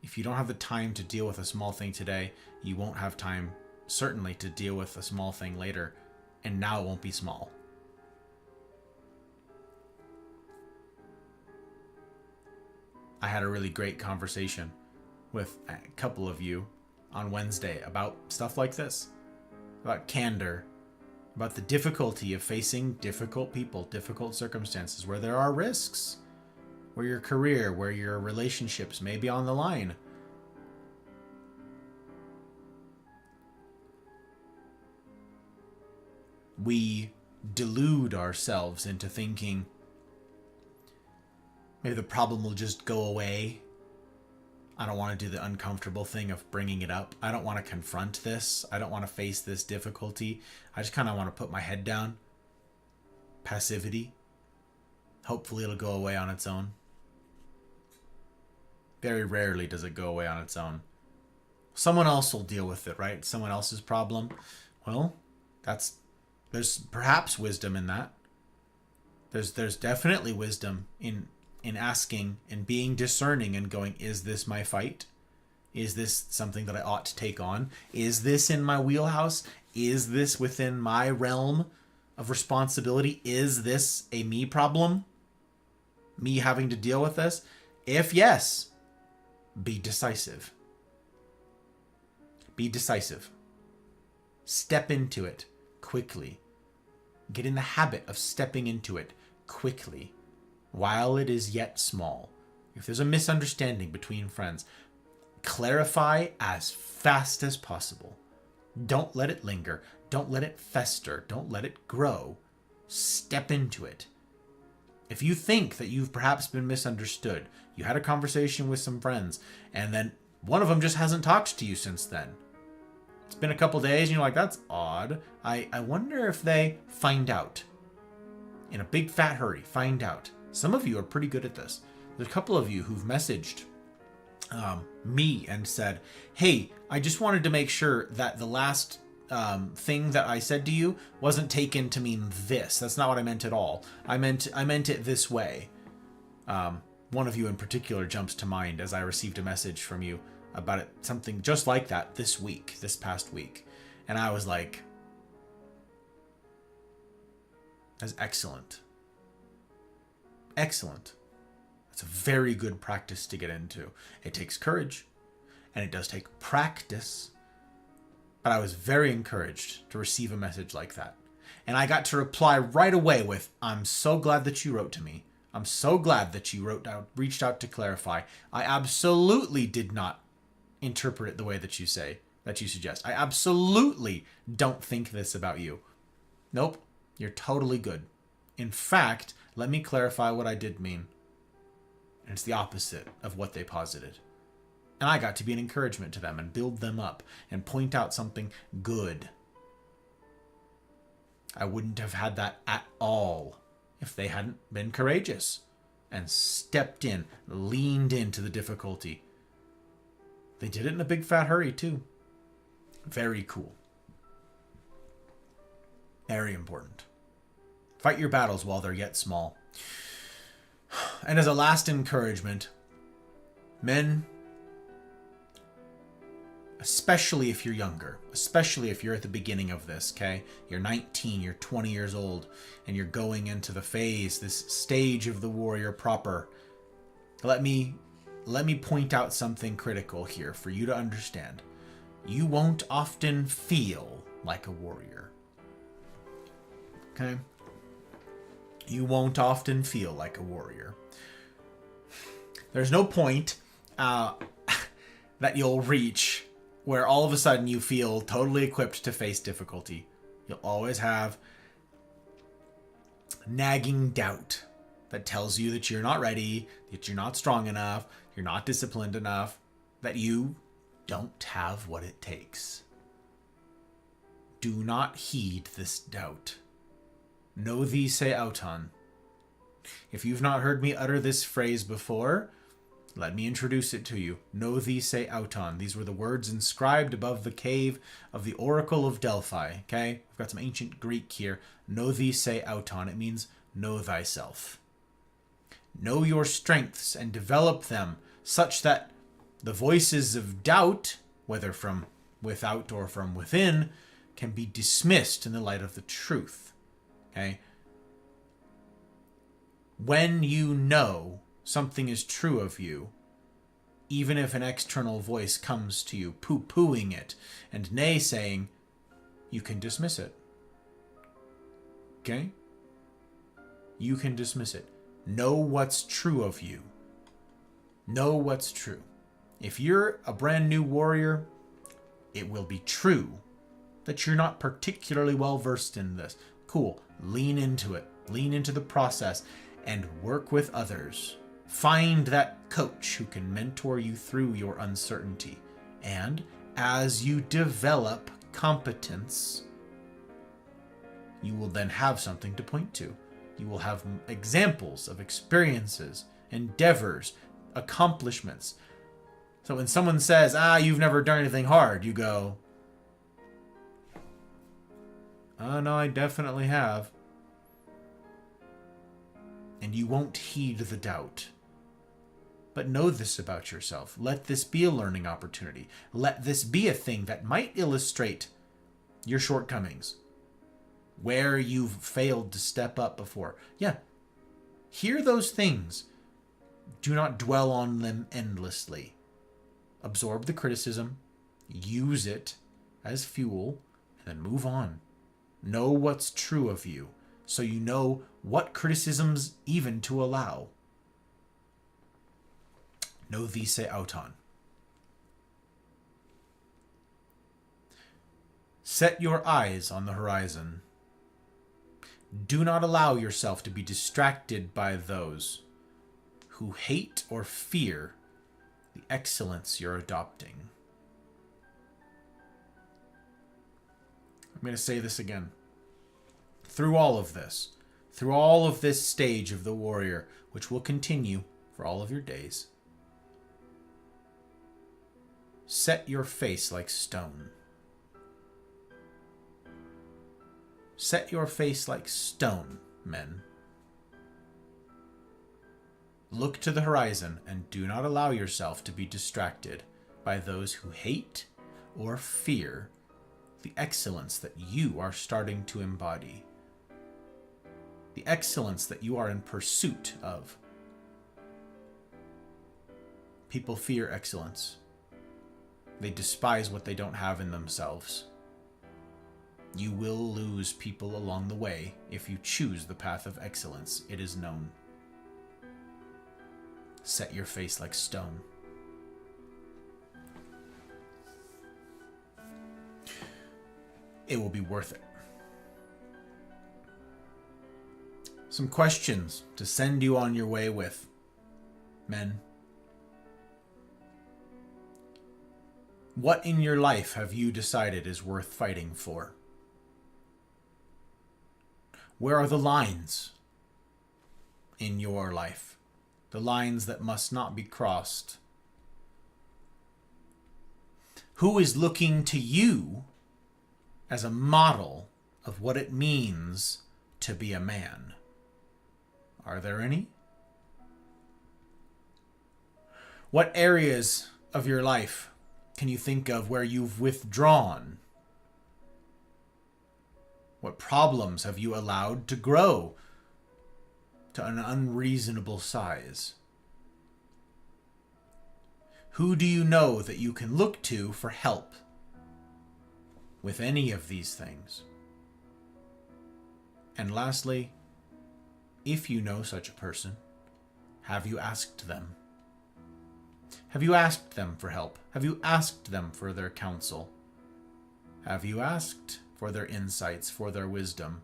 If you don't have the time to deal with a small thing today, you won't have time, certainly, to deal with a small thing later. And now it won't be small. I had a really great conversation with a couple of you on Wednesday about stuff like this. About candor. About the difficulty of facing difficult people, difficult circumstances, where there are risks. Where your career, where your relationships may be on the line. We delude ourselves into thinking maybe the problem will just go away. I don't want to do the uncomfortable thing of bringing it up. I don't want to confront this. I don't want to face this difficulty. I just kind of want to put my head down. Passivity. Hopefully it'll go away on its own. Very rarely does it go away on its own. Someone else will deal with it, right? Someone else's problem. Well, there's perhaps wisdom in that. There's definitely wisdom in asking and being discerning and going, is this my fight? Is this something that I ought to take on? Is this in my wheelhouse? Is this within my realm of responsibility? Is this a me problem? Me having to deal with this? If yes, be decisive. Be decisive. Step into it quickly. Get in the habit of stepping into it quickly while it is yet small. If there's a misunderstanding between friends, clarify as fast as possible. Don't let it linger. Don't let it fester. Don't let it grow. Step into it. If you think that you've perhaps been misunderstood, you had a conversation with some friends, and then one of them just hasn't talked to you since then. It's been a couple days, and you're like, that's odd. I wonder if they find out. In a big fat hurry, find out. Some of you are pretty good at this. There's a couple of you who've messaged me and said, hey, I just wanted to make sure that the last thing that I said to you wasn't taken to mean this. That's not what I meant at all. I meant it this way. One of you in particular jumps to mind as I received a message from you about it, something just like that this past week. And I was like, that's excellent. Excellent. It's a very good practice to get into. It takes courage, and it does take practice. But I was very encouraged to receive a message like that. And I got to reply right away with, I'm so glad that you wrote to me. I'm so glad that you reached out to clarify. I absolutely did not interpret it the way that you suggest. I absolutely don't think this about you. Nope, you're totally good. In fact, let me clarify what I did mean. And it's the opposite of what they posited. And I got to be an encouragement to them and build them up and point out something good. I wouldn't have had that at all if they hadn't been courageous and stepped in, leaned into the difficulty. They did it in a big fat hurry too. Very cool. Very important. Fight your battles while they're yet small. And as a last encouragement, men, especially if you're younger, especially if you're at the beginning of this, okay? You're 19, you're 20 years old, and you're going into the phase, this stage of the warrior proper. Let me point out something critical here for you to understand. You won't often feel like a warrior. Okay? You won't often feel like a warrior. There's no point that you'll reach where all of a sudden you feel totally equipped to face difficulty. You'll always have nagging doubt that tells you that you're not ready, that you're not strong enough, you're not disciplined enough, that you don't have what it takes. Do not heed this doubt. Know thee say auton. If you've not heard me utter this phrase before, let me introduce it to you. Know thee say auton. These were the words inscribed above the cave of the Oracle of Delphi. Okay? I've got some ancient Greek here. Know thee say auton. It means know thyself. Know your strengths and develop them such that the voices of doubt, whether from without or from within, can be dismissed in the light of the truth. Okay? When you know something is true of you, even if an external voice comes to you poo-pooing it and naysaying, you can dismiss it. Okay? You can dismiss it. Know what's true of you. Know what's true. If you're a brand new warrior, it will be true that you're not particularly well versed in this. Cool. Lean into it. Lean into the process and work with others. Find that coach who can mentor you through your uncertainty. And as you develop competence, you will then have something to point to. You will have examples of experiences, endeavors, accomplishments. So when someone says, you've never done anything hard, you go, oh, no, I definitely have. And you won't heed the doubt. But know this about yourself. Let this be a learning opportunity. Let this be a thing that might illustrate your shortcomings. Where you've failed to step up before. Yeah. Hear those things. Do not dwell on them endlessly. Absorb the criticism. Use it as fuel. And then move on. Know what's true of you, so you know what criticisms even to allow. Know thee say auton. Set your eyes on the horizon. Do not allow yourself to be distracted by those who hate or fear the excellence you're adopting. I'm going to say this again. Through all of this stage of the warrior, which will continue for all of your days, set your face like stone. Set your face like stone, men. Look to the horizon and do not allow yourself to be distracted by those who hate or fear the excellence that you are starting to embody. The excellence that you are in pursuit of. People fear excellence. They despise what they don't have in themselves. You will lose people along the way if you choose the path of excellence. It is known. Set your face like stone. It will be worth it. Some questions to send you on your way with, men. What in your life have you decided is worth fighting for? Where are the lines in your life? The lines that must not be crossed. Who is looking to you as a model of what it means to be a man? Are there any? What areas of your life can you think of where you've withdrawn? What problems have you allowed to grow to an unreasonable size? Who do you know that you can look to for help with any of these things? And lastly, if you know such a person, have you asked them? Have you asked them for help? Have you asked them for their counsel? Have you asked for their insights, for their wisdom,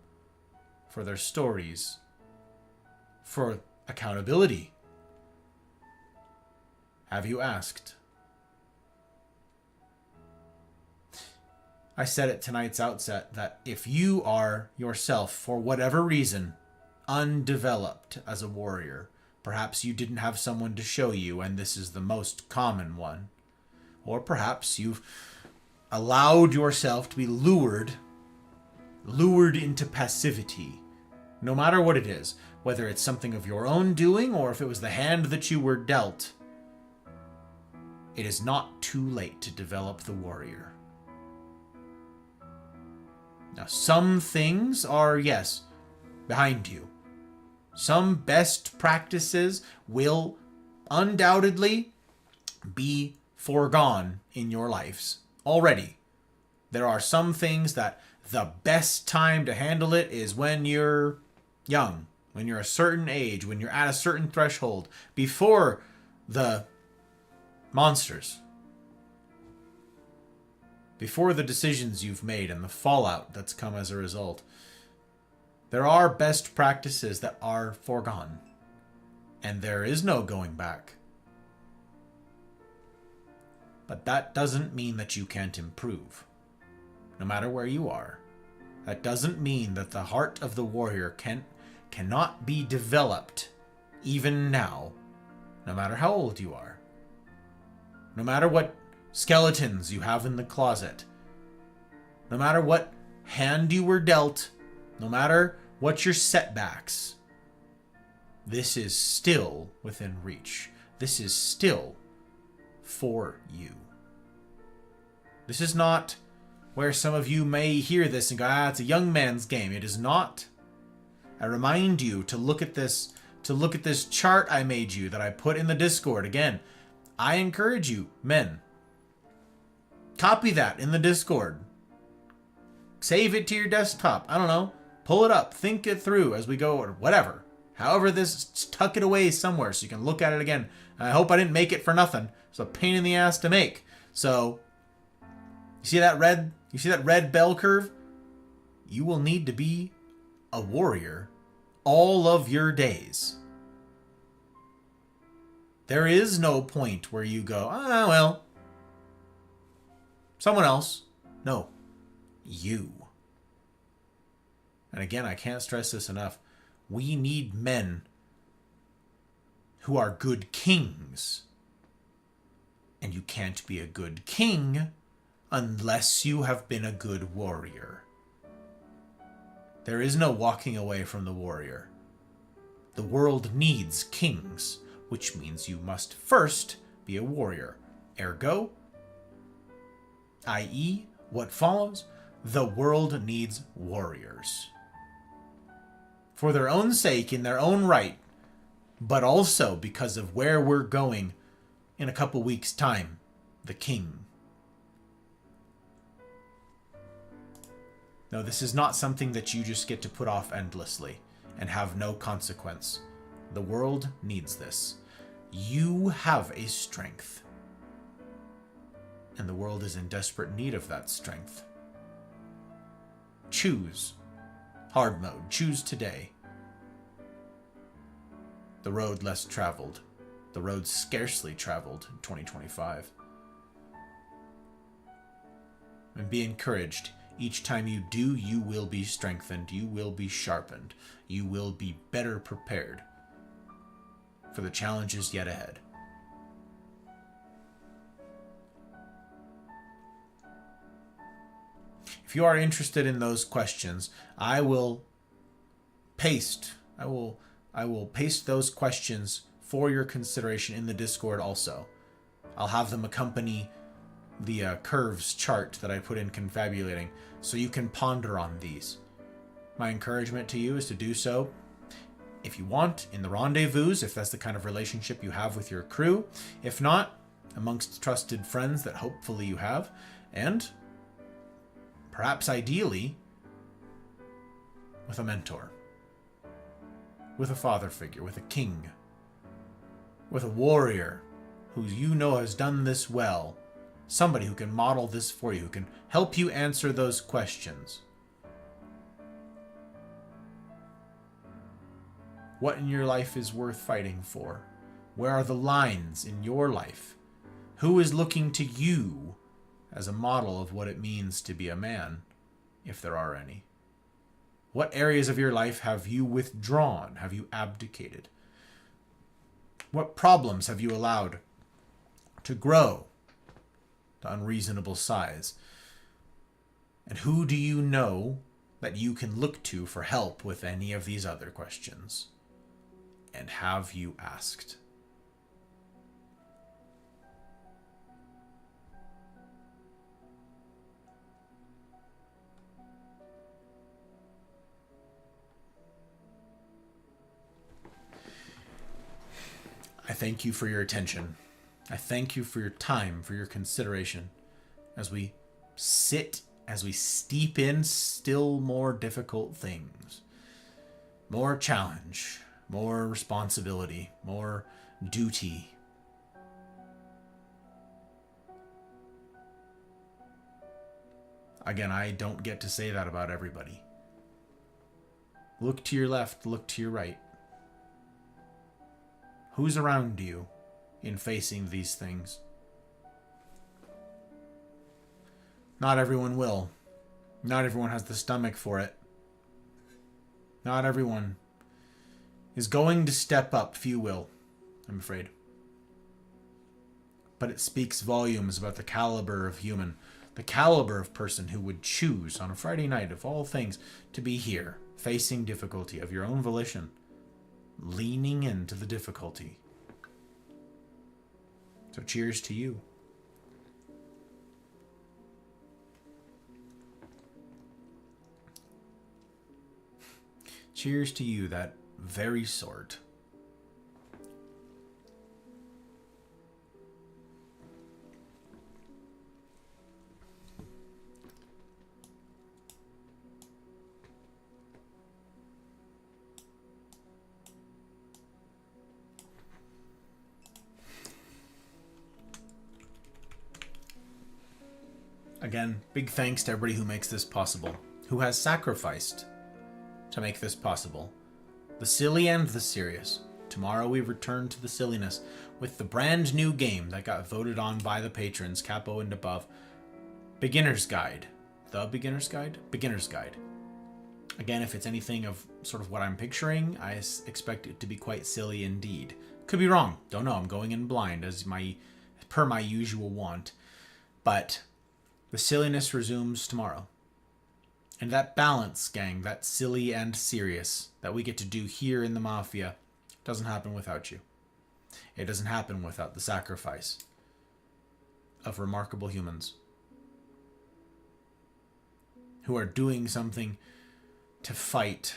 for their stories, for accountability? Have you asked? I said at tonight's outset that if you are yourself, for whatever reason, undeveloped as a warrior, perhaps you didn't have someone to show you, and this is the most common one, or perhaps you've allowed yourself to be lured into passivity, no matter what it is, whether it's something of your own doing or if it was the hand that you were dealt. It is not too late to develop the warrior. Now, some things are, yes, behind you. Some best practices will undoubtedly be foregone in your lives already. There are some things that the best time to handle it is when you're young, when you're a certain age, when you're at a certain threshold, before the monsters, before the decisions you've made and the fallout that's come as a result. There are best practices that are foregone, and there is no going back. But that doesn't mean that you can't improve, no matter where you are. That doesn't mean that the heart of the warrior cannot be developed even now, no matter how old you are. No matter what skeletons you have in the closet, no matter what hand you were dealt, no matter what your setbacks, this is still within reach. This is still for you. This is not where some of you may hear this and go, it's a young man's game. It is not. I remind you to look at this chart I made you that I put in the Discord. Again, I encourage you, men, copy that in the Discord. Save it to your desktop. I don't know. Pull it up. Think it through as we go, or whatever. However this, tuck it away somewhere so you can look at it again. I hope I didn't make it for nothing. It's a pain in the ass to make. So, you see that red bell curve? You will need to be a warrior all of your days. There is no point where you go, well, someone else. No, you. And again, I can't stress this enough. We need men who are good kings. And you can't be a good king unless you have been a good warrior. There is no walking away from the warrior. The world needs kings, which means you must first be a warrior. Ergo, i.e., what follows? The world needs warriors. For their own sake, in their own right, but also because of where we're going in a couple weeks' time, the king. No, this is not something that you just get to put off endlessly and have no consequence. The world needs this. You have a strength. And the world is in desperate need of that strength. Choose. Hard mode. Choose today. The road less traveled. The road scarcely traveled in 2025. And be encouraged. Each time you do, you will be strengthened. You will be sharpened. You will be better prepared for the challenges yet ahead. If you are interested in those questions, I will paste those questions for your consideration in the Discord also. I'll have them accompany the curves chart that I put in Confabulating, so you can ponder on these. My encouragement to you is to do so, if you want, in the rendezvous, if that's the kind of relationship you have with your crew. If not, amongst trusted friends that hopefully you have, and perhaps ideally, with a mentor, with a father figure, with a king, with a warrior who you know has done this well. Somebody who can model this for you, who can help you answer those questions. What in your life is worth fighting for? Where are the lines in your life? Who is looking to you as a model of what it means to be a man, if there are any? What areas of your life have you withdrawn? Have you abdicated? What problems have you allowed to grow to unreasonable size? And who do you know that you can look to for help with any of these other questions? And have you asked? I thank you for your attention. I thank you for your time, for your consideration, as we steep in still more difficult things. More challenge, more responsibility, more duty. Again, I don't get to say that about everybody. Look to your left, look to your right. Who's around you in facing these things? Not everyone will. Not everyone has the stomach for it. Not everyone is going to step up. Few will, I'm afraid. But it speaks volumes about the caliber of human, the caliber of person who would choose on a Friday night, of all things, to be here, facing difficulty of your own volition, leaning into the difficulty. So cheers to you. Cheers to you, that very sort. Again, big thanks to everybody who makes this possible, who has sacrificed to make this possible. The silly and the serious. Tomorrow we return to the silliness with the brand new game that got voted on by the patrons, Capo and above. Beginner's Guide. The Beginner's Guide? Beginner's Guide. Again, if it's anything of sort of what I'm picturing, I expect it to be quite silly indeed. Could be wrong. Don't know. I'm going in blind as per my usual want. But the silliness resumes tomorrow. And that balance, gang, that silly and serious that we get to do here in the Mafia doesn't happen without you. It doesn't happen without the sacrifice of remarkable humans who are doing something to fight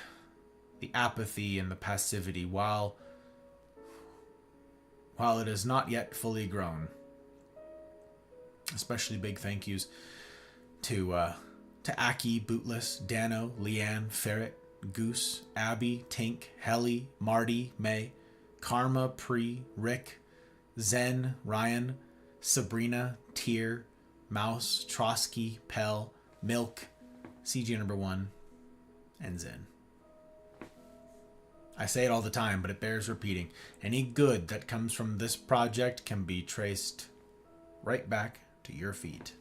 the apathy and the passivity while it is not yet fully grown. Especially big thank yous to Aki, Bootless, Dano, Leanne, Ferret, Goose, Abby, Tink, Helly, Marty, May, Karma, Pre, Rick, Zen, Ryan, Sabrina, Tyr, Mouse, Trotsky, Pell, Milk, CG number 1, and Zen. I say it all the time, but it bears repeating. Any good that comes from this project can be traced right back to your feet.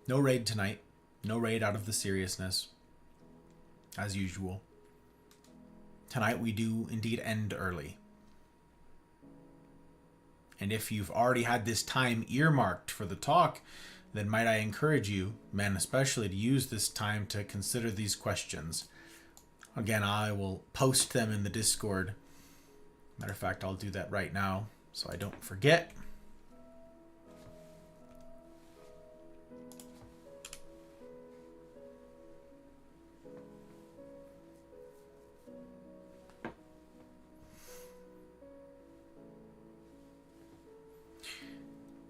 No raid tonight. No raid out of the seriousness. As usual. Tonight we do indeed end early. And if you've already had this time earmarked for the talk, then might I encourage you, men especially, to use this time to consider these questions. Again, I will post them in the Discord. Matter of fact, I'll do that right now so I don't forget.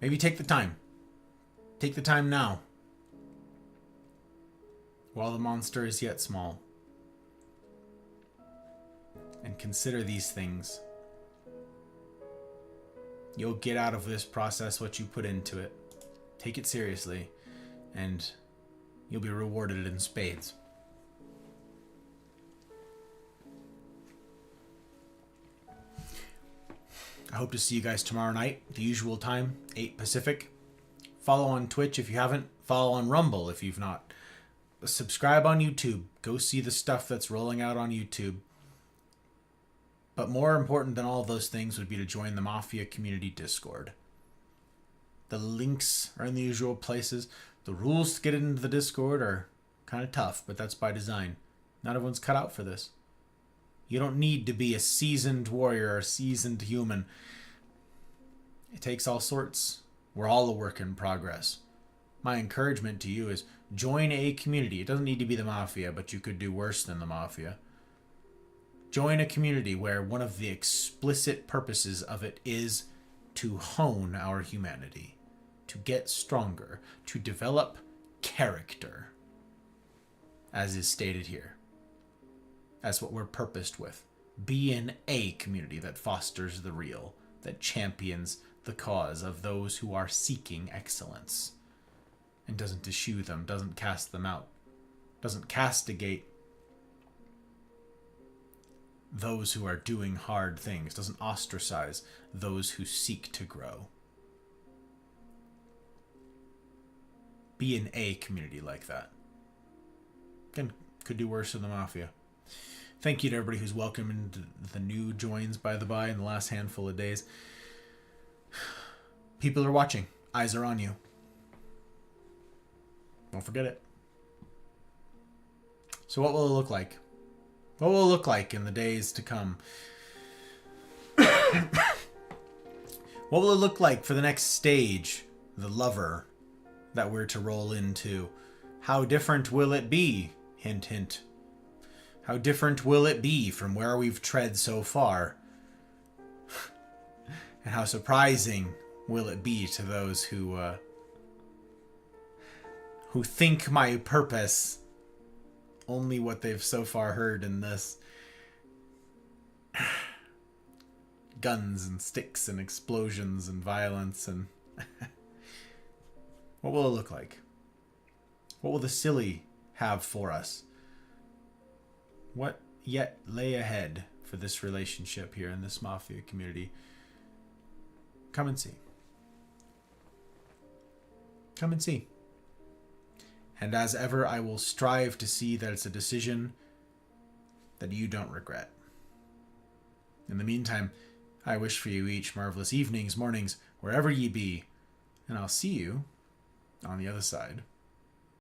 Maybe take the time. Take the time now. While the monster is yet small. And consider these things. You'll get out of this process what you put into it. Take it seriously. And you'll be rewarded in spades. I hope to see you guys tomorrow night, the usual time, 8 Pacific. Follow on Twitch if you haven't. Follow on Rumble if you've not. Subscribe on YouTube. Go see the stuff that's rolling out on YouTube. But more important than all of those things would be to join the Mafia Community Discord. The links are in the usual places. The rules to get into the Discord are kind of tough, but that's by design. Not everyone's cut out for this. You don't need to be a seasoned warrior or a seasoned human. It takes all sorts. We're all a work in progress. My encouragement to you is join a community. It doesn't need to be the Mafia, but you could do worse than the Mafia. Join a community where one of the explicit purposes of it is to hone our humanity, to get stronger, to develop character, as is stated here. That's what we're purposed with. Be in a community that fosters the real, that champions the cause of those who are seeking excellence, and doesn't eschew them, doesn't cast them out, doesn't castigate those who are doing hard things, doesn't ostracize those who seek to grow. Be in a community like that. Again, could do worse than the Mafia. Thank you to everybody who's welcome into the new joins, by the by, in the last handful of days. People are watching. Eyes are on you. Don't forget it. So what will it look like? What will it look like in the days to come? What will it look like for the next stage, the lover that we're to roll into? How different will it be? Hint, hint. How different will it be from where we've tread so far? And how surprising will it be to those who think my purpose only what they've so far heard in this guns and sticks and explosions and violence and what will it look like? What will the silly have for us? What yet lay ahead for this relationship here in this Mafia community? Come and see. Come and see. And as ever, I will strive to see that it's a decision that you don't regret. In the meantime, I wish for you each marvelous evenings, mornings, wherever ye be. And I'll see you on the other side.